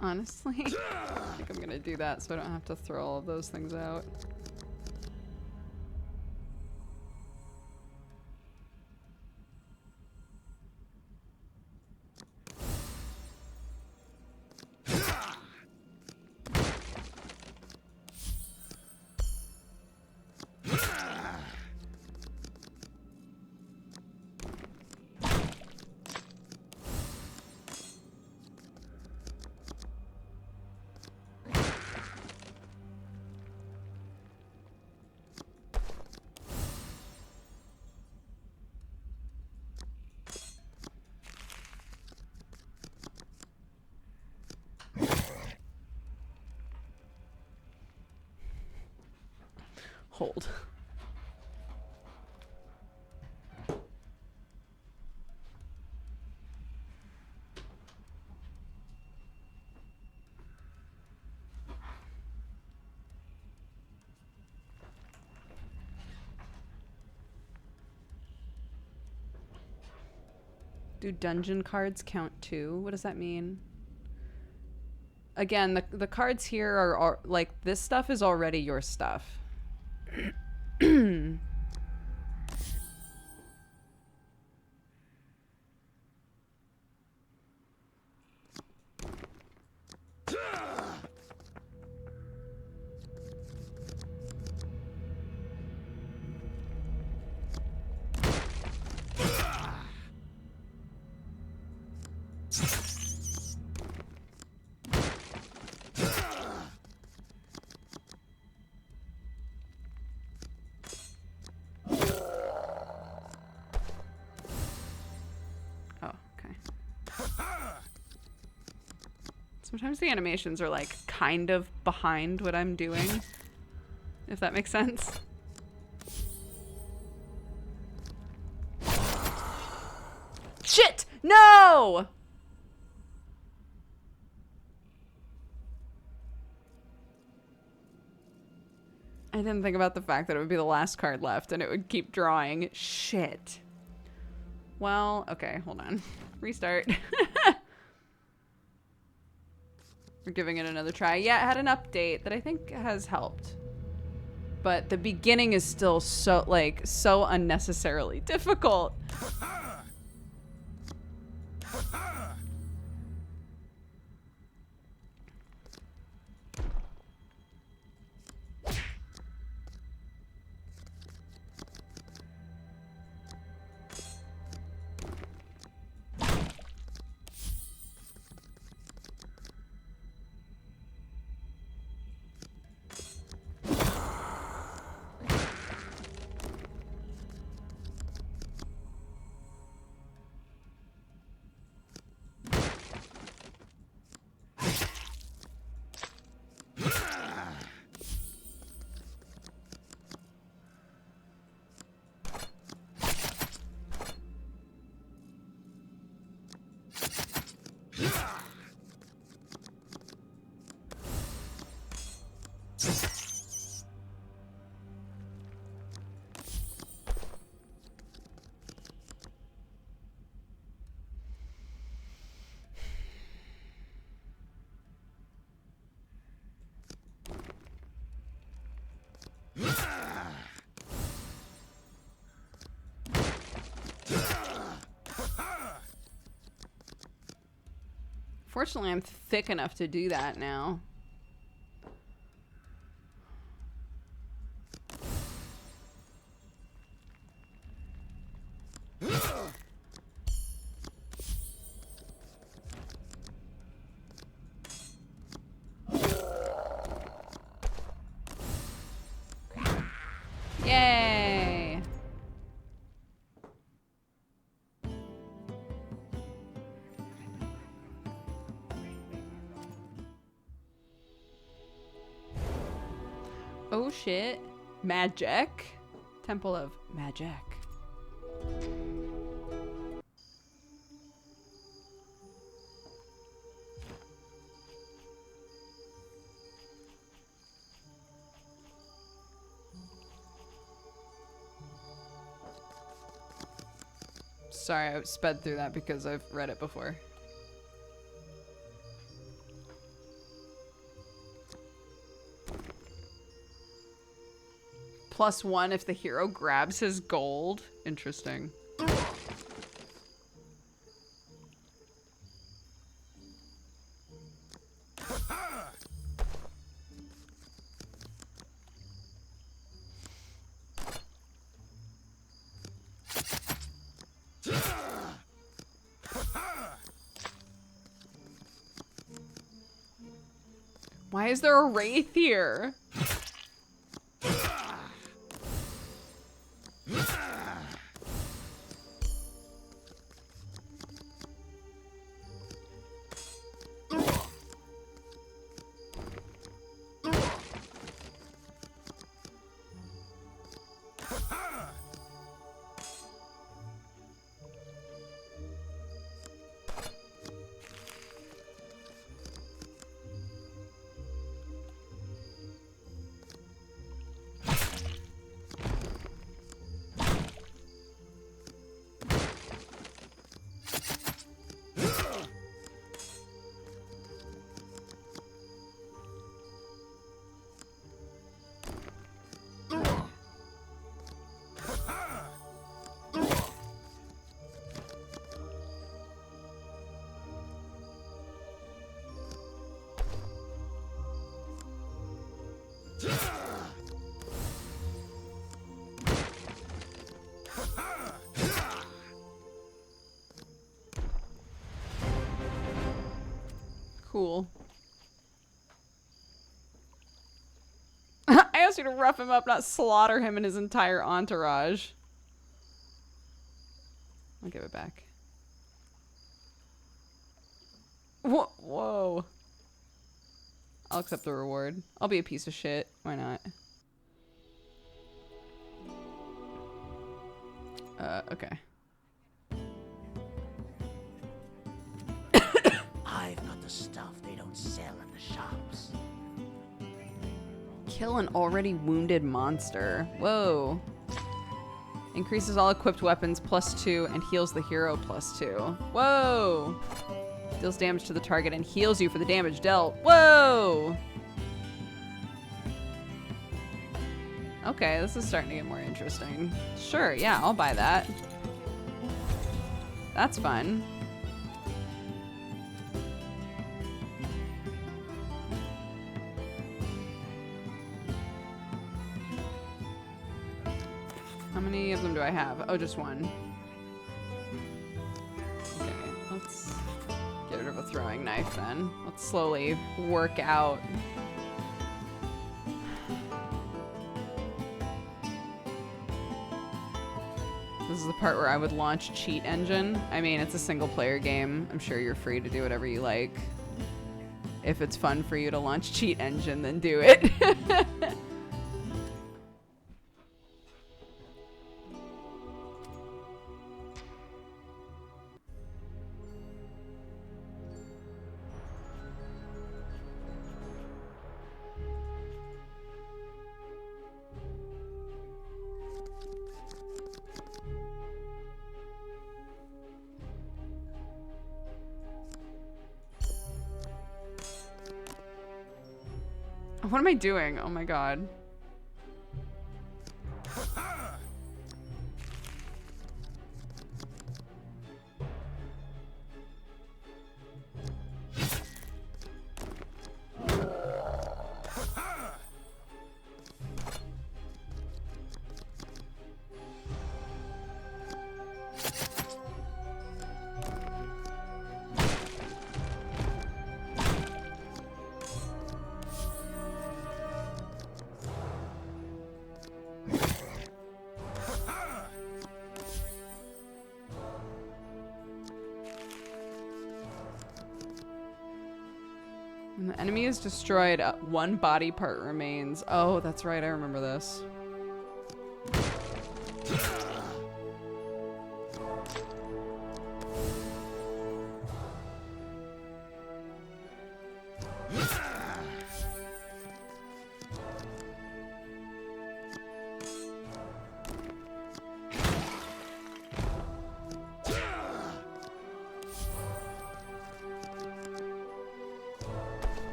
Honestly, I think I'm gonna do that so I don't have to throw all of those things out. Hold. Do dungeon cards count too? What does that mean? Again, the cards here are like, this stuff is already your stuff. Sometimes the animations are like kind of behind what I'm doing, if that makes sense. Shit! No! I didn't think about the fact that it would be the last card left and it would keep drawing. Shit. Well, okay, hold on. Restart. We're giving it another try. Yeah, it had an update that I think has helped. But the beginning is still so unnecessarily difficult. Fortunately, I'm thick enough to do that now. Yay! Oh shit. Magic. Temple of Magic. Sorry, I sped through that because I've read it before. +1 if the hero grabs his gold. Interesting. Why is there a wraith here? Cool. I asked you to rough him up, not slaughter him and his entire entourage. I'll give it back. Whoa. I'll accept the reward. I'll be a piece of shit. Why not? Okay. I've got the stuff they don't sell in the shops. Kill an already wounded monster. Whoa. Increases all equipped weapons +2 and heals the hero +2. Whoa. Deals damage to the target and heals you for the damage dealt. Whoa. Okay, this is starting to get more interesting. Sure, yeah, I'll buy that. That's fun. How many of them do I have? Oh, just one. Okay, let's get rid of a throwing knife then. Let's slowly work out. This is the part where I would launch Cheat Engine. I mean, it's a single player game. I'm sure you're free to do whatever you like. If it's fun for you to launch Cheat Engine, then do it. What am I doing? Oh my god. Enemy is destroyed. One body part remains. Oh, that's right. I remember this.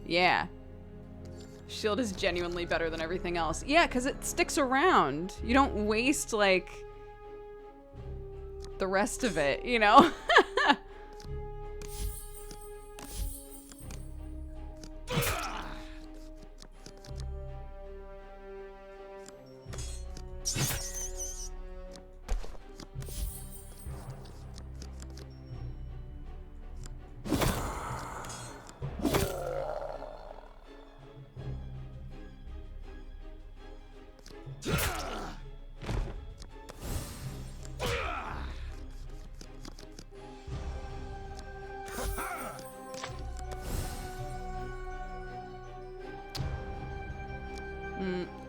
Yeah. Shield is genuinely better than everything else. Yeah, because it sticks around. You don't waste, like, the rest of it, you know?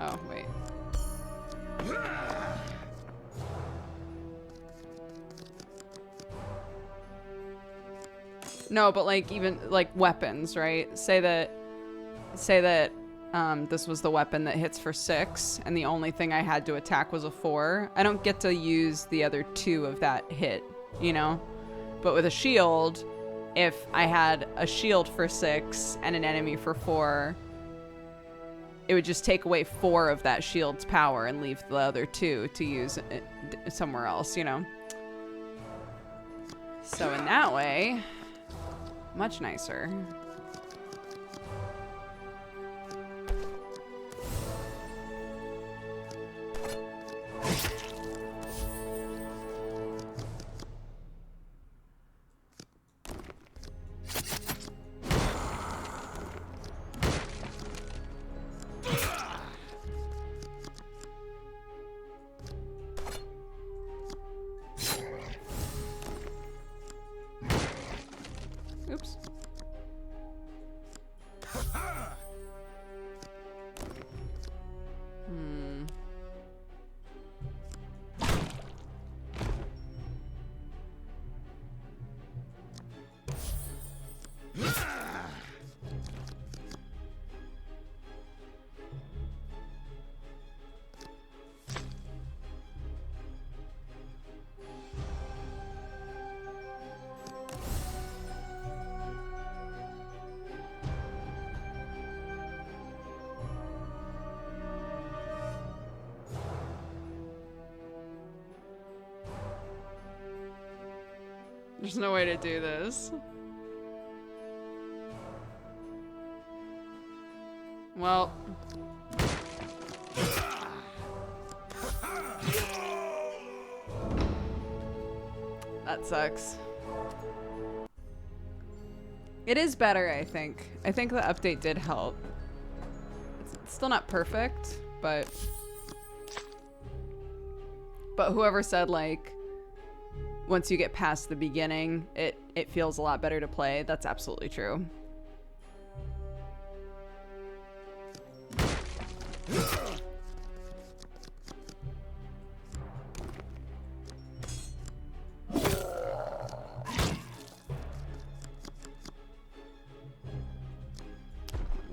Oh, wait. No, but like even like weapons, right? Say that this was the weapon that hits for 6 and the only thing I had to attack was a 4. I don't get to use the other 2 of that hit, you know? But with a shield, if I had a shield for 6 and an enemy for 4, it would just take away 4 of that shield's power and leave the other 2 to use somewhere else, you know? So in that way, much nicer. Oops. There's no way to do this. Well. That sucks. It is better, I think. I think the update did help. It's still not perfect, but whoever said, like, once you get past the beginning, it feels a lot better to play. That's absolutely true.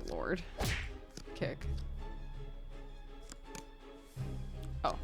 Lord. Kick. Oh.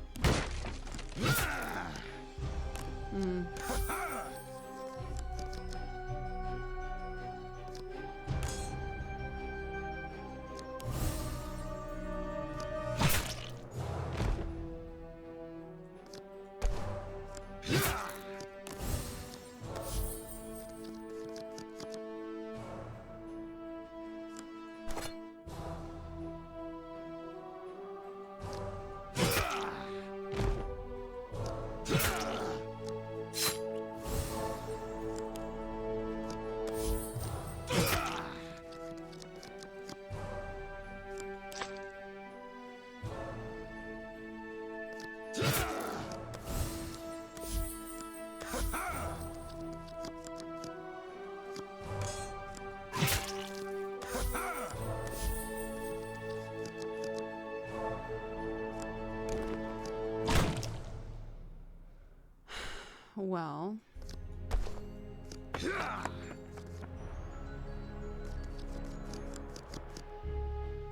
Well.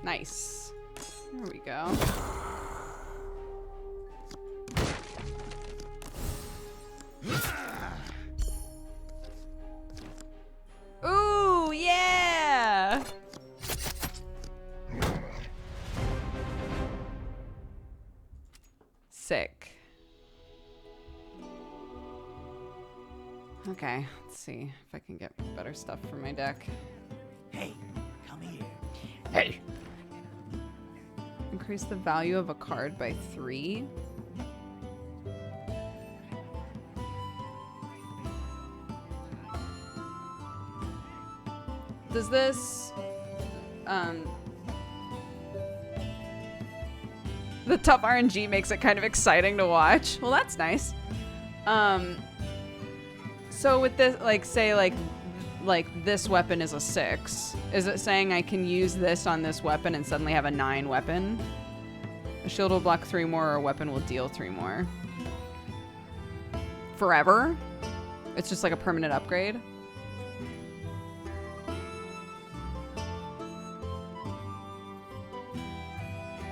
Nice. There we go. Ooh, yeah! Sick. Okay, let's see if I can get better stuff for my deck. Hey, come here. Hey! Increase the value of a card by 3. Does this, the tough RNG makes it kind of exciting to watch. Well, that's nice. So with this, like, say, like this weapon is a 6. Is it saying I can use this on this weapon and suddenly have a 9 weapon? A shield will block 3 more, or a weapon will deal 3 more. Forever? It's just like a permanent upgrade?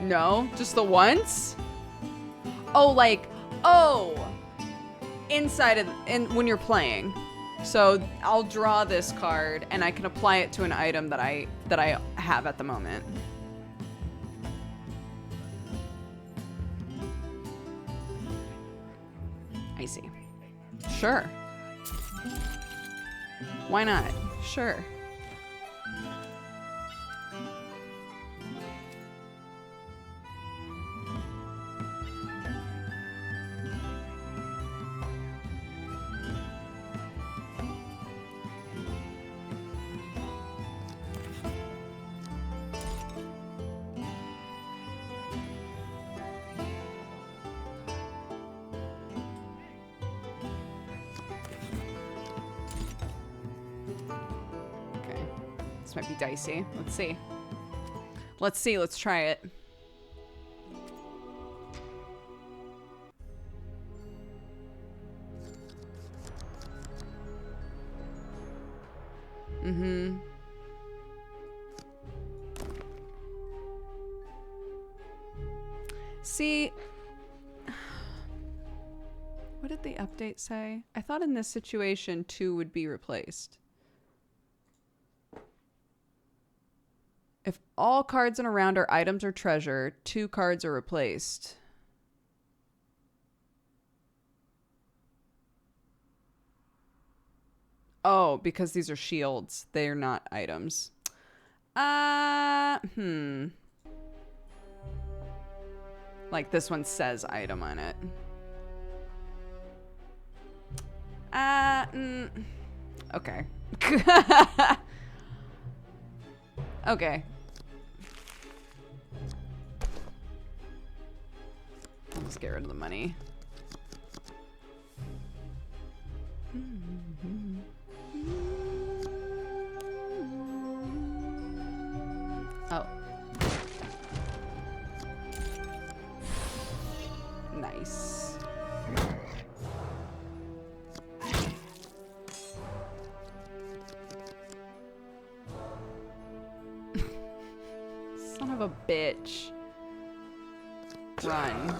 No, just the once? Oh, like, oh! Inside of, when you're playing. So I'll draw this card and I can apply it to an item that I have at the moment. I see. Sure. Why not? Sure. Might be dicey. Let's see. Let's see. Let's try it. Mm-hmm. See, what did the update say? I thought in this situation 2 would be replaced. If all cards in a round are items or treasure, 2 cards are replaced. Oh, because these are shields. They're not items. Like this one says item on it. Okay. Okay. Let's get rid of the money. Oh. Nice. Son of a bitch. Run.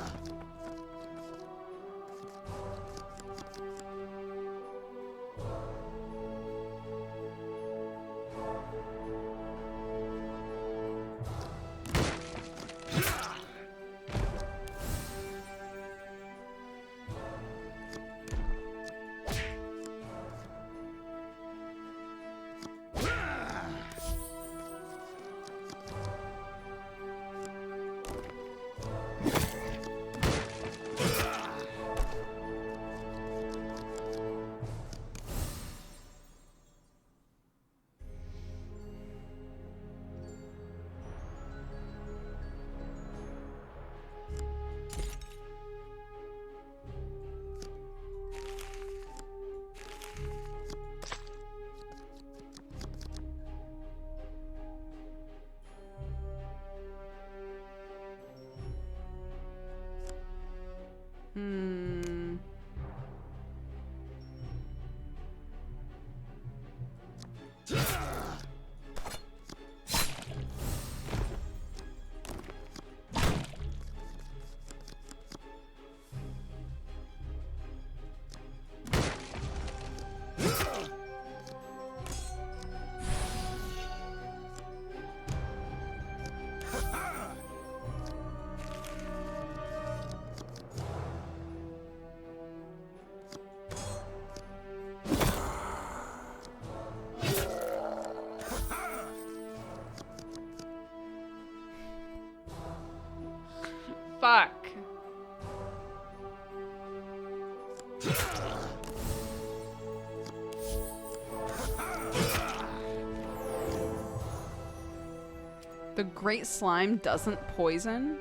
The great slime doesn't poison?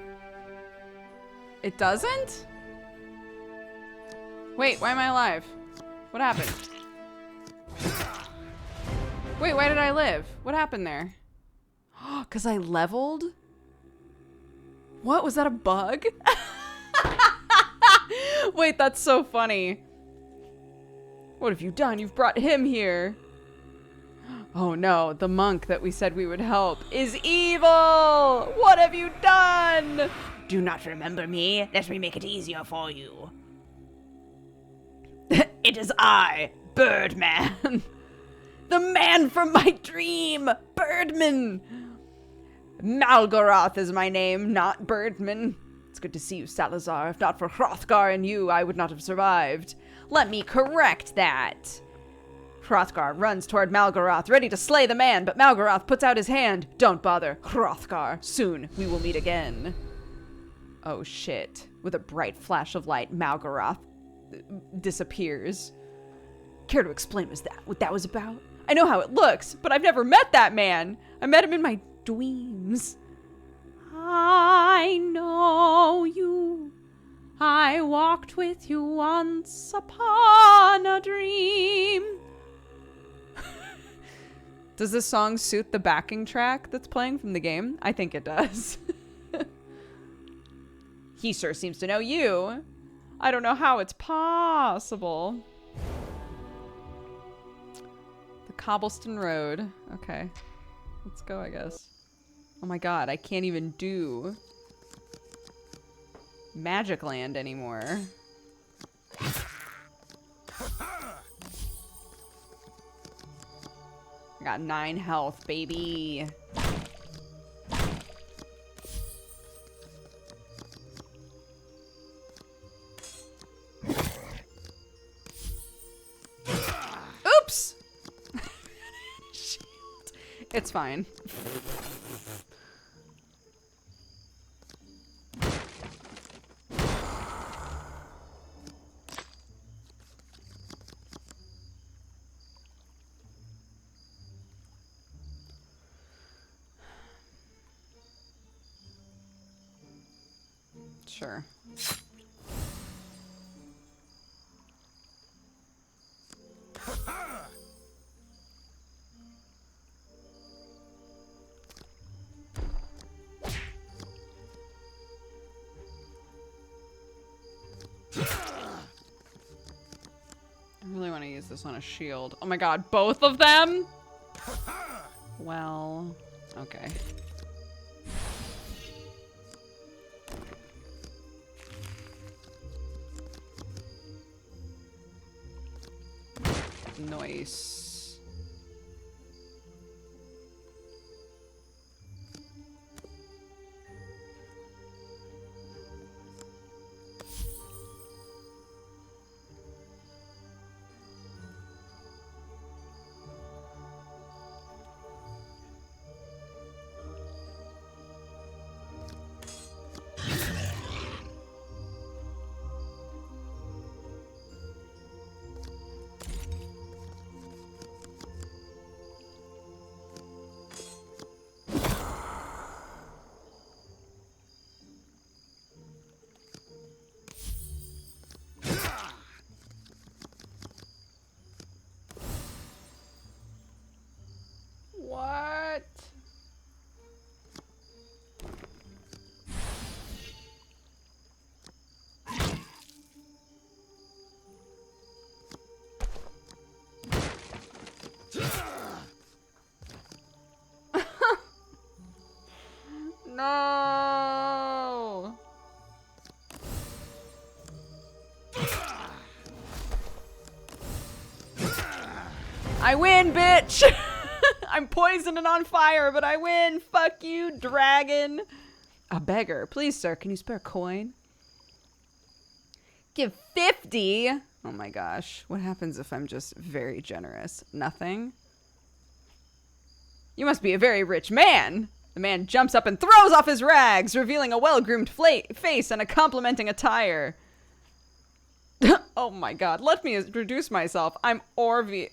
It doesn't? Wait, why am I alive? What happened? Wait, why did I live? What happened there? Oh, 'cause I leveled? What? Was that a bug? Wait, that's so funny. What have you done? You've brought him here. Oh no, the monk that we said we would help is evil! What have you done? Do not remember me. Let me make it easier for you. It is I, Birdman. The man from my dream! Birdman! Malgoroth is my name, not Birdman. It's good to see you, Salazar. If not for Hrothgar and you, I would not have survived. Let me correct that. Hrothgar runs toward Malgoroth, ready to slay the man, but Malgoroth puts out his hand. Don't bother, Hrothgar. Soon we will meet again. Oh shit. With a bright flash of light, Malgoroth disappears. Care to explain what that was about? I know how it looks, but I've never met that man. I met him in my dreams. I know you. I walked with you once upon a dream. Does this song suit the backing track that's playing from the game? I think it does. He sure seems to know you. I don't know how it's possible. The cobblestone road. Okay. Let's go, I guess. Oh my god, I can't even do Magic Land anymore. I got 9 health, baby. Oops! Shield. It's fine. Sure. I really want to use this on a shield. Oh my god, both of them? Well, okay. Nice. What? No. I win, bitch. I'm poisoned and on fire, but I win. Fuck you, dragon. A beggar. Please, sir, can you spare a coin? Give 50. Oh my gosh. What happens if I'm just very generous? Nothing? You must be a very rich man. The man jumps up and throws off his rags, revealing a well-groomed face and a complimenting attire. Oh Oh my god, let me introduce myself. I'm Orvi,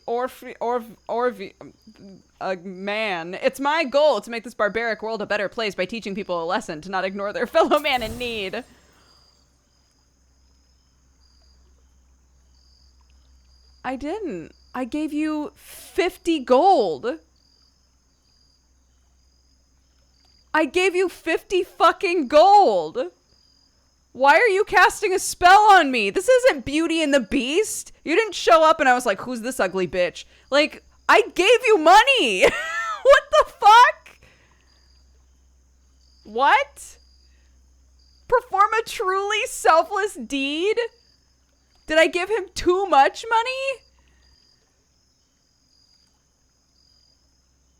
a man. It's my goal to make this barbaric world a better place by teaching people a lesson to not ignore their fellow man in need. I didn't. I gave you 50 gold. I gave you 50 fucking gold. Why are you casting a spell on me? This isn't Beauty and the Beast. You didn't show up and I was like, who's this ugly bitch? Like, I gave you money. What the fuck? What? Perform a truly selfless deed? Did I give him too much money?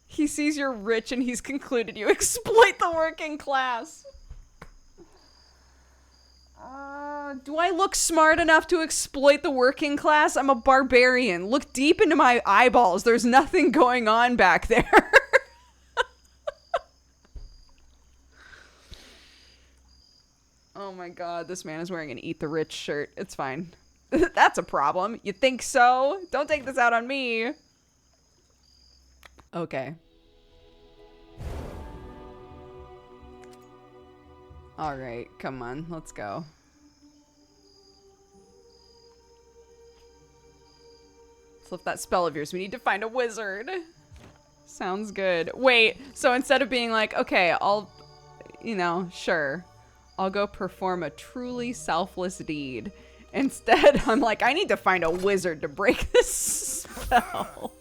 He sees you're rich and he's concluded you exploit the working class. Do I look smart enough to exploit the working class? I'm a barbarian. Look deep into my eyeballs. There's nothing going on back there. Oh my god, this man is wearing an Eat the Rich shirt. It's fine. That's a problem. You think so? Don't take this out on me. Okay. Alright, come on. Let's go. Let's lift that spell of yours. We need to find a wizard. Sounds good. Wait, so instead of being like, okay, I'll, you know, sure. I'll go perform a truly selfless deed. Instead, I'm like, I need to find a wizard to break this spell.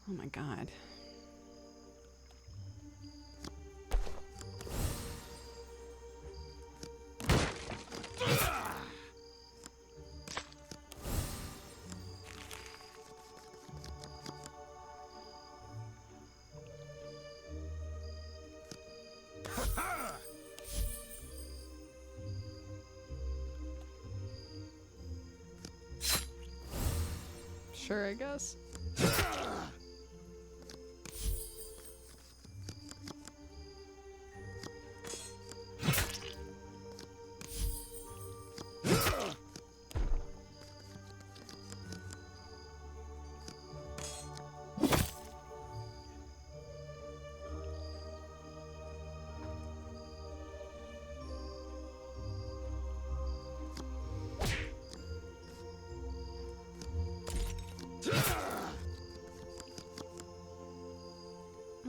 Oh my god. Sure, I guess.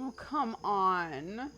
Oh, come on.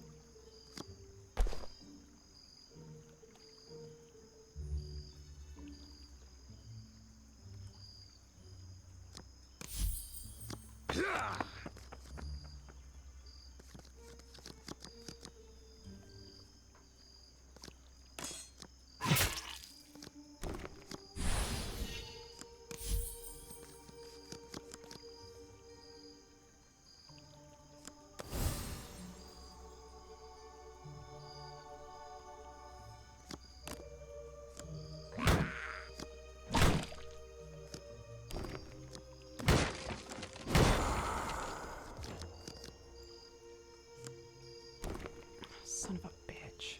Son of a bitch.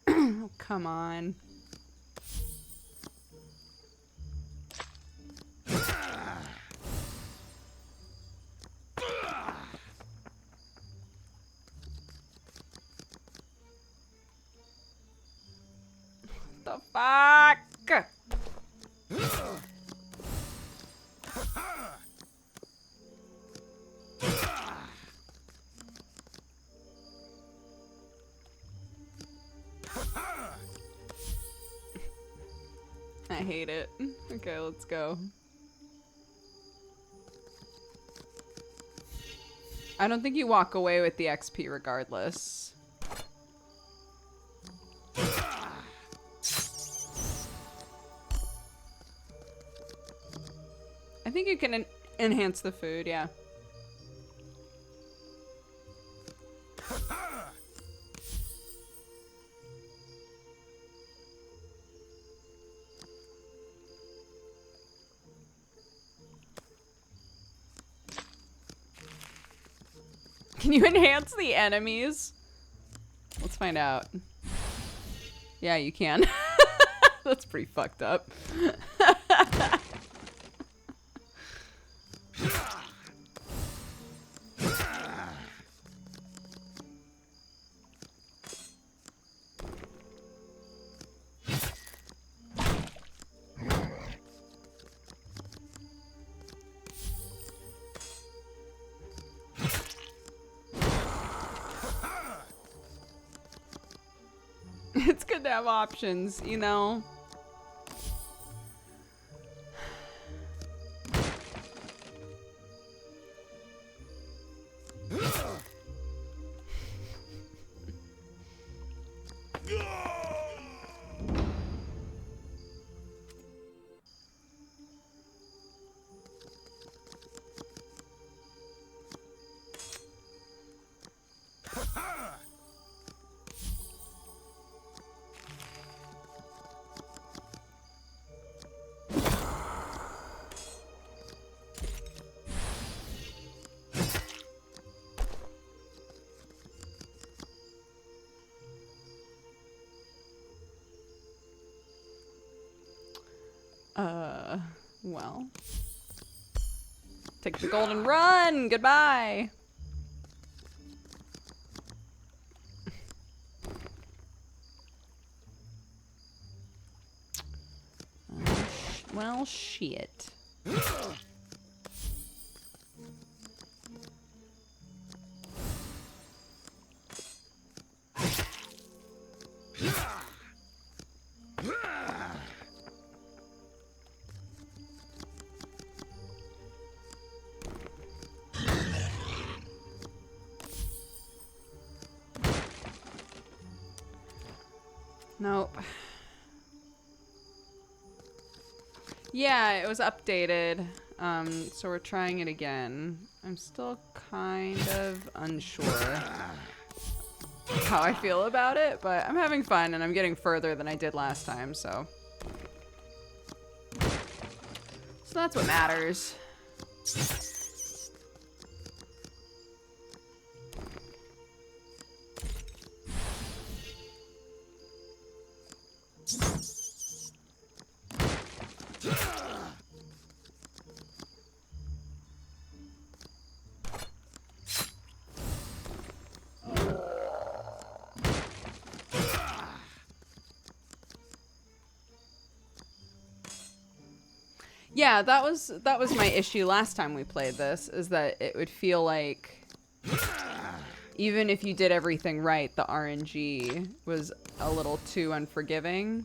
Oh, come on. The fuck? I hate it. Okay, let's go. I don't think you walk away with the XP regardless. I think you can enhance the food, yeah. Can you enhance the enemies? Let's find out. Yeah, you can. That's pretty fucked up. It's good to have options, you know? Well. Take the golden run! Goodbye! Well, shit. Nope. Yeah, it was updated. So we're trying it again. I'm still kind of unsure how I feel about it, but I'm having fun and I'm getting further than I did last time, so. So that's what matters. Yeah, that was my issue last time we played this, is that it would feel like even if you did everything right, the RNG was a little too unforgiving.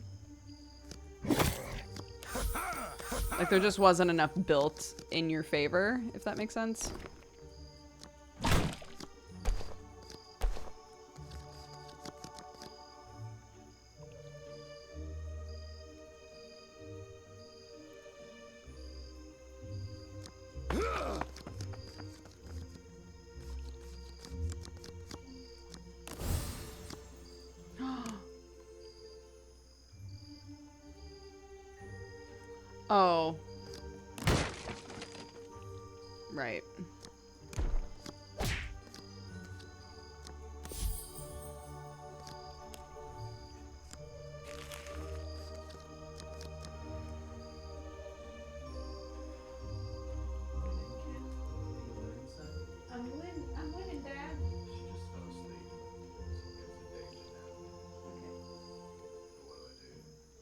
Like there just wasn't enough built in your favor, if that makes sense. Oh. Right. I'm winning, Dad. She just fell asleep. So it's a danger now. Okay. But what do I do?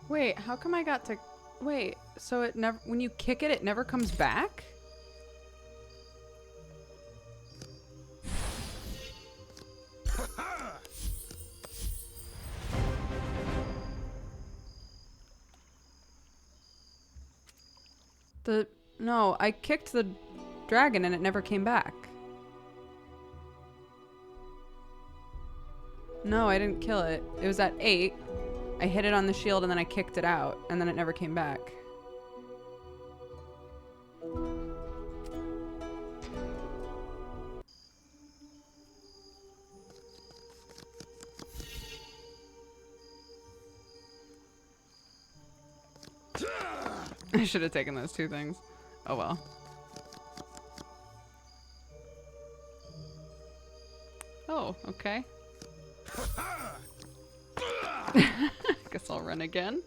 Wait, how come I got to... Wait, so it never... When you kick it, it never comes back? No, I kicked the dragon and it never came back. No, I didn't kill it. It was at 8. I hit it on the shield and then I kicked it out and then it never came back. I should have taken those 2 things. Oh well. Oh, okay. Guess I'll run again.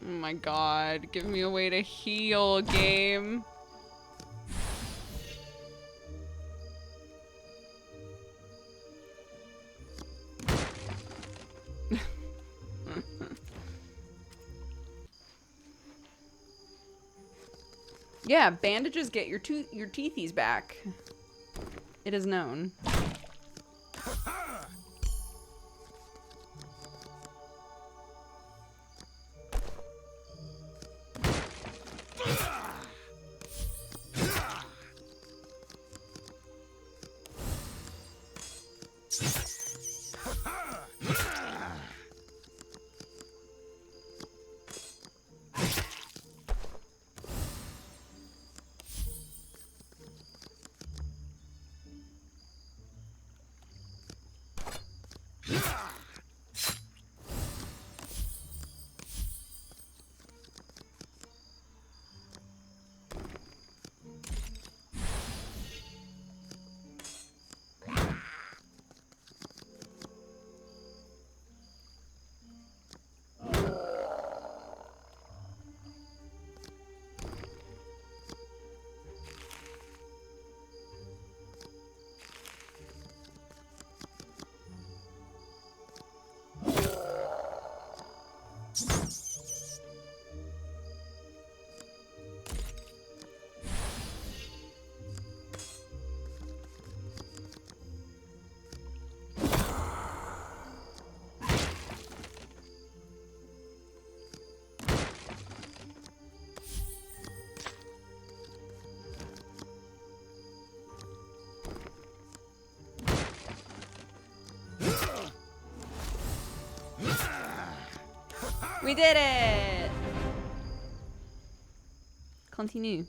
Oh my god, give me a way to heal, game. Yeah, bandages get your teethies back. It is known. We did it! Continue.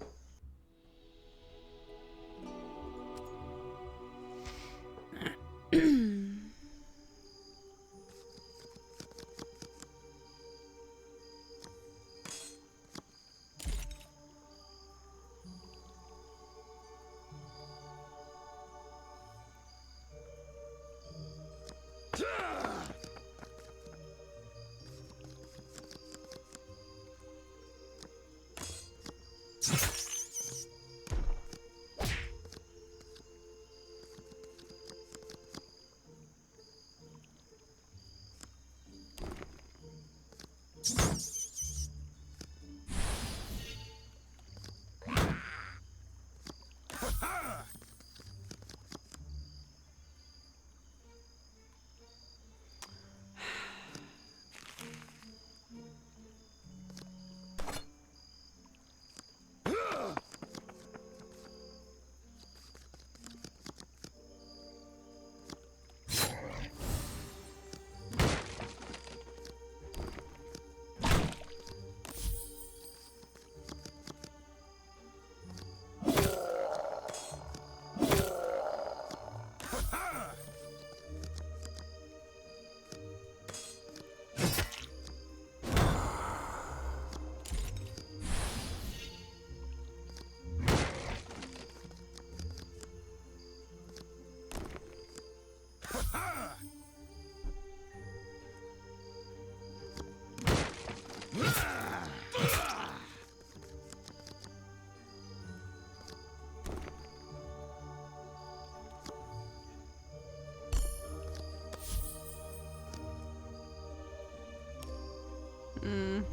Getting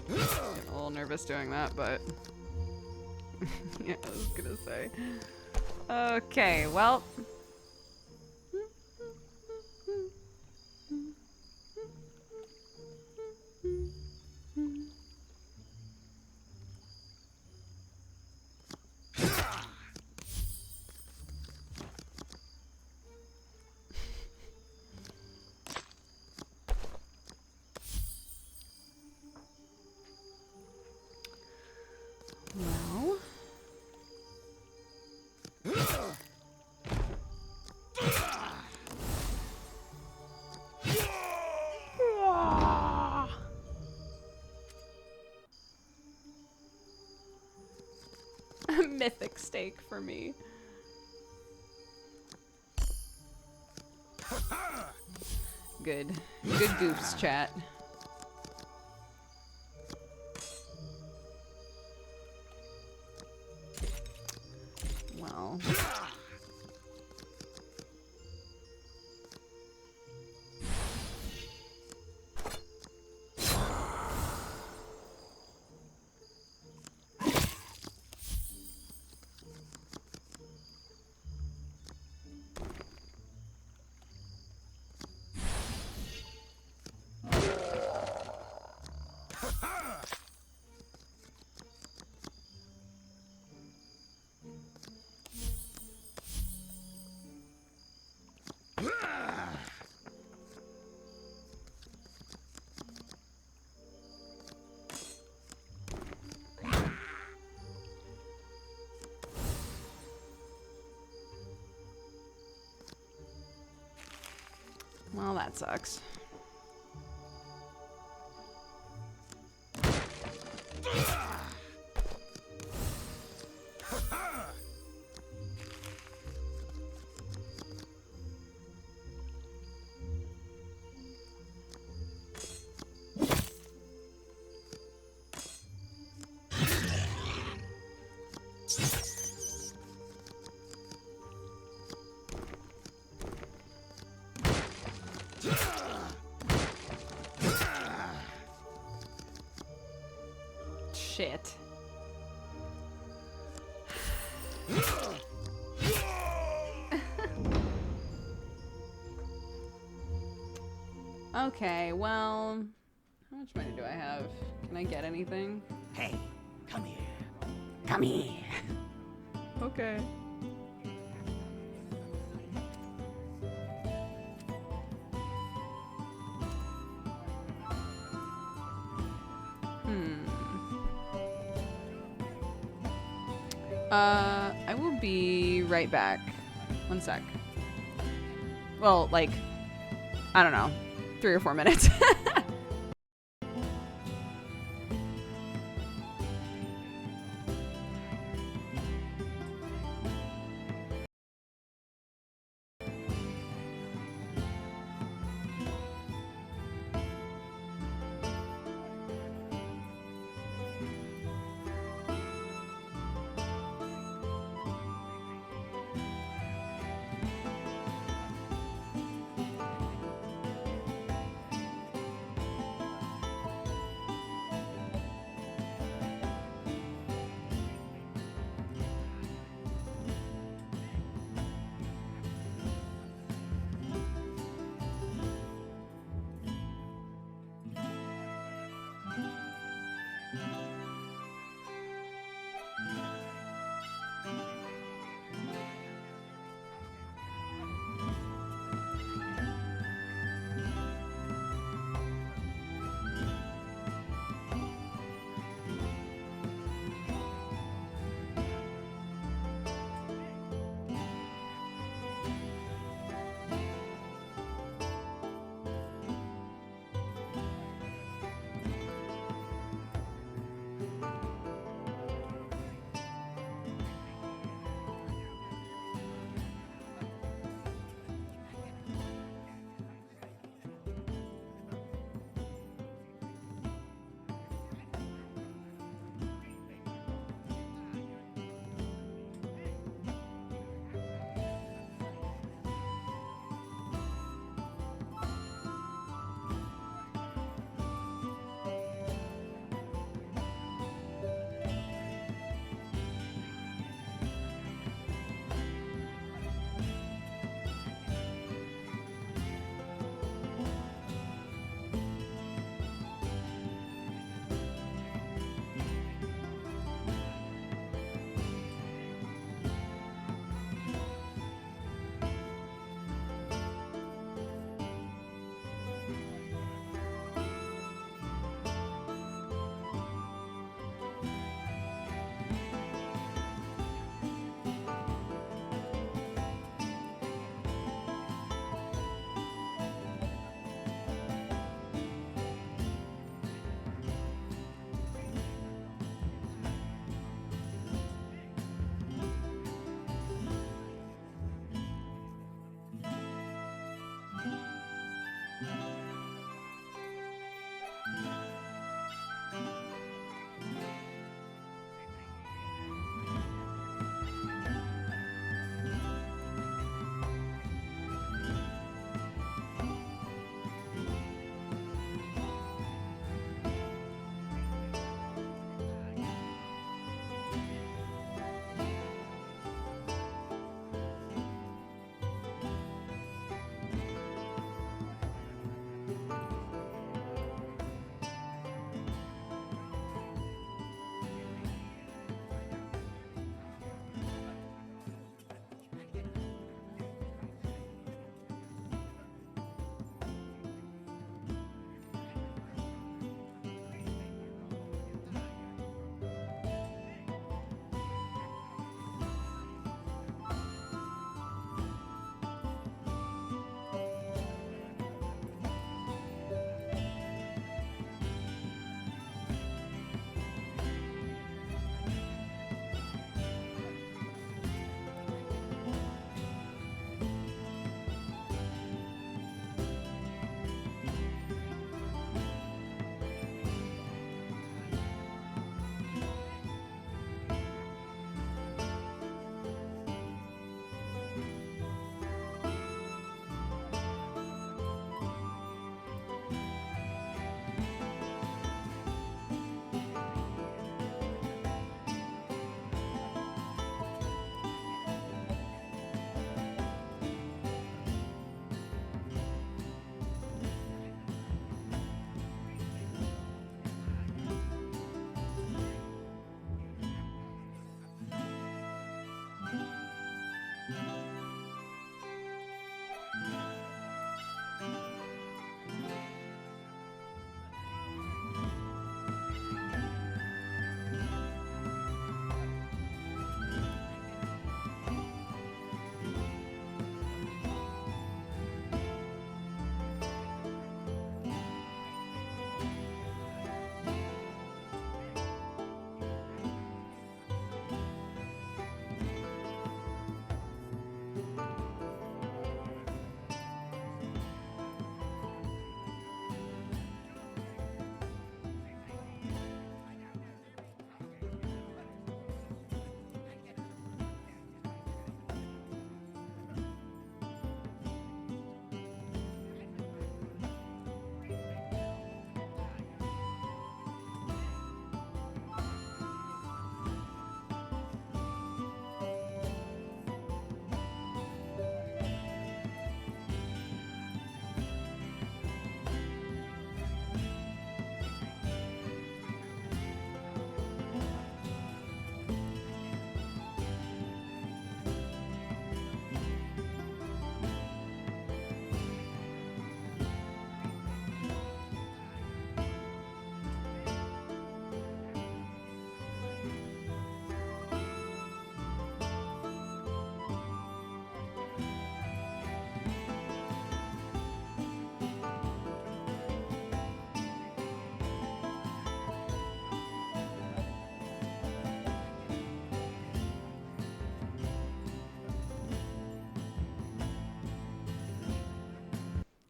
a little nervous doing that, but yeah, I was gonna say. Okay, well. Well. A mythic steak for me. Good. Good goofs, chat. Well. Well, that sucks. Shit. Okay, well, how much money do I have? Can I get anything? Hey, come here. Come here. Okay. I will be right back. One sec. Well, like, I don't know, 3 or 4 minutes.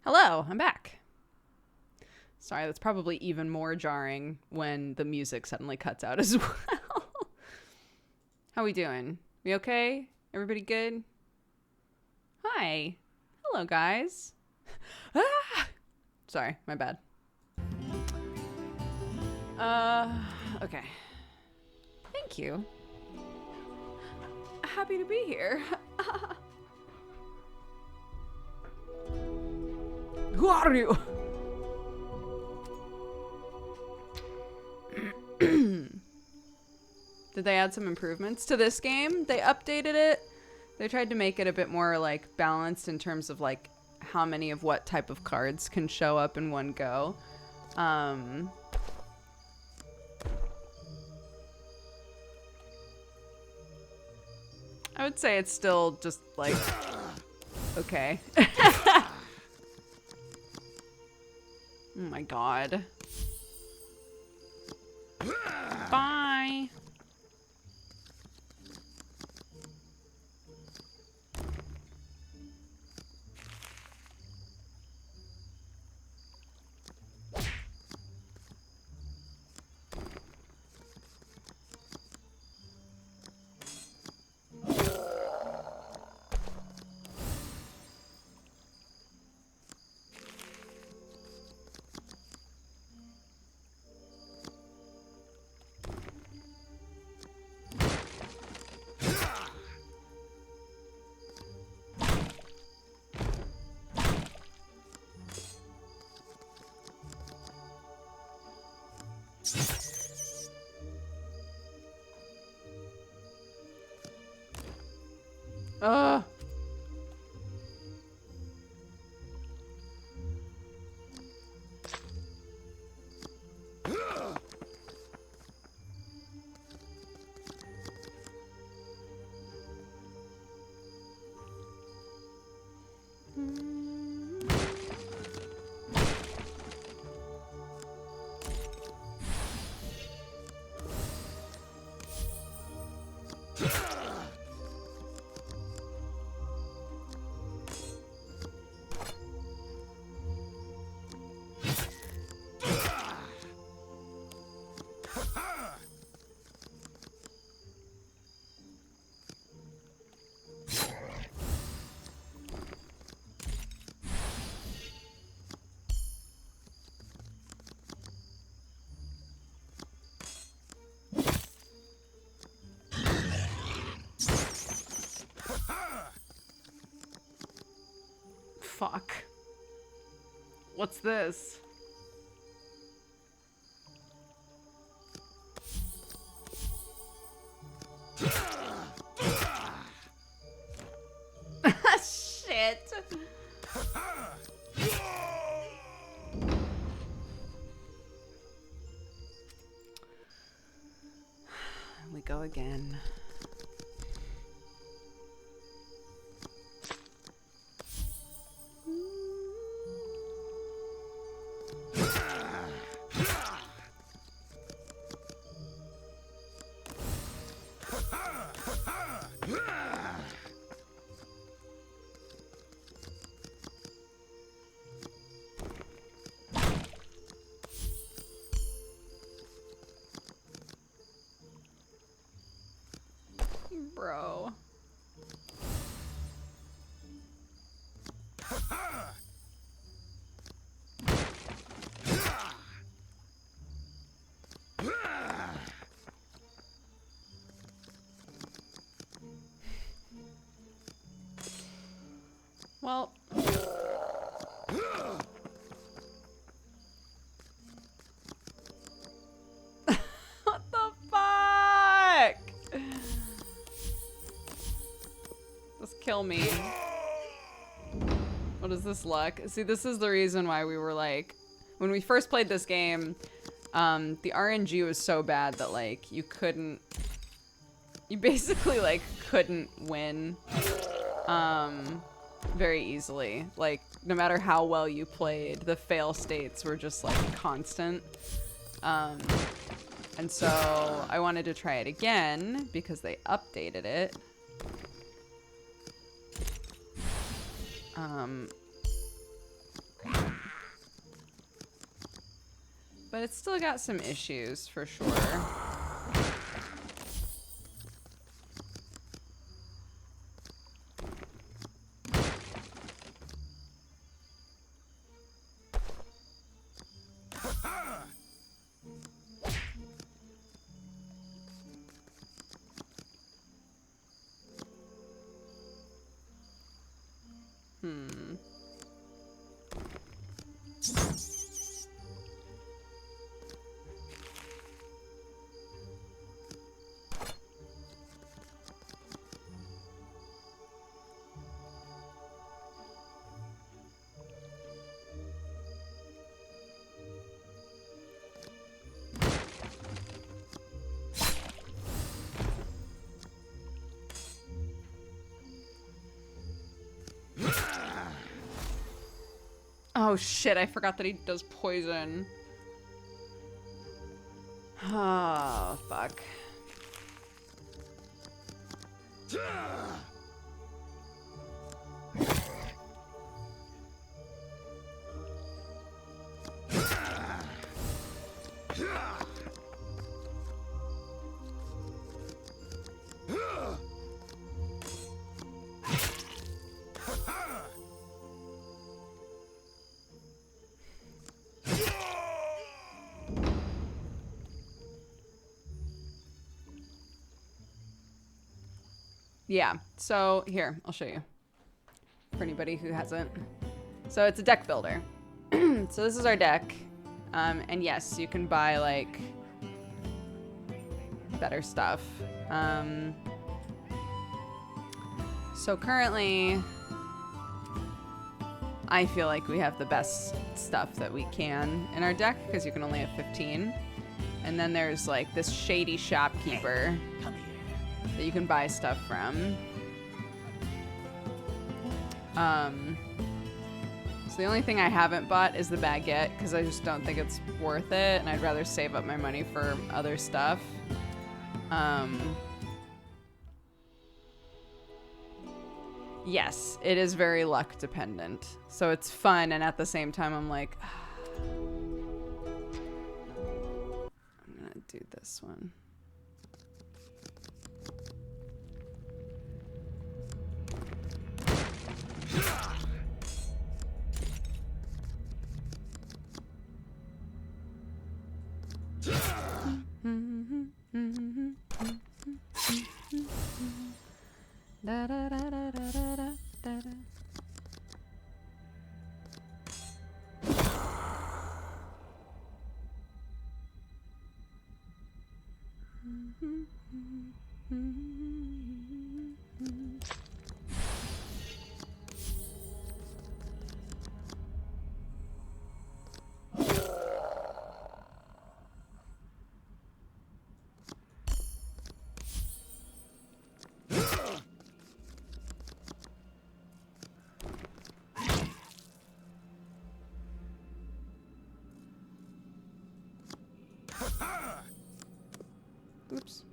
Hello, I'm back. Sorry, that's probably even more jarring when the music suddenly cuts out as well. How we doing? We okay? Everybody good? Hi. Hello, guys. Ah! Sorry, my bad. Okay. Thank you. Happy to be here. Who are you? Did they add some improvements to this game? They updated it. They tried to make it a bit more like balanced in terms of like how many of what type of cards can show up in one go. I would say it's still just like okay. Oh my god. Bye. Ugh. Fuck. What's this? Shit. We go again. Bro. Well. What the fuck? Just kill me. What is this luck? See, this is the reason why we were like, when we first played this game, the RNG was so bad that like you basically like couldn't win very easily. Like no matter how well you played, the fail states were just like constant. And so I wanted to try it again because they updated it. but it's still got some issues for sure. Oh shit, I forgot that he does poison. Oh, fuck. Yeah, so here, I'll show you. For anybody who hasn't. So it's a deck builder. So this is our deck. And yes, you can buy like better stuff. So currently, I feel like we have the best stuff that we can in our deck because you can only have 15. And then there's like this shady shopkeeper that you can buy stuff from. So the only thing I haven't bought is the baguette because I just don't think it's worth it, and I'd rather save up my money for other stuff. Yes, it is very luck dependent. So it's fun, and at the same time I'm like, I'm gonna do this one. Da, da, da, da, da, da, da, da. Oops.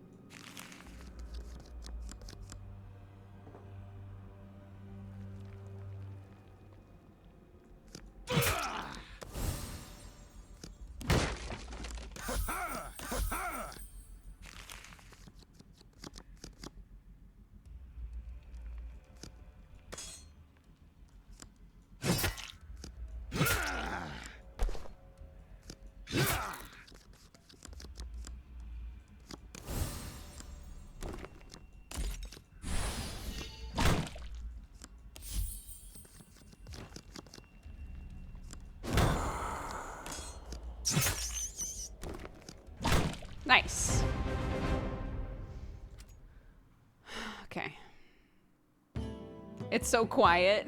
Nice. Okay. It's so quiet.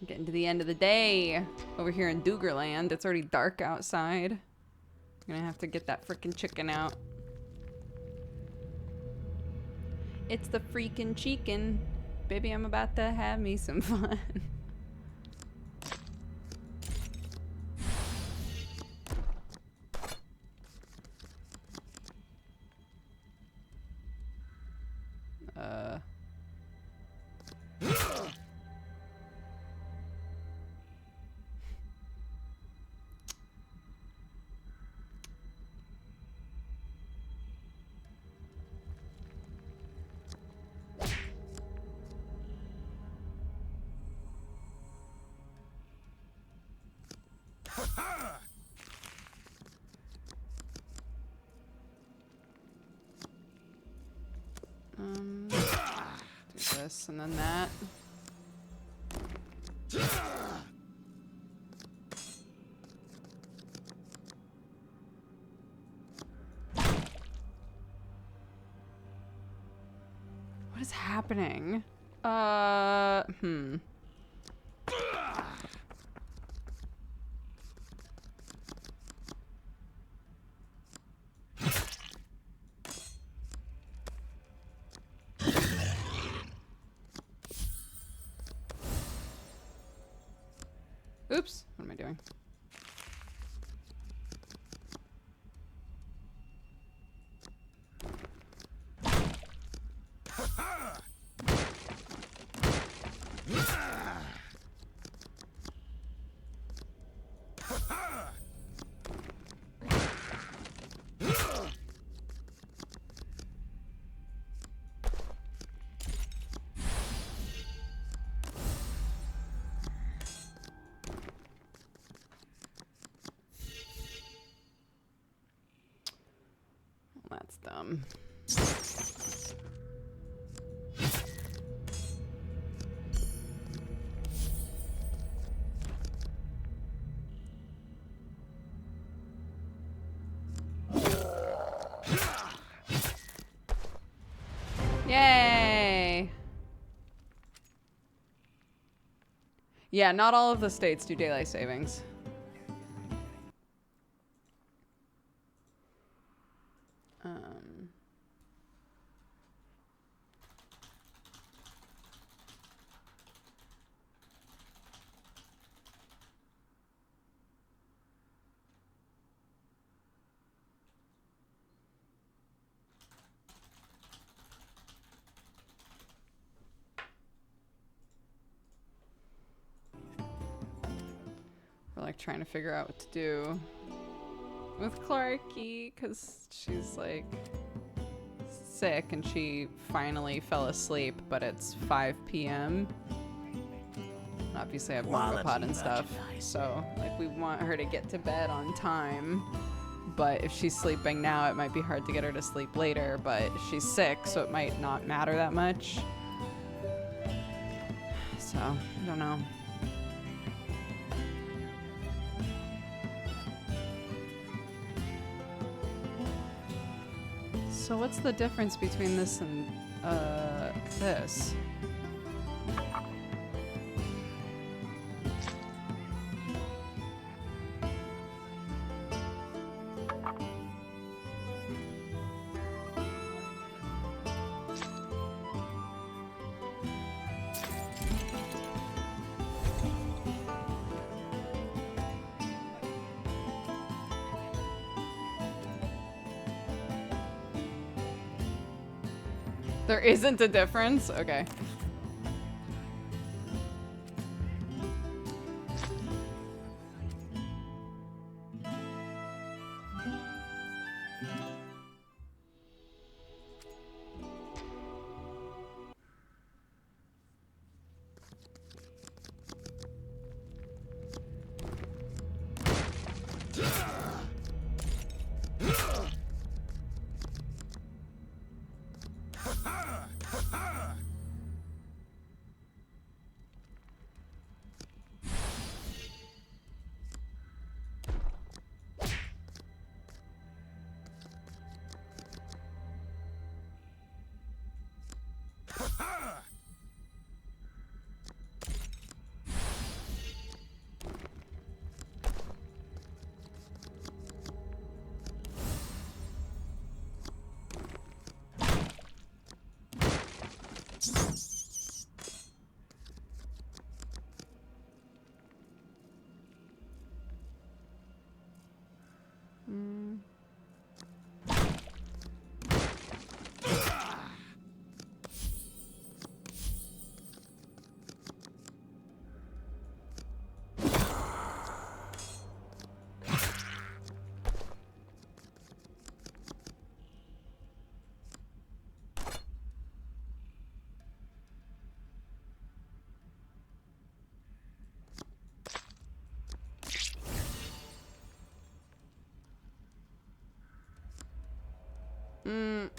Getting to the end of the day over here in Dugerland. It's already dark outside. I'm gonna have to get that freaking chicken out. It's the freaking chicken. Baby, I'm about to have me some fun. this and then that. What is happening? Oops, what am I doing? That's dumb. Yay! Yeah, not all of the states do daylight savings. We're like trying to figure out what to do with Clarky because she's like sick and she finally fell asleep, but it's 5 p.m. Obviously I have Morgopod and stuff, so like we want her to get to bed on time, but if she's sleeping now it might be hard to get her to sleep later, but she's sick so it might not matter that much. So I don't know. So what's the difference between this and this? There isn't a difference? Okay.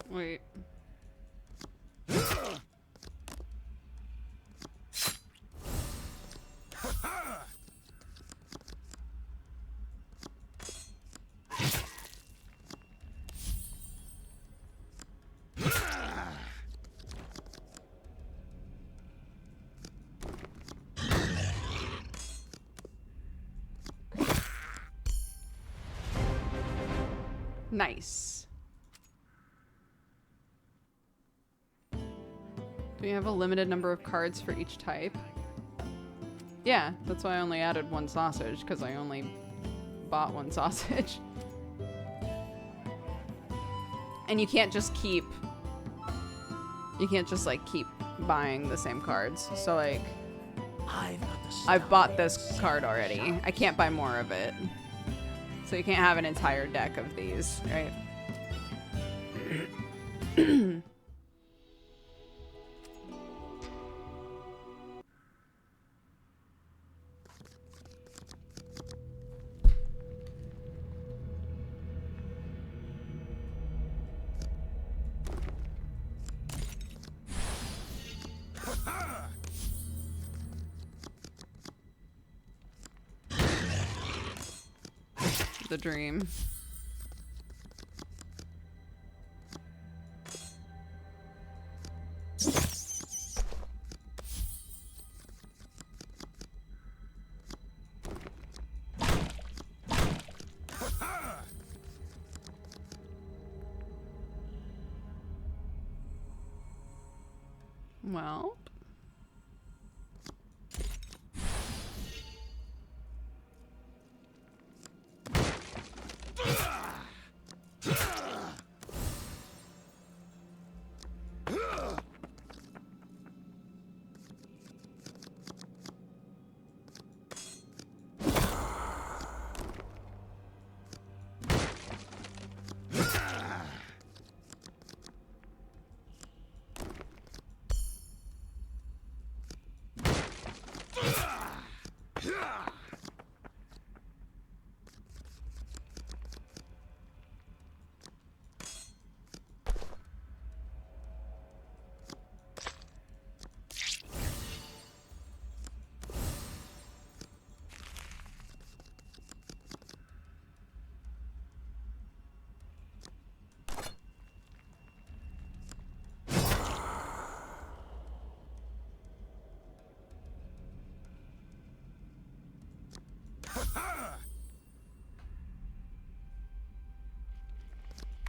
Wait. Nice. Do we have a limited number of cards for each type? Yeah, that's why I only added one sausage, because I only bought one sausage. And you can't just keep... You can't just, like, keep buying the same cards. So, like... I've bought this card already. I can't buy more of it. So you can't have an entire deck of these, right? The dream. Well.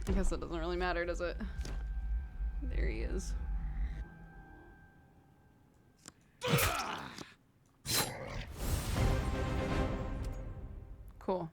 I guess it doesn't really matter, does it? There he is. Cool.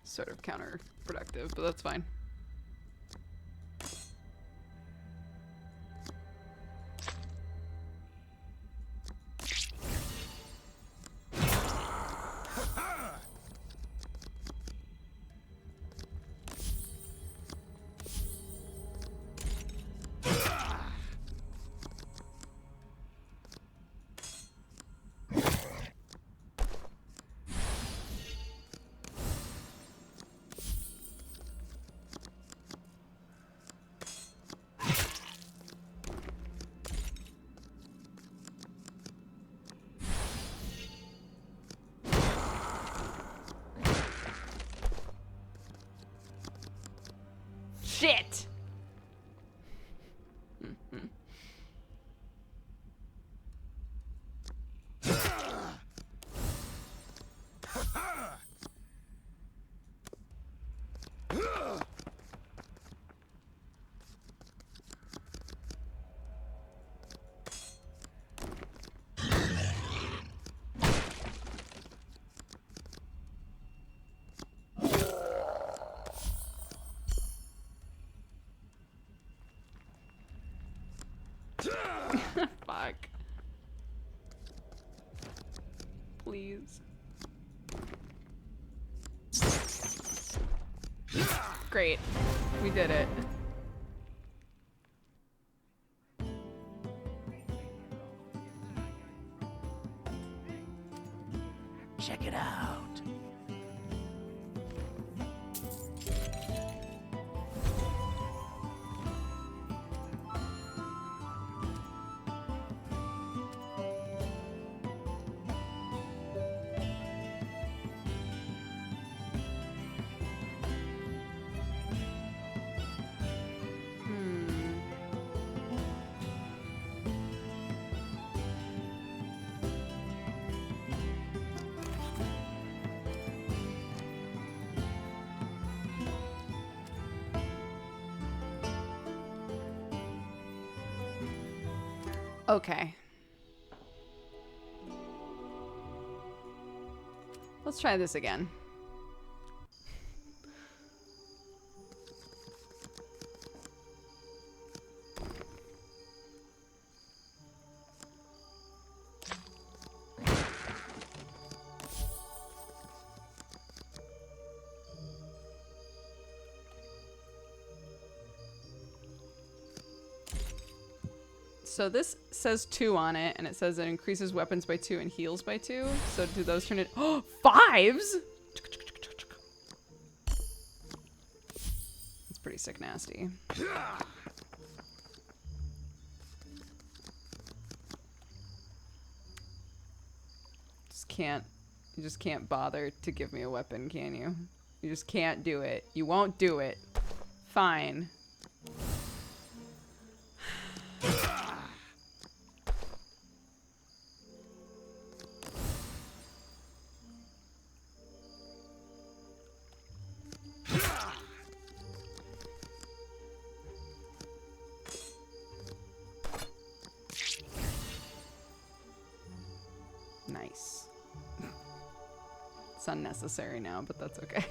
Sort of counterproductive, but that's fine. Shit! Fuck. Please. Great. We did it. Check it out. Okay. Let's try this again. So this says 2 on it, and it says it increases weapons by 2 and heals by 2. So do those turn it? Oh, 5s? That's pretty sick nasty. You just can't bother to give me a weapon, can you? You just can't do it. You won't do it. Fine. Nice. It's unnecessary now, but that's okay.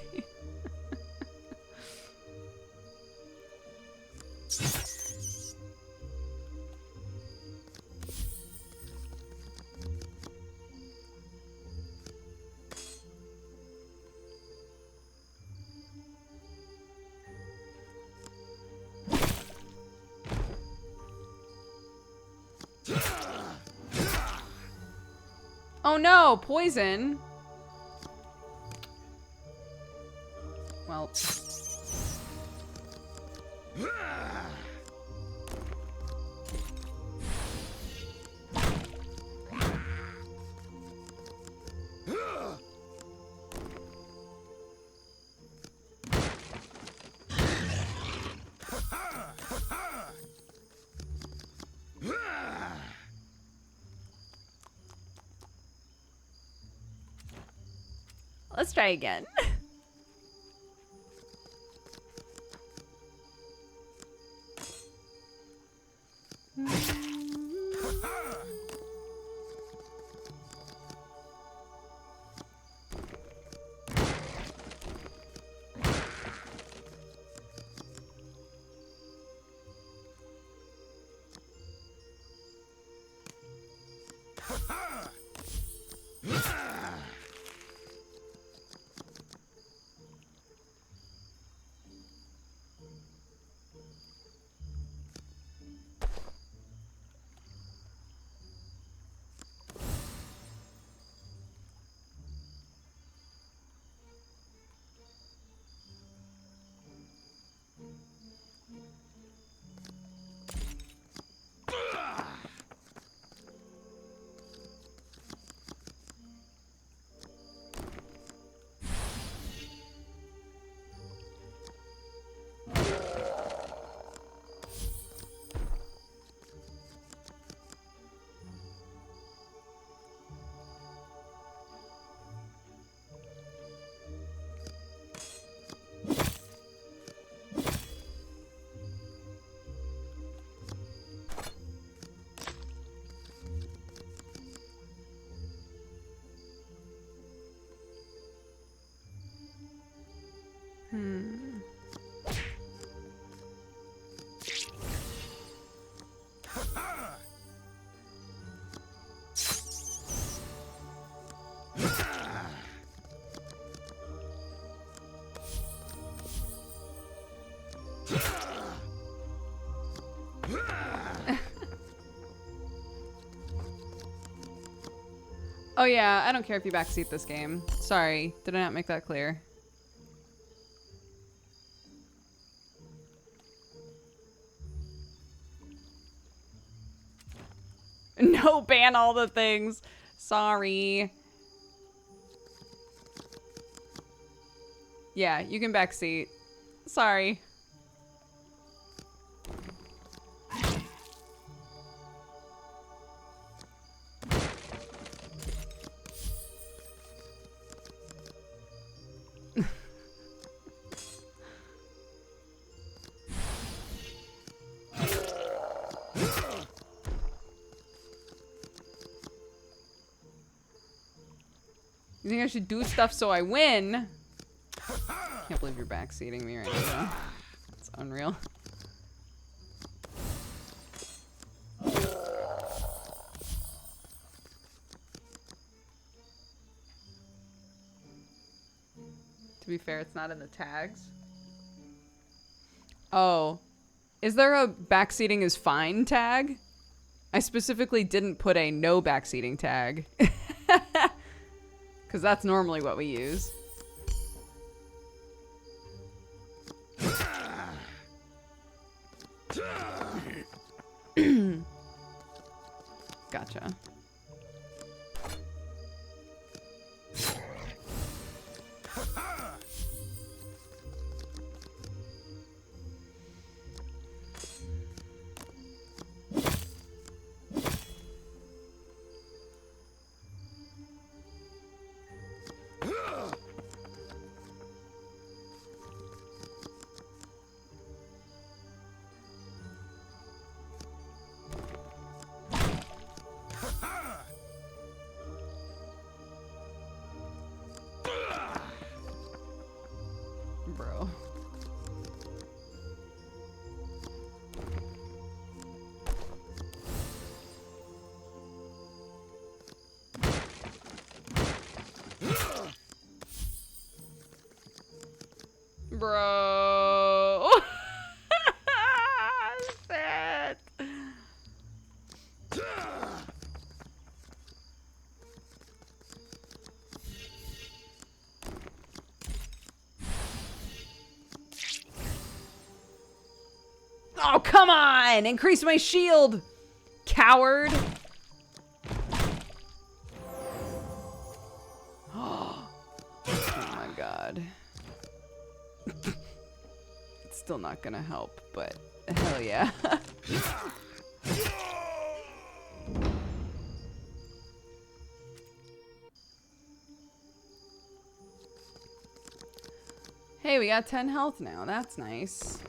Oh no, poison. Well. Let's try again. Oh yeah, I don't care if you backseat this game. Sorry, did I not make that clear? No, ban all the things. Sorry. Yeah, you can backseat. Sorry. You think I should do stuff so I win? Can't believe you're backseating me right now. It's unreal. To be fair, it's not in the tags. Oh. Is there a backseating is fine tag? I specifically didn't put a no backseating tag. Because that's normally what we use. Gotcha. Bro. Bro. Shit. Oh, come on! Increase my shield! Coward! Oh my god. It's still not gonna help, but hell yeah. Hey, we got 10 health now. That's nice.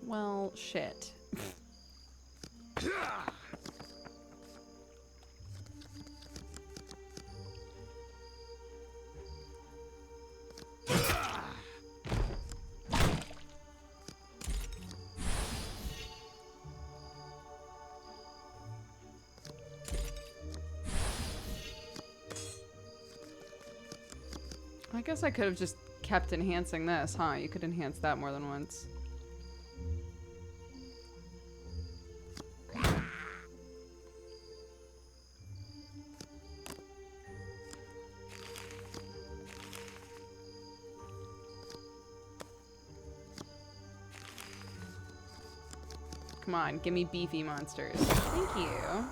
Well, shit. I guess I could have just kept enhancing this, huh? You could enhance that more than once. Come on, give me beefy monsters. Thank you.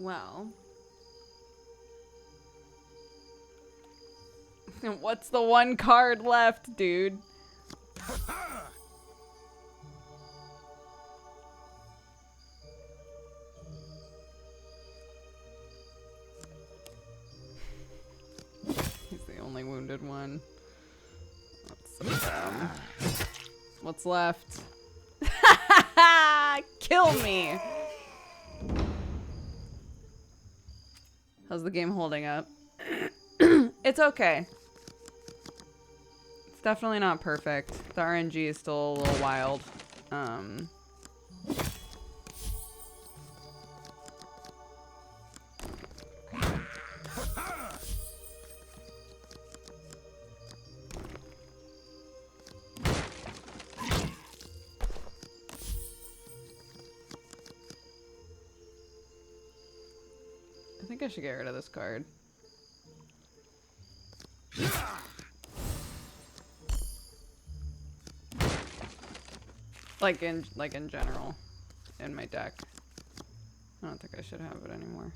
Well. What's the one card left, dude? He's the only wounded one. That's so dumb. What's left? Kill me! How's the game holding up? It's okay. It's definitely not perfect. The RNG is still a little wild. I think I should get rid of this card. Like in general, in my deck. I don't think I should have it anymore.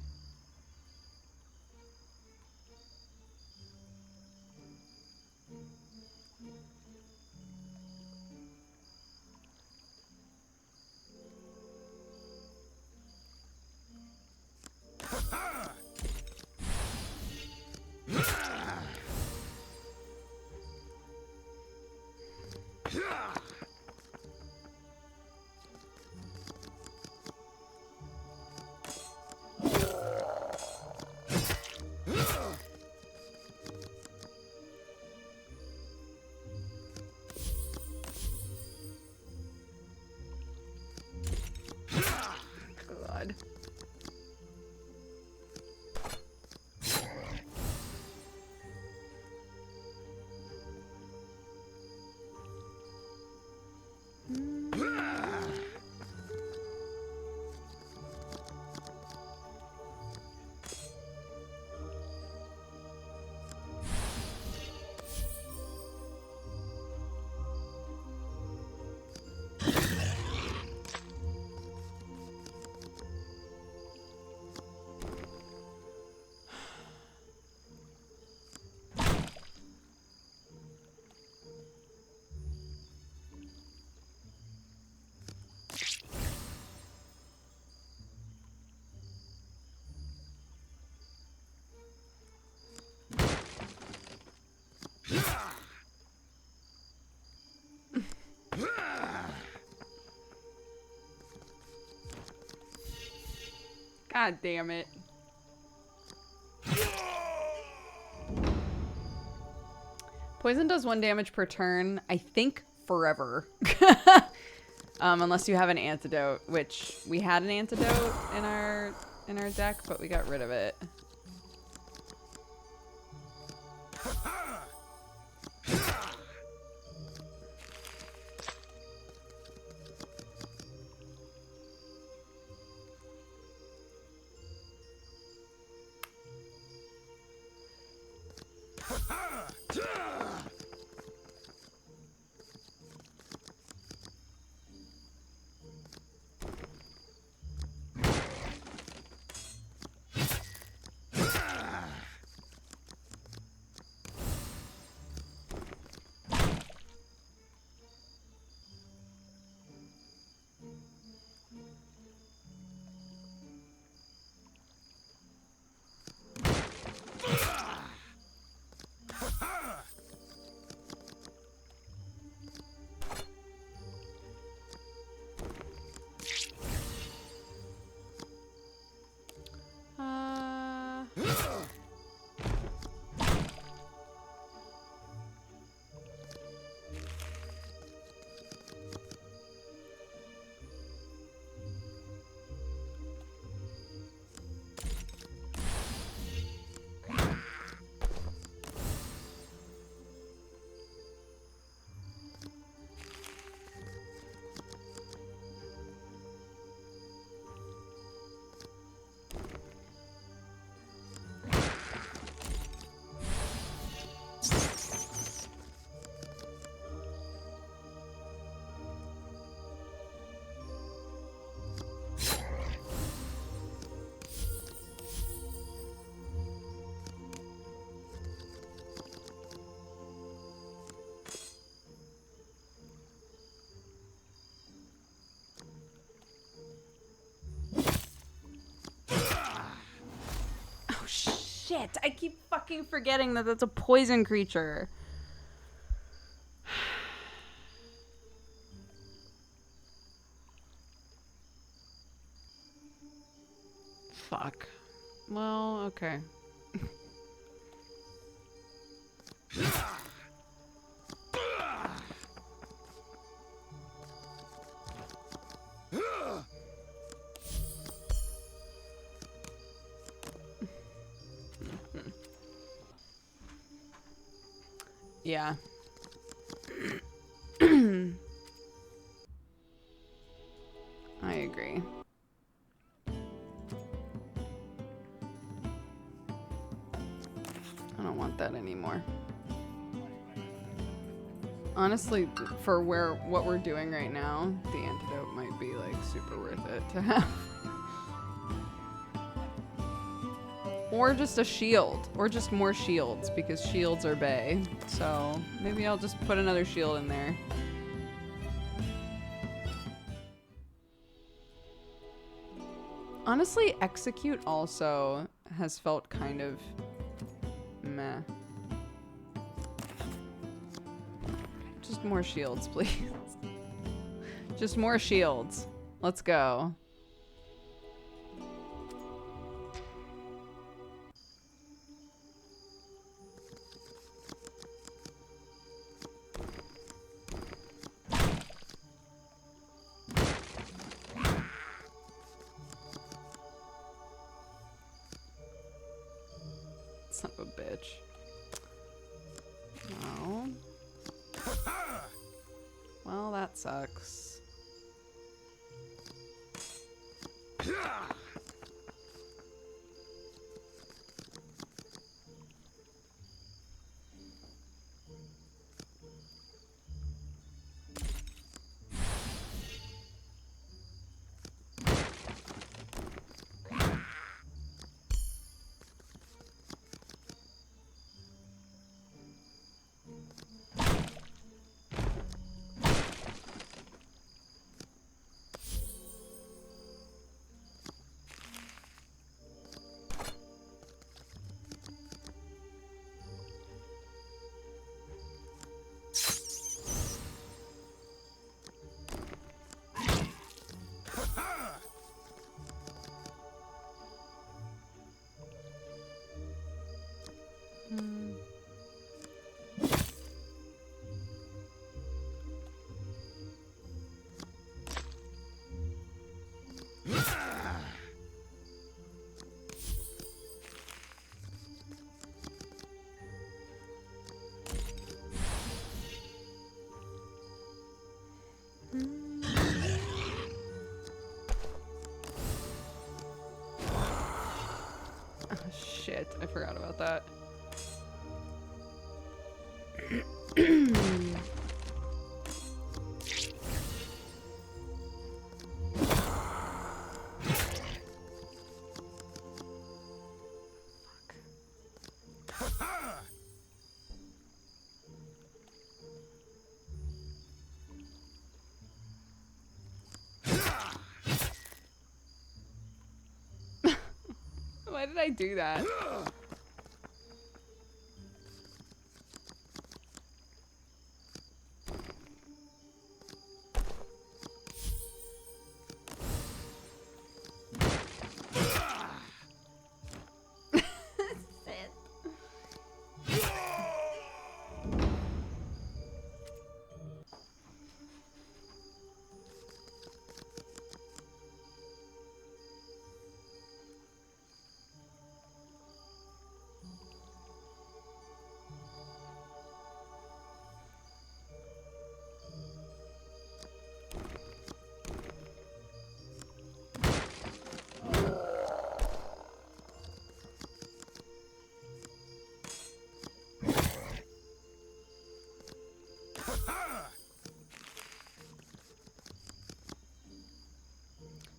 God. God damn it. Poison does 1 damage per turn, I think forever. Unless you have an antidote, which we had an antidote in our deck, but we got rid of it. Shit, I keep fucking forgetting that that's a poison creature. Fuck. Well, okay. Yeah. I agree. I don't want that anymore. Honestly, for what we're doing right now, the antidote might be like super worth it to have. Or just a shield, or just more shields, because shields are bae. So maybe I'll just put another shield in there. Honestly, execute also has felt kind of meh. Just more shields, please. Just more shields. Let's go. Son of a bitch. No. Well, that sucks. Oh, shit, I forgot about that. Why did I do that?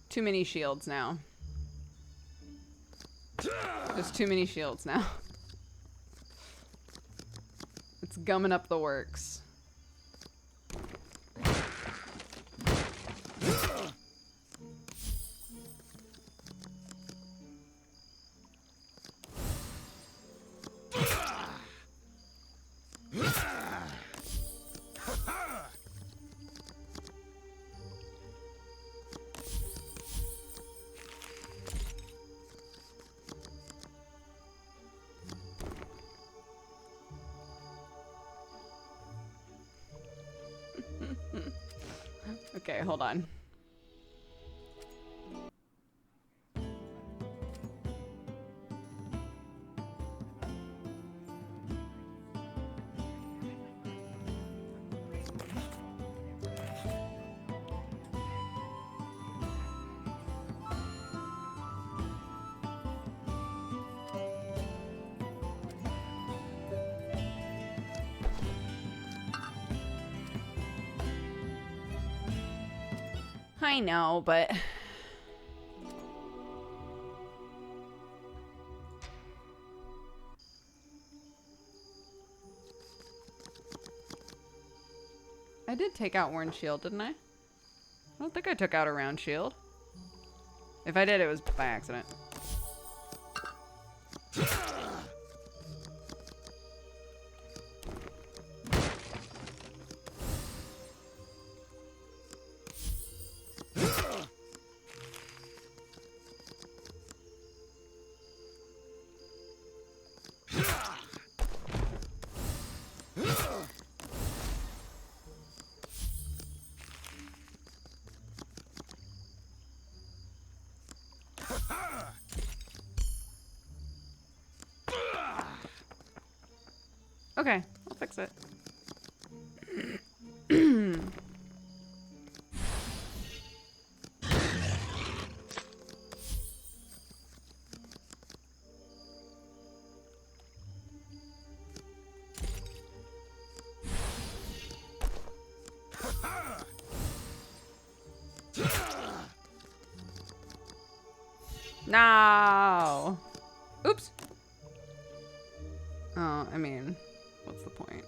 Too many shields now. There's too many shields now. It's gumming up the works. Okay, hold on. I know, but I did take out Warren Shield, didn't I? I don't think I took out a round shield. If I did, it was by accident. Okay, I'll fix it. No. Oops. Oh, I mean, what's the point?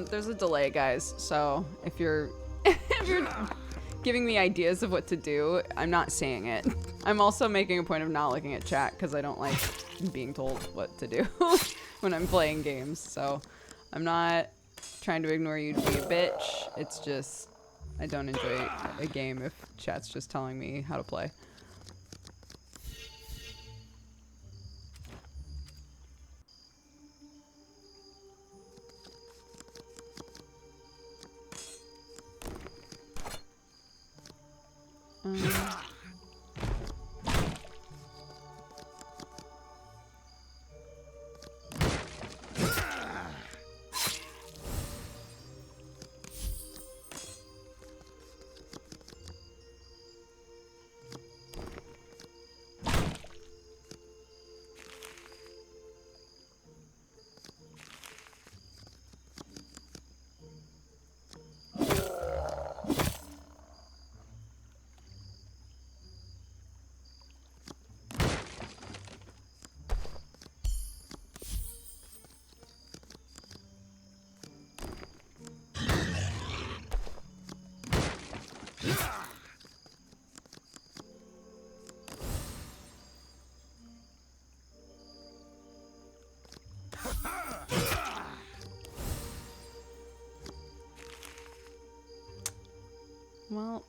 There's a delay, guys, so if you're if you're giving me ideas of what to do, I'm not saying it. I'm also making a point of not looking at chat because I don't like being told what to do when I'm playing games, so I'm not trying to ignore you to be a bitch. It's just I don't enjoy a game if chat's just telling me how to play. Well,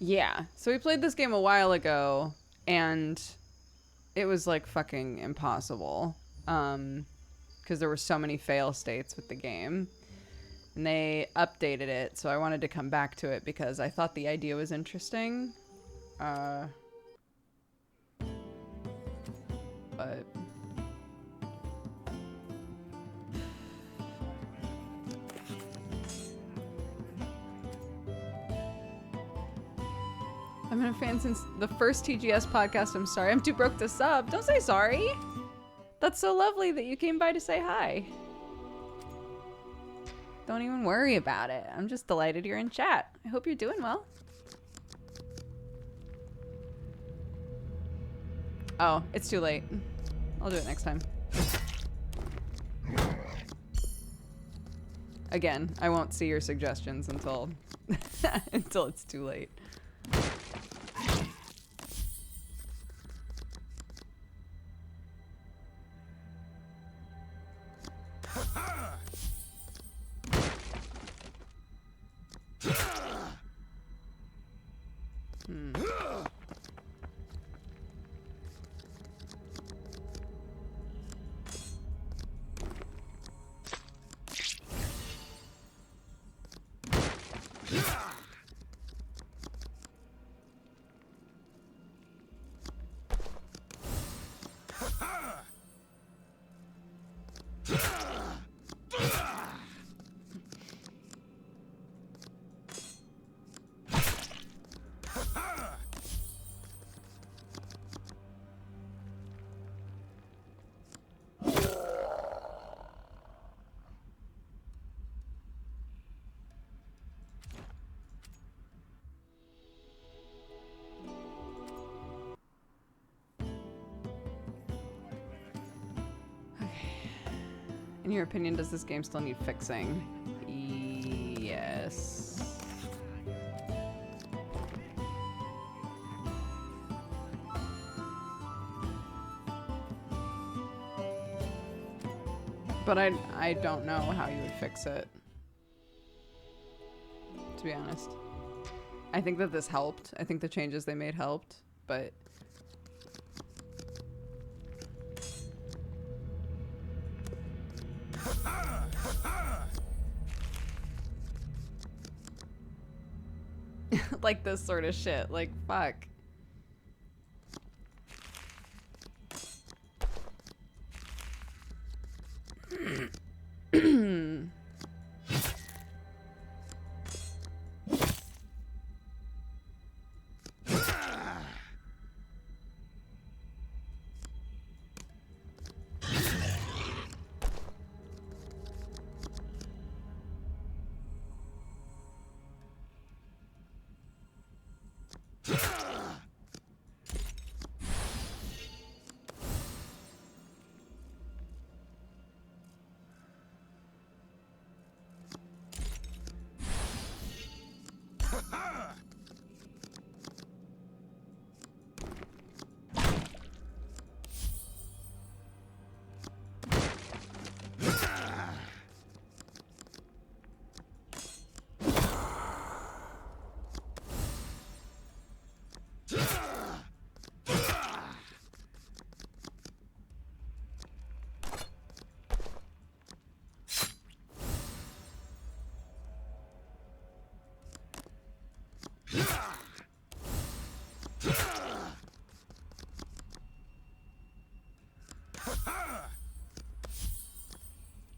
Yeah. So we played this game a while ago, and it was like fucking impossible. Because there were so many fail states with the game. And they updated it, so I wanted to come back to it because I thought the idea was interesting. But I've been a fan since the first TGS podcast. I'm sorry. I'm too broke to sub. Don't say sorry. That's so lovely that you came by to say hi. Don't even worry about it. I'm just delighted you're in chat. I hope you're doing well. Oh, it's too late. I'll do it next time. Again, I won't see your suggestions until until it's too late. In your opinion, does this game still need fixing? Yes. But I don't know how you would fix it, to be honest. I think that this helped. I think the changes they made helped, but like this sort of shit. Like, fuck.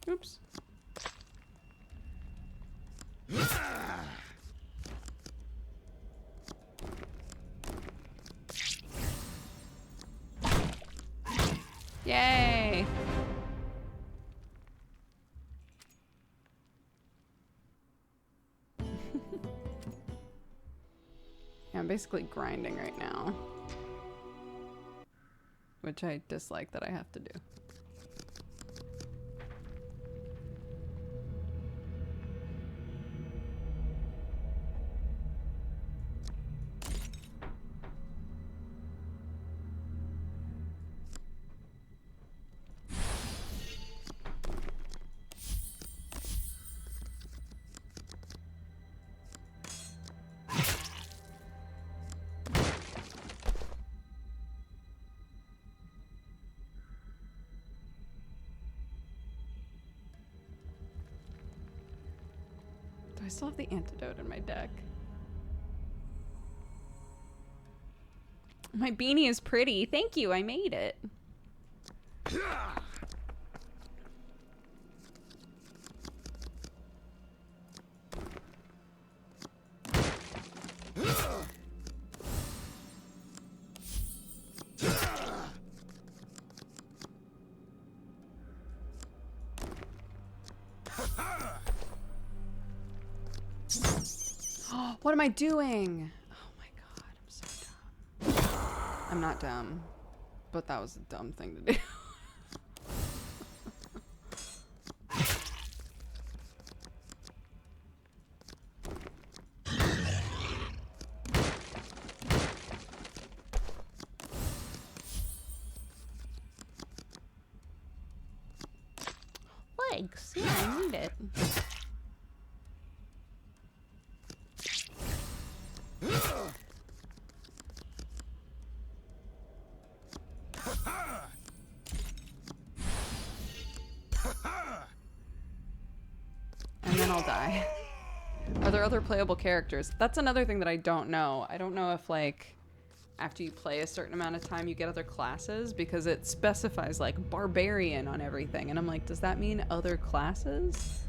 Oops. Yay! Yeah, I'm basically grinding right now, which I dislike that I have to do. still have the antidote in my deck. My beanie is pretty. Thank you. I made it. What am I doing? Oh my god, I'm so dumb. I'm not dumb, but that was a dumb thing to do. Legs. Yeah, I need it. And then I'll die. Are there other playable characters? That's another thing that I don't know. I don't know if, like, after you play a certain amount of time, you get other classes, because it specifies, like, barbarian on everything. And I'm like, does that mean other classes?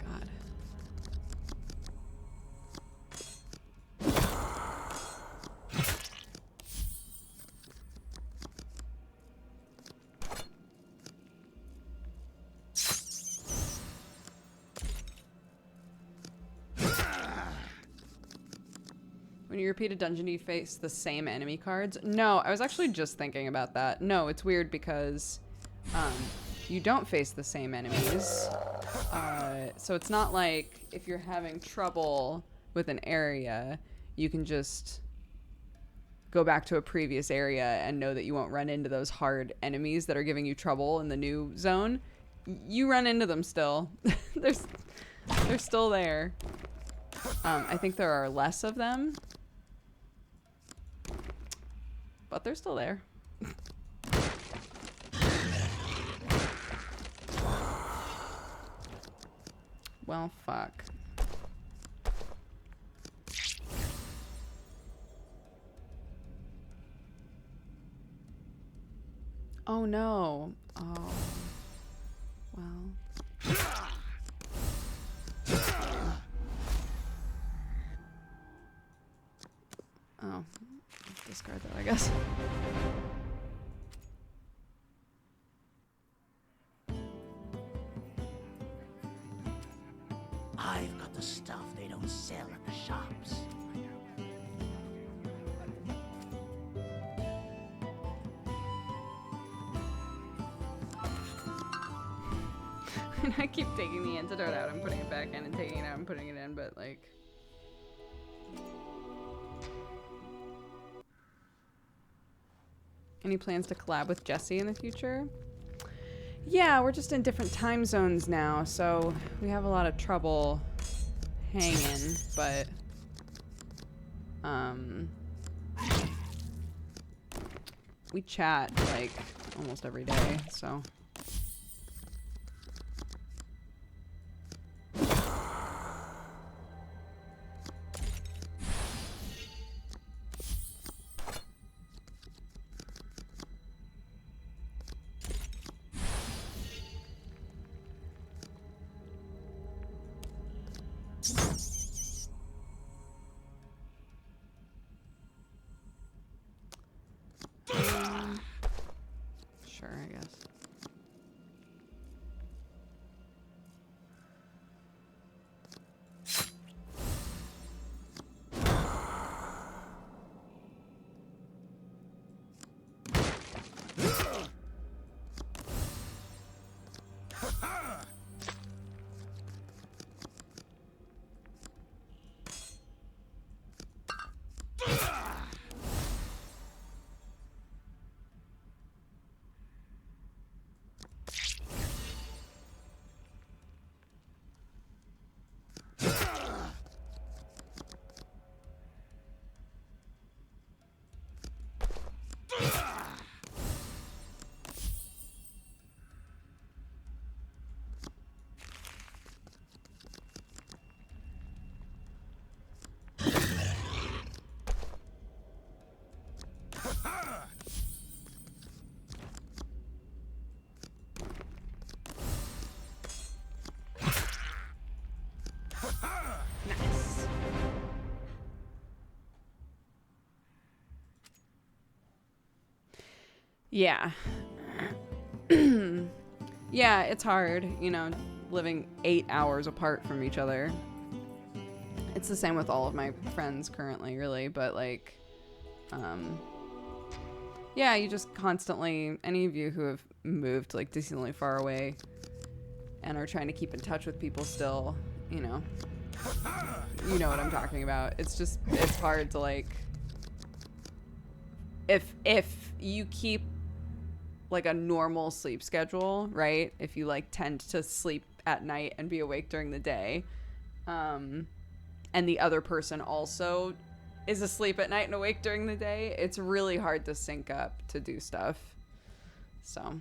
God. When you repeat a dungeon, do you face the same enemy cards? No, I was actually just thinking about that. No, it's weird because you don't face the same enemies. So it's not like if you're having trouble with an area, you can just go back to a previous area and know that you won't run into those hard enemies that are giving you trouble in the new zone. You run into them still. They're still there. I think there are less of them, but they're still there. Well, fuck. Oh no. Oh. Well. Oh. Discard that, I guess. I've got the stuff they don't sell in the shops. And I keep taking the antidote out and putting it back in, and taking it out and putting it in, but like... Any plans to collab with Jesse in the future? Yeah, we're just in different time zones now, so we have a lot of trouble hanging, but we chat like almost every day, so. Sure, I guess. Yeah. Yeah, it's hard, you know, living 8 hours apart from each other. It's the same with all of my friends currently, really, but like, yeah, you just constantly, any of you who have moved like decently far away and are trying to keep in touch with people still, you know what I'm talking about. It's just, it's hard to like, if you keep like a normal sleep schedule, right? If you like tend to sleep at night and be awake during the day, and the other person also is asleep at night and awake during the day, it's really hard to sync up to do stuff. So.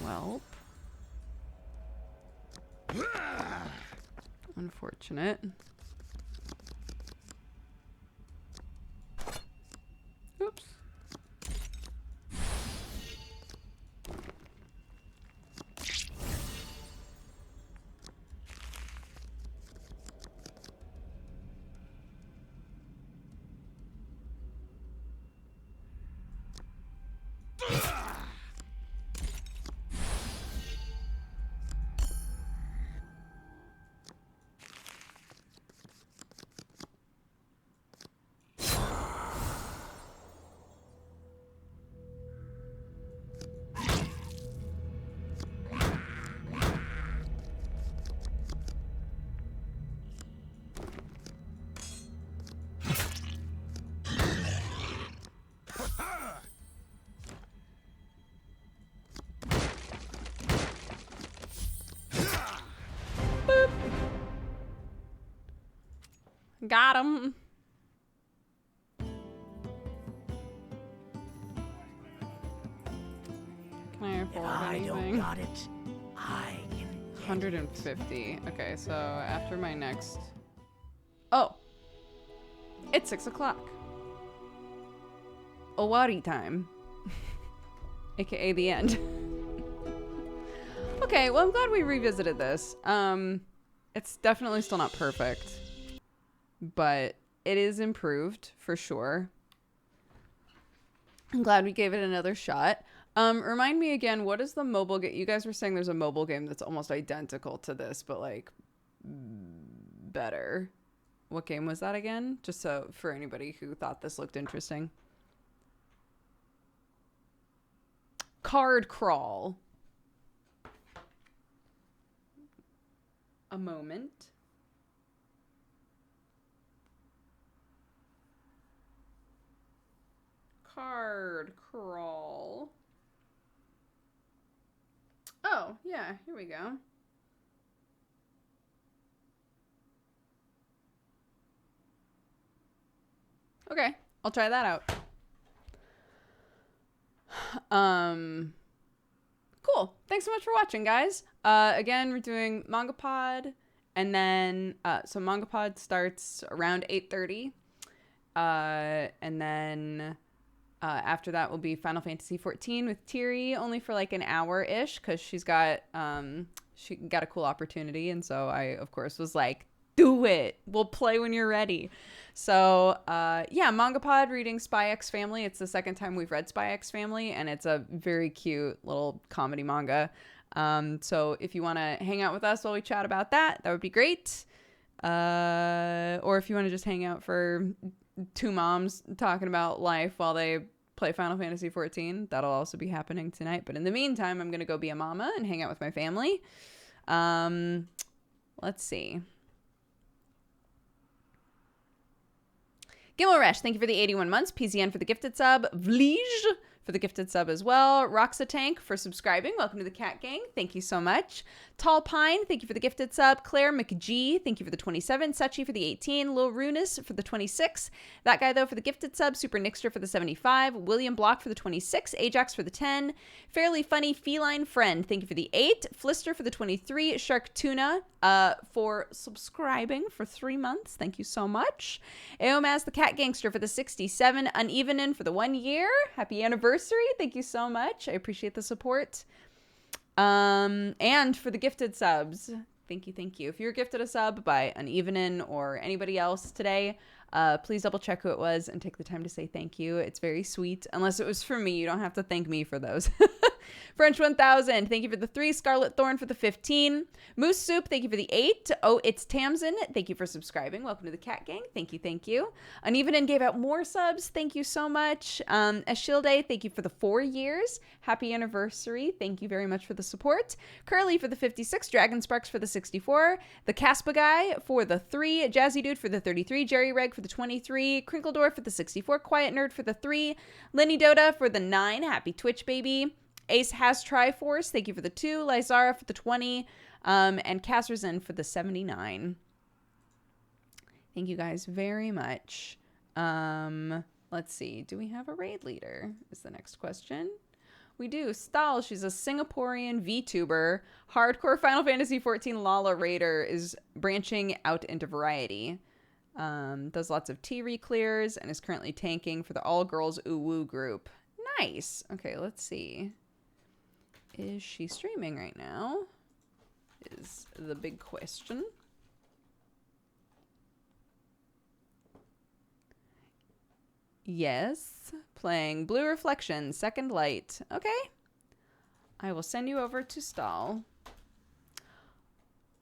Welp. Unfortunate. Oops. Boop. Got him. Can I afford I anything? don't got it. I can get 150. Okay, so after my next... Oh! It's 6 o'clock. Owari time. AKA the end. Okay, well, I'm glad we revisited this. It's definitely still not perfect, but it is improved for sure. I'm glad we gave it another shot. Remind me again, what is the mobile game? You guys were saying there's a mobile game that's almost identical to this, but like better. What game was that again? Just so for anybody who thought this looked interesting. Card Crawl. A moment. Card Crawl. Oh, yeah, here we go. Okay, I'll try that out. Cool. Thanks so much for watching, guys. Again, we're doing MangaPod, and then so MangaPod starts around 8:30, and then after that will be Final Fantasy 14 with Tiri, only for like an hour-ish, because she got a cool opportunity, and so I of course was like, do it. We'll play when you're ready. So, yeah, MangaPod reading Spy X Family. It's the second time we've read Spy X Family, and it's a very cute little comedy manga. So if you want to hang out with us while we chat about that, that would be great. Or if you want to just hang out for two moms talking about life while they play Final Fantasy 14, that'll also be happening tonight. But in the meantime, I'm going to go be a mama and hang out with my family. Let's see. Gimmelresh, thank you for the 81 months. PZN for the gifted sub. Vlige for the gifted sub as well. Roxa Tank for subscribing. Welcome to the Cat Gang. Thank you so much. Tall Pine, thank you for the gifted sub. Claire McGee, thank you for the 27. Sechi for the 18. Lil Runis for the 26. That guy, though, for the gifted sub. Super Nixter for the 75. William Block for the 26. Ajax for the 10. Fairly Funny Feline Friend, thank you for the 8. Flister for the 23. Shark Tuna for subscribing for 3 months. Thank you so much. Eomaz the Cat Gangster for the 67. Unevenin for the 1 year. Happy anniversary. Thank you so much. I appreciate the support. And for the gifted subs, thank you. If you're gifted a sub by Unevenin or anybody else today, please double check who it was and take the time to say thank you. It's very sweet. Unless it was for me, you don't have to thank me for those. French 1000, thank you for the 3. Scarlet Thorn for the 15. Moose Soup, thank you for the 8. Oh, it's Tamsin, thank you for subscribing. Welcome to the Cat Gang. Thank you. Unevenin gave out more subs. Thank you so much. Ashilde, thank you for the 4 years. Happy anniversary. Thank you very much for the support. Curly for the 56. Dragon Sparks for the 64. The Caspa Guy for the 3. Jazzy Dude for the 33. Jerry Reg for the 23. Crinkledor for the 64. Quiet Nerd for the 3. Lenny Dota for the 9. Happy Twitch, baby. Ace has Triforce, thank you for the 2. Lizara for the 20. And Kasserzen for the 79. Thank you guys very much. Let's see. Do we have a raid leader? Is the next question. We do. Stahl, she's a Singaporean VTuber. Hardcore Final Fantasy XIV Lala Raider is branching out into variety. Does lots of T re-clears and is currently tanking for the all-girls Uwu group. Nice. Okay, let's see. Is she streaming right now? Is the big question. Yes. Playing Blue Reflection, Second Light. Okay. I will send you over to Stahl.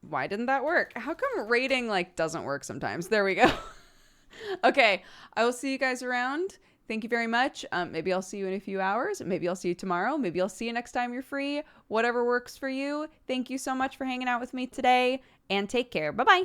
Why didn't that work? How come rating doesn't work sometimes? There we go. Okay. I will see you guys around. Thank you very much. Maybe I'll see you in a few hours. Maybe I'll see you tomorrow. Maybe I'll see you next time you're free. Whatever works for you. Thank you so much for hanging out with me today, and take care. Bye-bye.